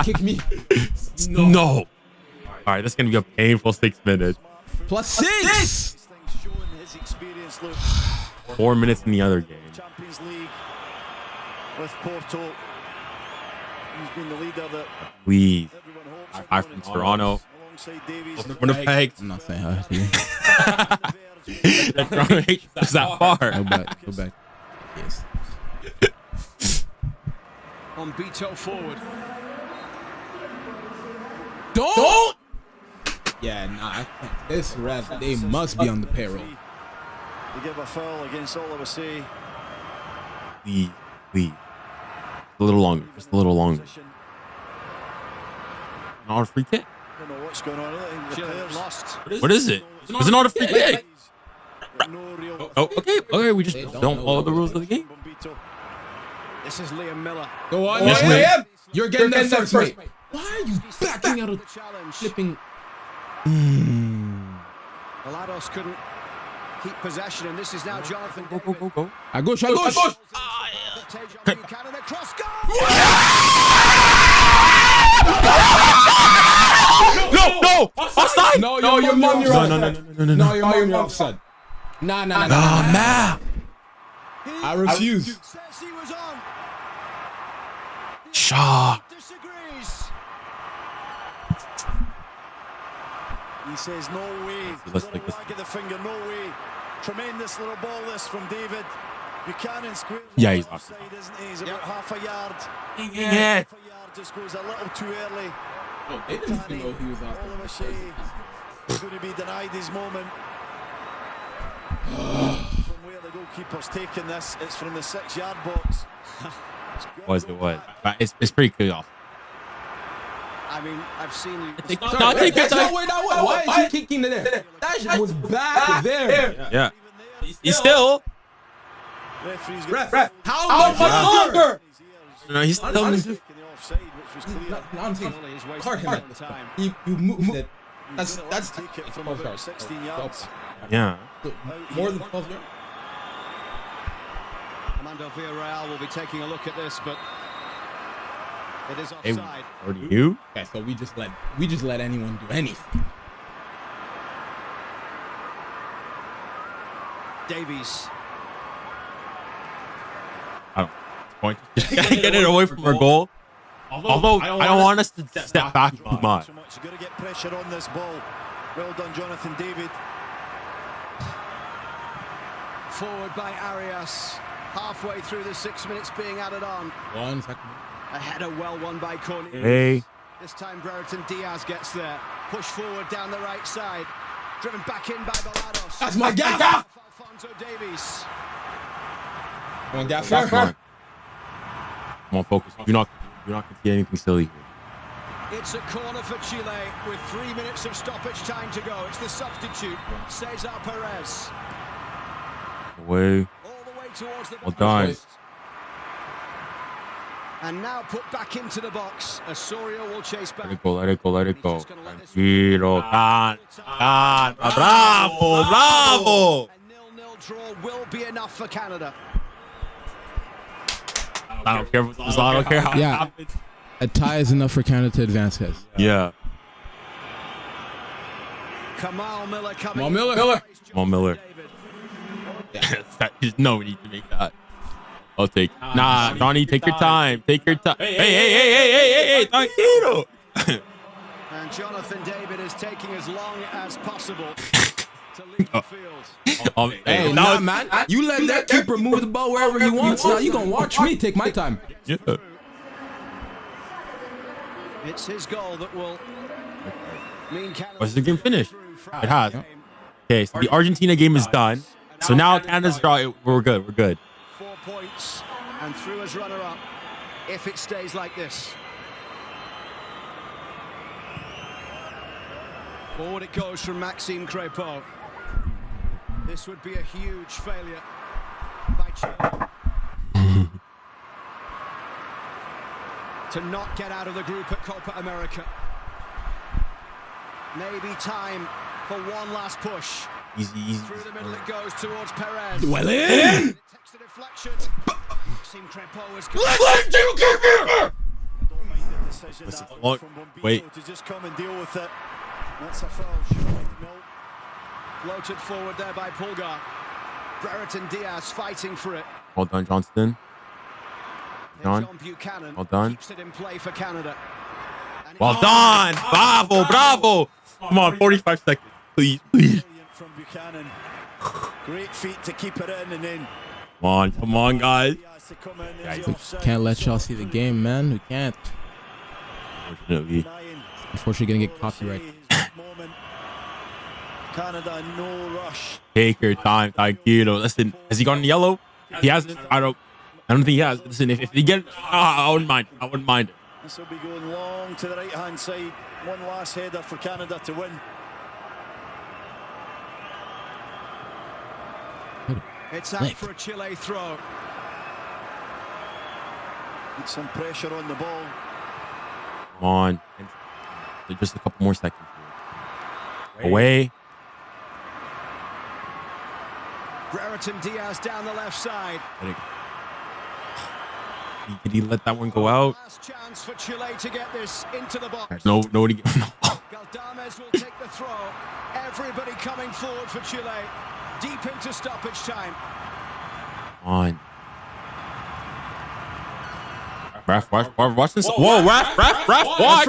Kick me. No. All right, that's gonna be a painful 6 minutes. Plus 6. 4 minutes in the other game. Champions League with Porto. He's been the leader that Please. everyone hopes. I'm from Toronto. Alongside Davies. Winnipeg. I'm not saying hi to you. Is that far? Go back. Yes. On Beto forward. Don't. Yeah, nah. This ref, they must be on the payroll. They give a foul against 𝙭𝙭. please, please. A little longer. Just a little longer. Not a free kick. I don't know what's going on. Chile lost. What is it? Is it not a free kick? Oh, okay. Okay, we just don't follow the rules of the game. This is Liam Miller. Go on, Yes, Liam. You're getting that first, mate. Why are you backing out of challenge? flipping? Galados couldn't keep possession, and this is now Jonathan. Go. I go. 𝐂𝐚𝐧𝐚𝐼𝐿 across goal. No! Offside! No, your mom, you're offside. No. No, your mom, you're offside. Nah. Man. I refuse. Says he was on. Shaw. Disagrees. He says no way. Let's Got a take this. wag of the finger, no way. Tremendous little ball this from David. 𝐂𝐚𝐧𝐚𝐼𝐿 squares. Yeah, he's offside, isn't he? He's about half a yard. Yeah. Half a yard just goes a little too early. Oh, they didn't even know he was 𝙂𝐚𝐧𝐚𝐼𝐿 is going to be denied his moment. From where the goalkeeper's taking this, it's from the 6-yard box. Was it? It's pretty cool. I mean, I've seen you. That's not where that was. Why is he kicking it there? That shit was back there. Yeah. He's still. Referee's Ref. How much longer? No, he's still. offside, which was clear. I'm saying, Only his waste card him. of time. You moved it. That's Take it from about 16 yards. Yeah. more than 12 yards. Armando Villarreal will be taking a look at this, but it is Hey, offside. or do you? Okay, so we just let anyone do anything. Davies. I don't. Point. Just gotta get it away from our goal. Although I don't want us to step back too much. So much. You got to get pressure on this ball. Well done, Jonathan David. Forward by Arias. Halfway through the 6 minutes being added on. 1 second. A header well won by Cornelius. Hey. This time 𝙬𝙤 gets there. Push forward down the right side. Driven back in by Balados. That's my gaffer. Alphonso Davies. Come on, gaffer. Come on, focus. You're not gonna see anything silly here. It's a corner for Chile with 3 minutes of stoppage time to go. It's the substitute, César Pérez. Away. All the way towards the Well box. done. And now put back into the box. Osorio will chase back. Let it go. Tranquilo. Bravo. A 0-0 draw will be enough for Canada. I don't care. I don't care how it Yeah. happens. A tie is enough for Canada to advance, guys. Yeah. Kamal Miller coming. Come on, Miller. Come on, Miller. There's no need to make that. I'll take. Nah, Ronnie, take your time. Take your time. Hey, tranquilo. And Jonathan David is taking as long as possible to leave the field. Hey, nah, man. You let that keeper move the ball wherever he wants. Now you gonna watch me take my time. Yeah. It's his goal that will mean Canada. Was the game finished? It has. Okay, so the Argentina game is done. So now Canada's draw. We're good. 4 points and through as runner-up if it stays like this. Forward it goes from Maxime Crépeau. This would be a huge failure by Chile to not get out of the group at Copa America. Maybe time for one last push. Easy. Through the middle it goes towards Perez. Well in. It takes the deflection. Maxime Crépeau has Don't mind the decision Listen, that look, from Bombito wait. to just come and deal with it. That's a foul. Sure. No. floated forward there by Pulgar. 𝙬𝙤 fighting for it. Well done, Johnston. John. 𝐂𝐚𝐧𝐚𝐼𝐿 Well done. keeps it in play for Canada. And Well done. Bravo. Come on, 45 seconds. Please. Brilliant from Buchanan. Great feet to keep it in and then Come on, guys. Diaz to come in. Guys, There's We the offside. can't let y'all see the game, man. We can't. Unfortunately. Denying Unfortunately, gonna get Rose copyright. his big moment. Canada, no rush. Take your time, tranquilo. Listen, has he gone yellow? He hasn't. I don't. I don't think he has. Listen, if you get, I wouldn't mind. I wouldn't mind it. This will be going long to the right-hand side. One last header for Canada to win. It's out for a Chile throw. Get some pressure on the ball. Come on. Just a couple more seconds. Away. Brereton Diaz down the left side. Did he let that one go out? Last chance for Chile to get this into the box. No, nobody. 𝐂𝐴𝐚𝐧𝐚𝐝 will take the throw. Everybody coming forward for Chile. Deep into stoppage time. On. Ref, watch this. Whoa, ref, watch.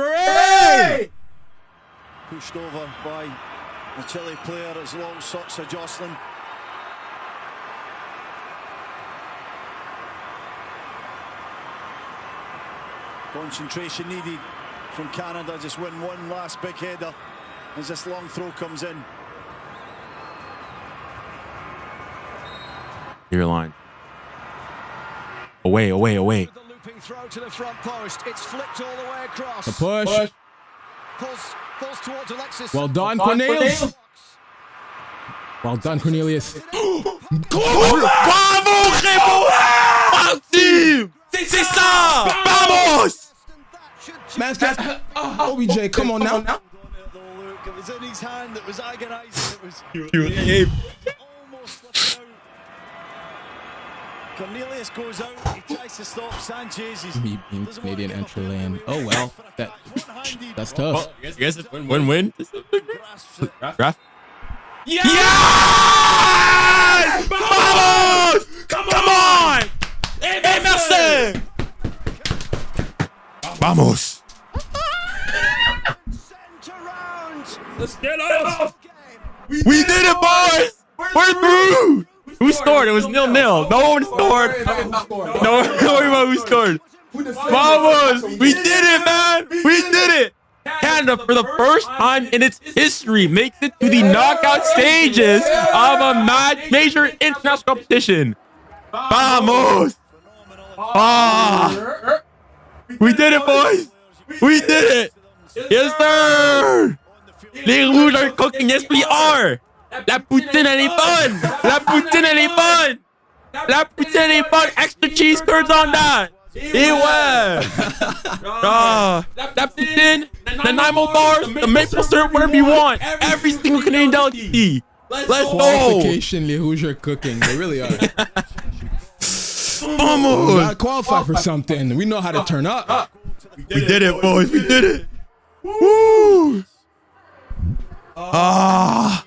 Pushed over by the Chile player as long socks of Jocelyn. Concentration needed from Canada. Just win one last big header as this long throw comes in. Your line. Away. The looping throw to the front post. It's flicked all the way across. The push. Pulls towards Alexis. Well done, Cornelius. Well done, Cornelius. Vamos, Maxime! C'est ça! Vamos! Man, OBJ, come on now. It was in his hand. It was agonizing. It was almost slipping out. Cornelius goes out. He tries to stop Sanchez. Me being Canadian entry lane. Oh well, that's tough. I guess it's win-win. Ref. Yes! Vamos! Come on! Hey, merci! Vamos! Let's get off. We did it, boys! We're through! Who scored? It was 0-0. No one scored. No one who scored. Vamos! We did it, man! We did it! Canada, for the first time in its history, makes it to the knockout stages of a major international competition. Vamos! Ah! We did it, boys! We did it! Yes, sir! Les Rouges are cooking. Yes, we are! La poutine, elle est bonne! La poutine, elle est bonne! La poutine, elle est bonne! Extra cheese curds on that! Et ouais! La poutine, the Nimo bars, the maple syrup, whatever you want. Every single Canadian delicacy. Let's go! Qualification, Les Rouges are cooking. They really are. Vamos! We gotta qualify for something. We know how to turn up. We did it, boys. We did it. Woo! Ah!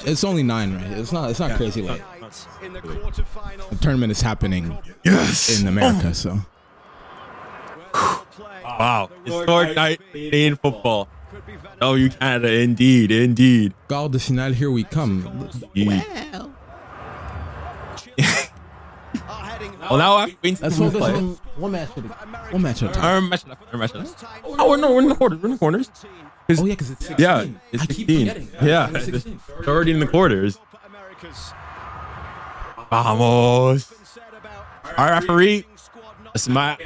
It's only 9, right? It's not crazy late. The tournament is happening in America, so. Wow. Historic night in football. Oh, you Canada, indeed. 𝐂𝐴𝐚𝐧𝐚𝐝 final, here we come. Well, now I have Let's hold this one match at a time. Oh, we're in the quarters. We're in the corners. Oh, yeah, because it's 16. Yeah, it's I keep 16. forgetting. Yeah, it's already in the quarters. Vamos. Our referee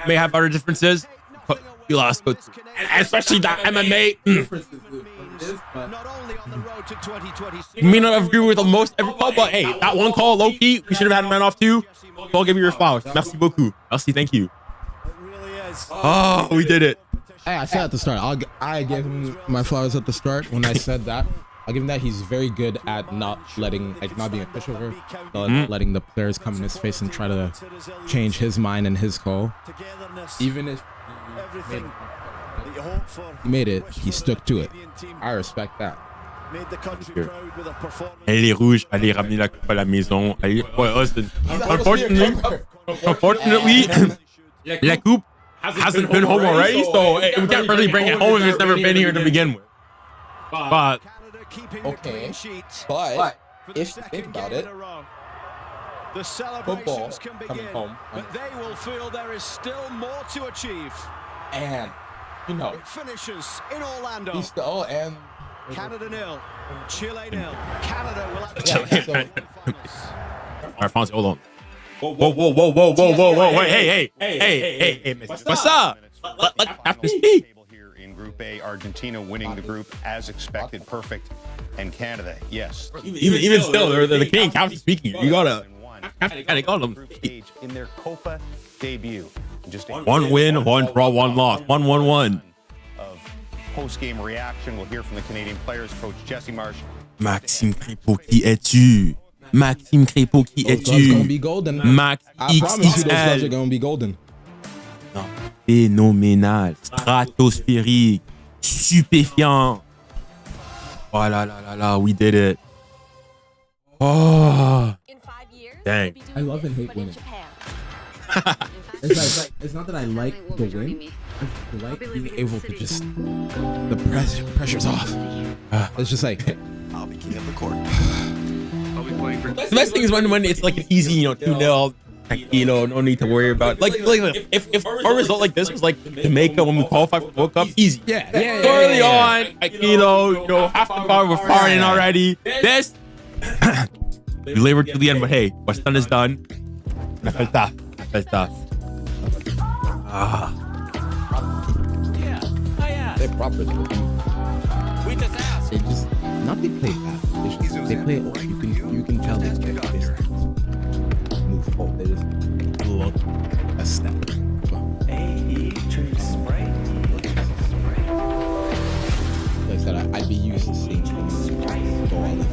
may have other differences, but you lost, especially that MMA. You may not agree with the most every call, but hey, that one call, low key, we should have had a man off too. So I'll give you your flowers. Merci beaucoup. Merci, thank you. Oh, we did it. Hey, I said at the start, I gave him my flowers at the start when I said that. I'll give him that. He's very good at not being a pushover, letting the players come in his face and try to change his mind and his call. Even if he made it, he stuck to it. I respect that. Et les Rouges allaient ramener la coupe à la maison. Unfortunately, la coupe hasn't been home already, so we can't really bring it home if it's never been here to begin with. But okay, but if you think about it, the football celebrations can coming begin, home, but they will feel there is still more to achieve. and you know, It finishes in Orlando. he's still and Canada 0, Chile 0. Canada will have yeah, so right, Fonzie, hold on. Whoa. Wait, hey, what's up? Let's have to speak. Here in Group A, Argentina winning the group as expected, perfect, and Canada, yes. Even still, the Canadian captain speaking. You gotta got them. In their Copa debut. Just one win, one draw, one loss, 1-1-1. Of post-game reaction, we'll hear from the Canadian players, Coach Jesse Marsh. Maxime Crépeau, qui es-tu? Maxime Crépeau, qui Those gloves gonna be es-tu? golden. Max I promise you, those gloves are XXL. gonna be golden. Phénoménal, stratosphérique, stupéfiant. Oh là, we did it. Oh, dang. I love and hate winning. It's not that I like the win. I like being able to just the pressure's off. It's just like I'll be king of the court. The best thing is when it's like an easy, 2-0. Like, no need to worry about like if our result like this was like Jamaica when we qualified for the World Cup, easy. Yeah. Early on, like, half the car we're partying already. This we labored to the end, but hey, what's done is done. I felt tough. they're proper. They just not they play fast. They play. You can tell they just move forward. They just look a step. Like I said, I'd be used to seeing things go all in. I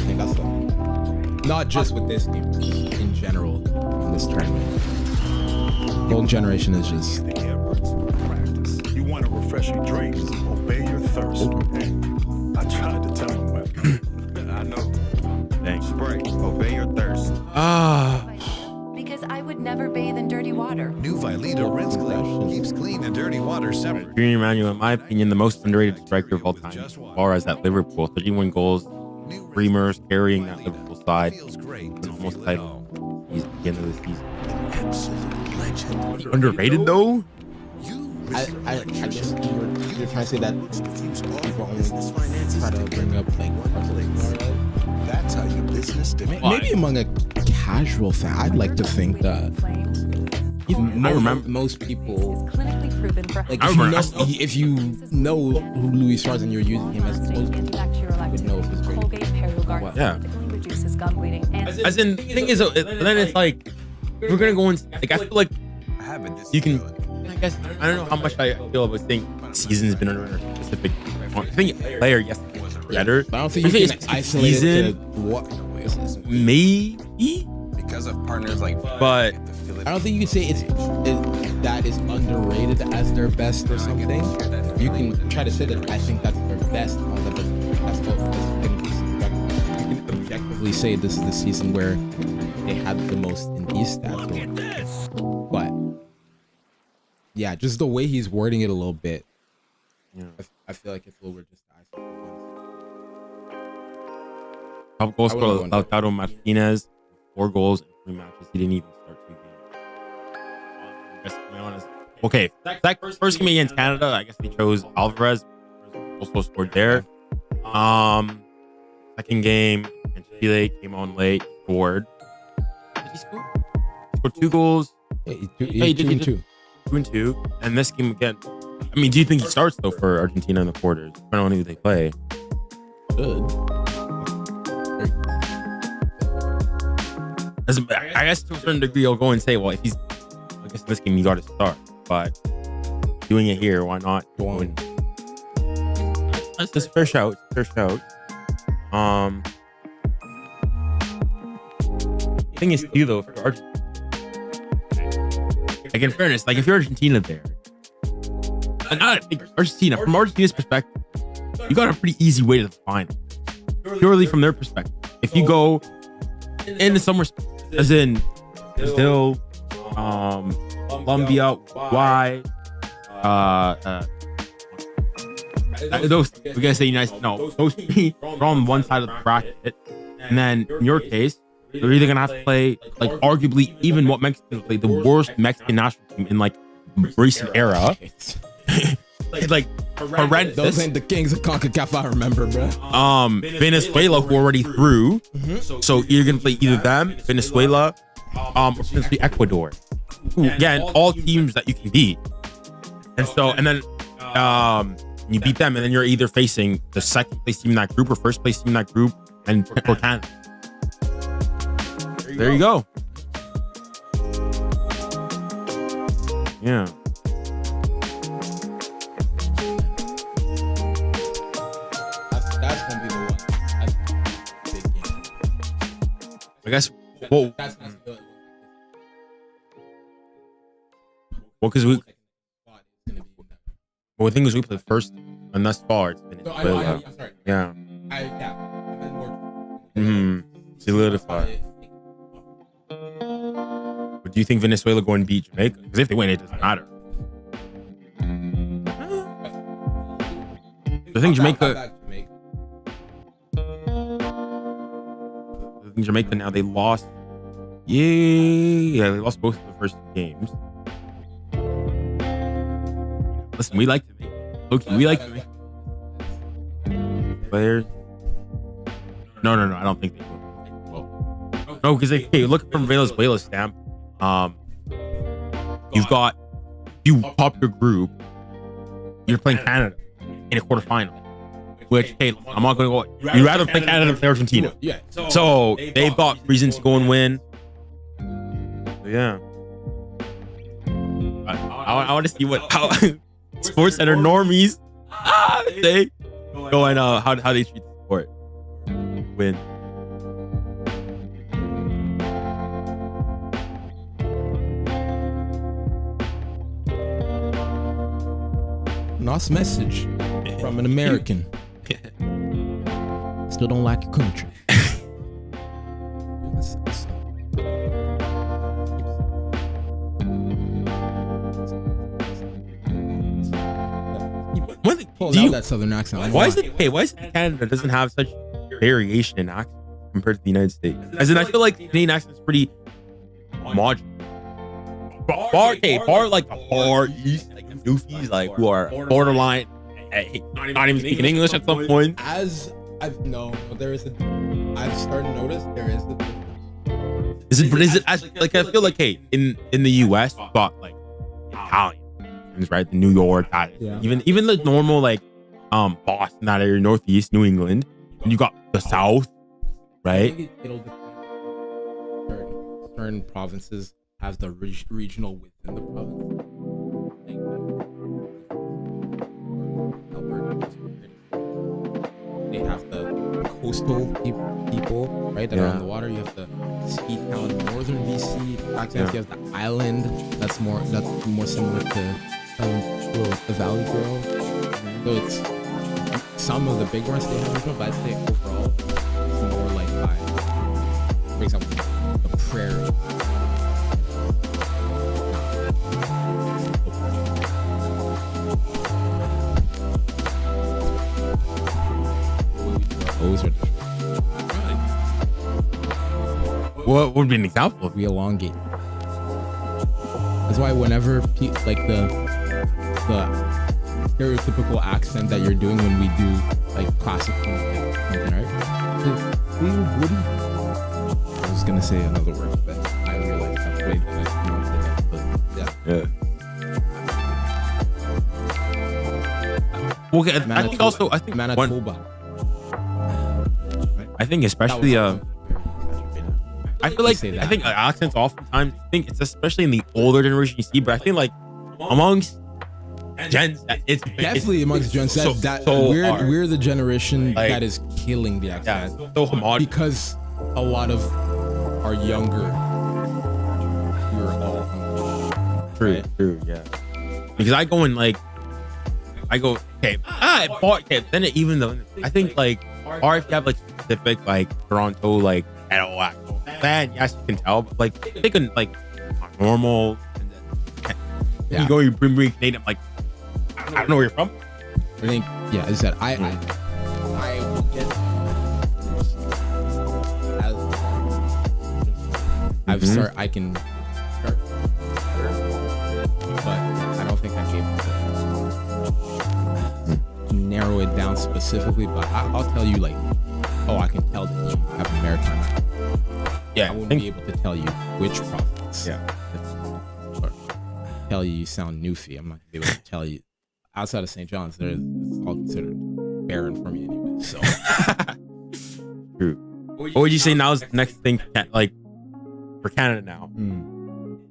think that's not just with this team, in general in this tournament. Golden generation is just. You want a refreshing drink? Obey your thirst. I tried to tell him, but I know. Thanks. Spray, obey your thirst. Because I would never bathe in dirty water. New Vileda Rinse Clean keeps clean and dirty water separate. Junior Manuel, in my opinion, the most underrated striker of all time, as far as at Liverpool. 31 goals, streamers carrying that Liverpool side. An almost title. He's at the end of the season. Absolute legend. Underrated though? I guess you're trying to say that people only try to bring up like That's how you business develop. maybe among a casual fan. I'd like to think that I remember most people Clinically proven for like I if you know who Louis Suarez and you're using him as opposed to would know if he's great. 𝐂𝐚𝐲𝐿𝐾 significantly reduces gum bleeding and As in, the thing is, then it's like, we're gonna go in, like, I feel like you can, I guess, I don't know how much I feel about saying season's been under a specific, I think player, yes, better. But I don't think you can isolate it to what maybe, Because of partners like but I don't think you can say that is underrated as their best or something. You can try to say that I think that's their best on the that's what you can objectively say this is the season where they had the most in these stats. But yeah, just the way he's wording it a little bit. Yeah. I feel like it's a little weird just to isolate ones. top goal scorer Lautaro Martinez, 4 goals in 3 matches. He didn't even start 2 games. Just to be honest. Okay, that first game against Canada, I guess they chose Alvarez. Also scored there. Second game against Chile, came on late, scored. Did he score? He scored 2 goals. He did 2 and 2. 2-2. And this game again. I mean, do you think he starts though for Argentina in the quarters? I don't know who they play. Good. I guess to a certain degree, I'll go and say, well, if he's, I guess this game you got to start. But doing it here, why not? That's just fair shout. The thing is, too, though, for Argentina. Like, in fairness, like if you're Argentina there, and I think Argentina, from Argentina's perspective, you got a pretty easy way to the final. Purely from their perspective. If you go into somewhere, as in Brazil, Colombia, why? Those we gotta say United. No, those 3 are on one side of the bracket, and then in your case, you're either gonna have to play like arguably even what Mexicans play, the worst Mexican national team in like recent era. It's like horrendous. Those ain't the kings of CONCACAF I remember, bro. Venezuela, who already through. So you're gonna play either them, Venezuela, or potentially Ecuador. Who, again, all teams that you can beat. And then you beat them, and then you're either facing the second place team in that group or first place team in that group, and for Canada. There you go. Yeah. That's gonna be the one. That's a big game. I guess. Well, because we. Well, the thing is, we played first, and thus far it's been. I'm sorry. Yeah. Solidified. But do you think Venezuela go and beat Jamaica? Because if they win, it doesn't matter. I think Jamaica. I think Jamaica now, they lost. Yeah, they lost both of the first 2 games. Listen, we like to make. Okay, we like to make players. No, I don't think they will. No, because hey, look from Venezuela's stamp. You've got, you top your group, you're playing Canada in a quarterfinal. Which, hey, I'm not going to go. You'd rather play Canada than play Argentina. Yeah. So they've got reasons to go and win. So, yeah. I want to see how sports center normies they go and how they treat the sport. Win. Nice message from an American. Still don't like your country. That southern accent. Why is it Canada doesn't have such variation in accent compared to the United States? As in, I feel like the Canadian accent is pretty homogenous. Bar like the far east, like the doofies, like who are borderline, not even speaking English at some point. I've started to notice there is a difference. Is it like, I feel like, hey, in the US, we've got like Italians, right? The New York, even the normal like Boston, that area, Northeast, New England, and you got the South, right? Certain provinces have the regional within the province. They have the coastal people, right, that are on the water. You have the ski town, northern BC accents. You have the island that's more similar to the Valley Girl. So it's some of the big ones they have regional, but I'd say overall it's more like by, for example, the prairie. What would be an example? We elongate. That's why whenever like the stereotypical accent that you're doing when we do like classic something, right? I was gonna say another word, but I realized halfway that I don't say that. But yeah. Well, okay, I think Manitoba. I think especially I think accents oftentimes, I think it's especially in the older generation you see, but I think like amongst Gen Z, it's definitely amongst Gen Z we're the generation like, that is killing the accent. Yeah, so homogenous. Because a lot of our younger, we're all true, yeah. Because I go, okay, then even though I think like, or if you have like specific like Toronto like then yes you can tell, but like they can like normal, and then you bring Canadian, like I don't know where you're from. I think as I said, I will get I can start better, but I don't think I'm capable. John specifically, but I'll tell you like, oh, I can tell that you have a maritime. Yeah, I wouldn't be able to tell you which province. Yeah. Or tell you sound Newfie. I'm not gonna be able to tell you. Outside of St. John's, it's all considered barren for me anyway. So true. What would you say now is the next thing like for Canada now?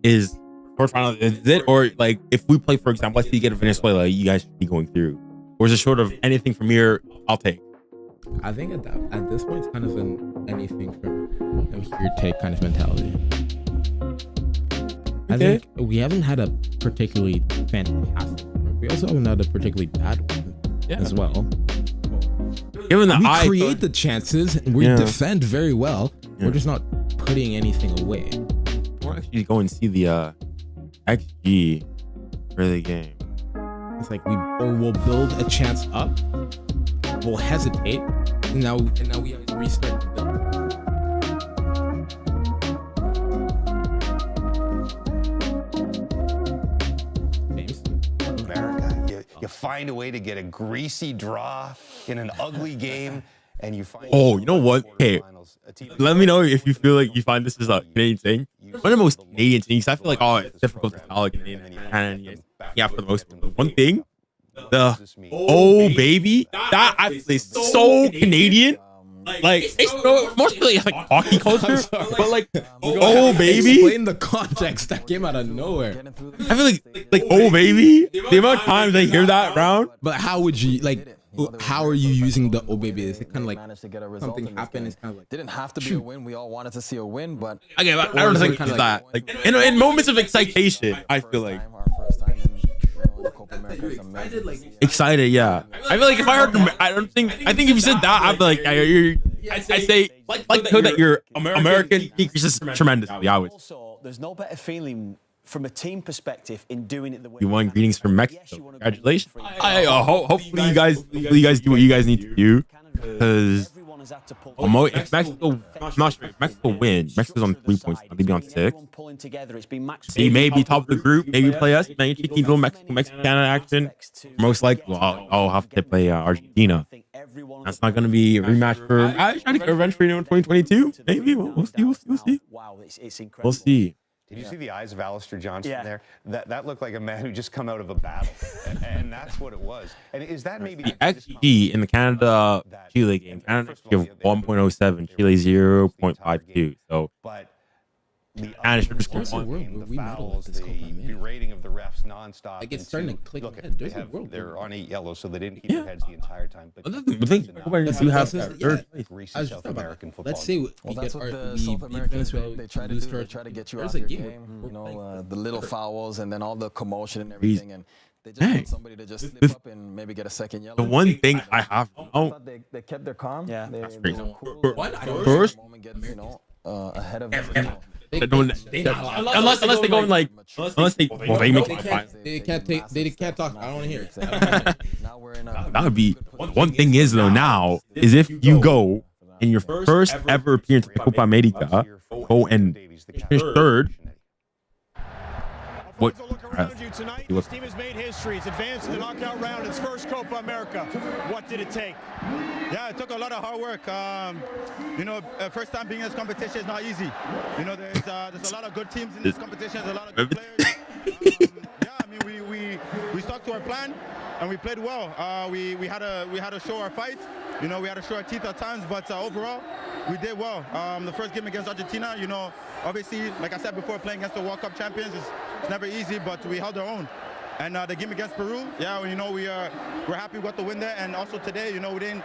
Is quarterfinal, is it, or like if we play, for example, let's say you get a Venezuela, you guys should be going through, or is it short of anything from here? I'll take. I think at this point, it's kind of an anything from here take kind of mentality. I think we haven't had a particularly fantastic one. We also haven't had a particularly bad one as well. Given that we create the chances and we defend very well, we're just not putting anything away. We're actually going to see the XG for the game. It's like we'll build a chance up, we'll hesitate, and now we have to restart the build. You find a way to get a greasy draw in an ugly game, and you find. Oh, you know what? Hey, let me know if you feel like you find this is a Canadian thing. One of the most Canadian things. I feel like it's difficult to tell like Canadian. Yeah, for the most part. One thing, the baby, that I feel is so Canadian. Like it's mostly like hockey culture, but like baby. Explain the context that came out of nowhere. I feel like baby. The amount of times I hear that round. But how would you like? How are you using the baby? Is it kind of like something happened? It's kind of like didn't have to be a win. We all wanted to see a win, but okay, I don't think it's that. Like in moments of excitation, I feel like. Excited, yeah. I feel like if I heard, I think if you said that, I'd be like, I say likelihood that you're American increases tremendously. I would. Also, there's no better feeling from a team perspective in doing it the way you won. Greetings from Mexico. Congratulations. Hopefully you guys do what you guys need to do, because if Mexico, I'm not sure if Mexico wins. Mexico's on 3 points. They'll be on 6. They may be top of the group. Maybe play us. Maybe take a little Mexican Canada action. Most likely, I'll have to play Argentina. That's not going to be a rematch for. I try to get revenge for you in 2022. Maybe we'll see. We'll see. Did you see the eyes of Alistair Johnston there? That looked like a man who just come out of a battle, and that's what it was. And is that maybe the XG in the Canada-Chile game? Canada give 1.07, Chile 0.52. So, Canada should just score one. The fouls, the berating of the refs nonstop. Like it's starting to click. Look, they're on 8 yellow, so they didn't keep their heads the entire time. But you have greasy South American football. Let's say we that's get what our the South Americans Venezuela, they try to do. They try to get you out of the game. You know, the little fouls and then all the commotion and everything, and they just want somebody to just slip up and maybe get a second yellow. The one thing I have, they kept their calm. Yeah, that's crazy. First, ahead of everyone. Unless they go in like they make it fine. They can't talk. I don't want to hear it. That would be one thing is though now is if you go in your first ever appearance at Copa America, go and finish third. What? This team has made history. It's advanced to the knockout round. Its first Copa America. What did it take? Yeah, it took a lot of hard work. You know, first time being in this competition is not easy. You know, there's a lot of good teams in this competition. There's a lot of good players. Yeah, I mean, we stuck to our plan and we played well. We had to show our fight. You know, we had to show our teeth at times, but overall, we did well. The first game against Argentina, you know, obviously, like I said before, playing against the World Cup champions is never easy, but we held our own. And the game against Peru, yeah, you know, we're happy with the win there. And also today, you know, we didn't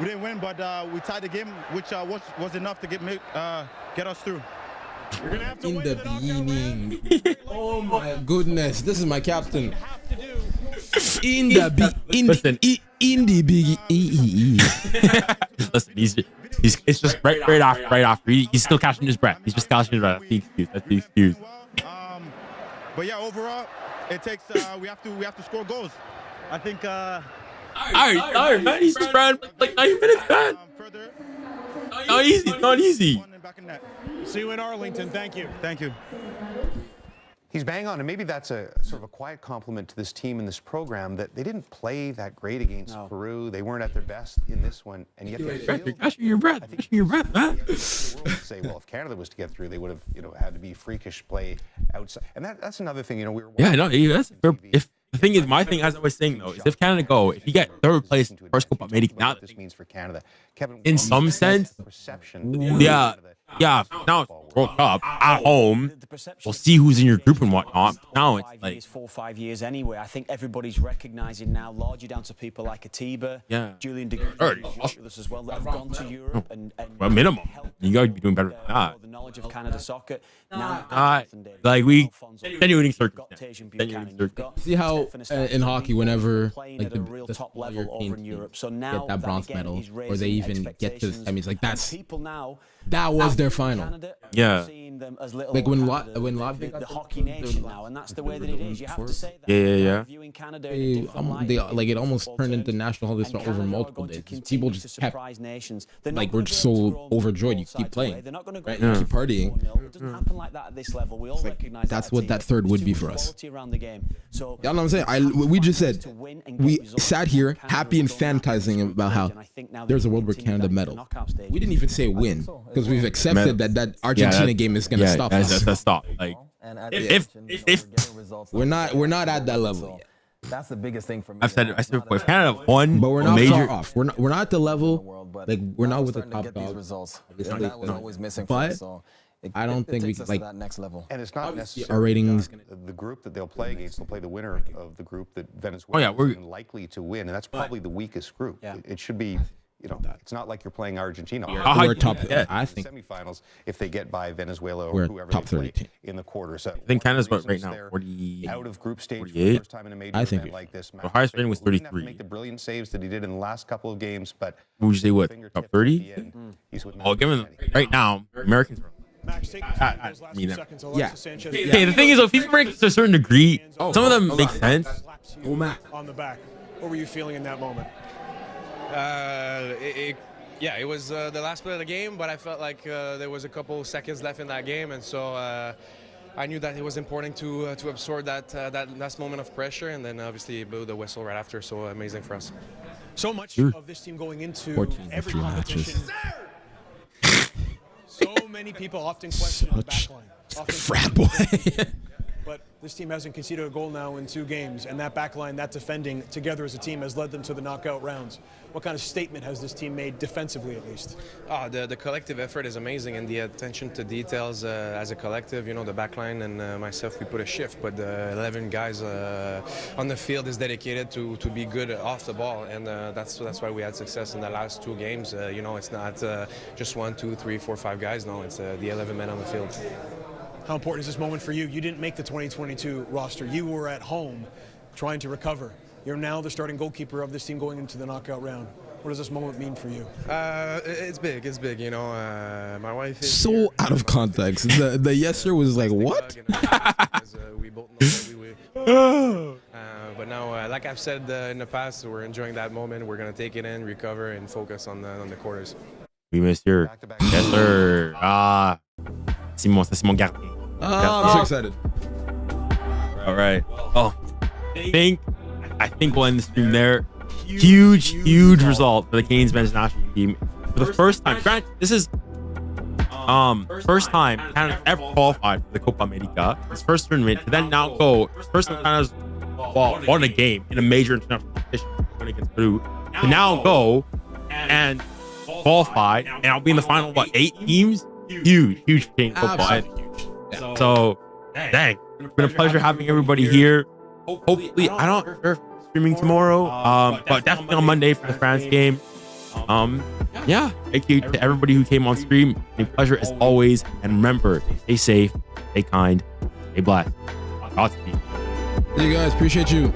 win, but we tied the game, which was enough to get us through. In the beginning. Oh my goodness, this is my captain. In the beginning. Listen, it's just right after. He's still catching his breath. He's just catching his breath. That's the excuse. But yeah, overall, it takes we have to score goals. I think. All right, man. He's just ran like 90 minutes, man. Not easy. See you in Arlington. Thank you. Thank you. He's bang on, and maybe that's a sort of a quiet compliment to this team and this program that they didn't play that great against Peru. They weren't at their best in this one, and yet they catching your breath. Catching your breath, man. The world would say, well, if Canada was to get through, they would have, had to be freakish play outside, and that's another thing. We were that's if the thing is, my thing, as I was saying though, is if Canada if you get third place in the first Copa America, now this means for Canada, Kevin, in some sense, now it's World Cup at home. We'll see who's in your group and whatnot. Now it's like 4-5 years anyway. I think everybody's recognizing now, largely down to people like 𝐂𝐴TIBA, Julian with us as well, that have gone to Europe and well, minimum. You gotta be doing better than that. The knowledge of Canada soccer. Like we genuine circumstance. See how in hockey, whenever like at a real top level over in Europe, so now get that bronze medal, or they even get to the semis, like that was their final. Yeah. Like when Latvia got the hockey nation now, and that's the way that it is. You have to say that. Yeah. Viewing Canada they like it almost turned into national holidays over multiple days. People just kept like we're just so overjoyed. You keep playing, right? You keep partying. It doesn't happen like that at this level. We all recognize that's what that third would be for us. You know what I'm saying? We just said we sat here happy and fantasizing about how there's a World War Canada medal. We didn't even say win because we've accepted that Argentina game is gonna stop us. That's stop. Like if we're not at that level yet. That's the biggest thing for me. I said before, if Canada won, but we're not far off. We're not at the level. Like we're not with the top dog. That was always missing. But I don't think we can like that next level. And it's not necessarily our ratings. The group that they'll play against, they'll play the winner of the group that Venezuela is likely to win, and that's probably the weakest group. It should be. It's not like you're playing Argentina. We're top. I think semifinals if they get by Venezuela or we're whoever top they play 30 in the quarter. So I think Canada's what right now 40 out of group stage 48? for the first time in a major event like this. The highest rating was 33. Make the brilliant saves that he did in the last couple of games, but would you say what top 30? Oh, given right now, Americans are. Yeah. Hey, the thing is, though, FIFA ranks to a certain degree. Some of them make sense. On the back. What were you feeling in that moment? It was the last play of the game, but I felt like there was a couple seconds left in that game, and so I knew that it was important to absorb that last moment of pressure, and then obviously blew the whistle right after. So amazing for us. So much of this team going into every competition. So many people often question the backline. Frat boy. But this team hasn't conceded a goal now in 2 games, and that backline, that defending together as a team has led them to the knockout rounds. What kind of statement has this team made defensively, at least? The collective effort is amazing, and the attention to details as a collective. The backline and myself, we put a shift, but the 11 guys on the field is dedicated to be good off the ball, and that's why we had success in the last 2 games. It's not just 1, 2, 3, 4, 5 guys. No, it's the 11 men on the field. How important is this moment for you? You didn't make the 2022 roster. You were at home trying to recover. You're now the starting goalkeeper of this team going into the knockout round. What does this moment mean for you? It's big. It's big. My wife is so here. Out of context. The yes sir was like, what? We both know but now, like I've said in the past, we're enjoying that moment. We're going to take it in, recover, and focus on the quarters. We missed your yes sir. Simon, c'est mon gardien. I'm so excited. All right. Oh, I think we'll end the stream there. Huge result for the Canadians men's national team for the first time. Granted, this is first time Canada ever qualified for the Copa America. It's first tournament to then now go. First time Canada's won a game in a major international competition against Peru. To now go and qualify, and I'll be in the final. 8 teams? Huge change football. So, dang, it's been a pleasure having everybody here. Hopefully, I don't know if streaming tomorrow, but definitely on Monday for the France game. Thank you to everybody who came on stream. A pleasure as always, and remember, stay safe, stay kind, stay blessed. Godspeed. Hey guys, appreciate you.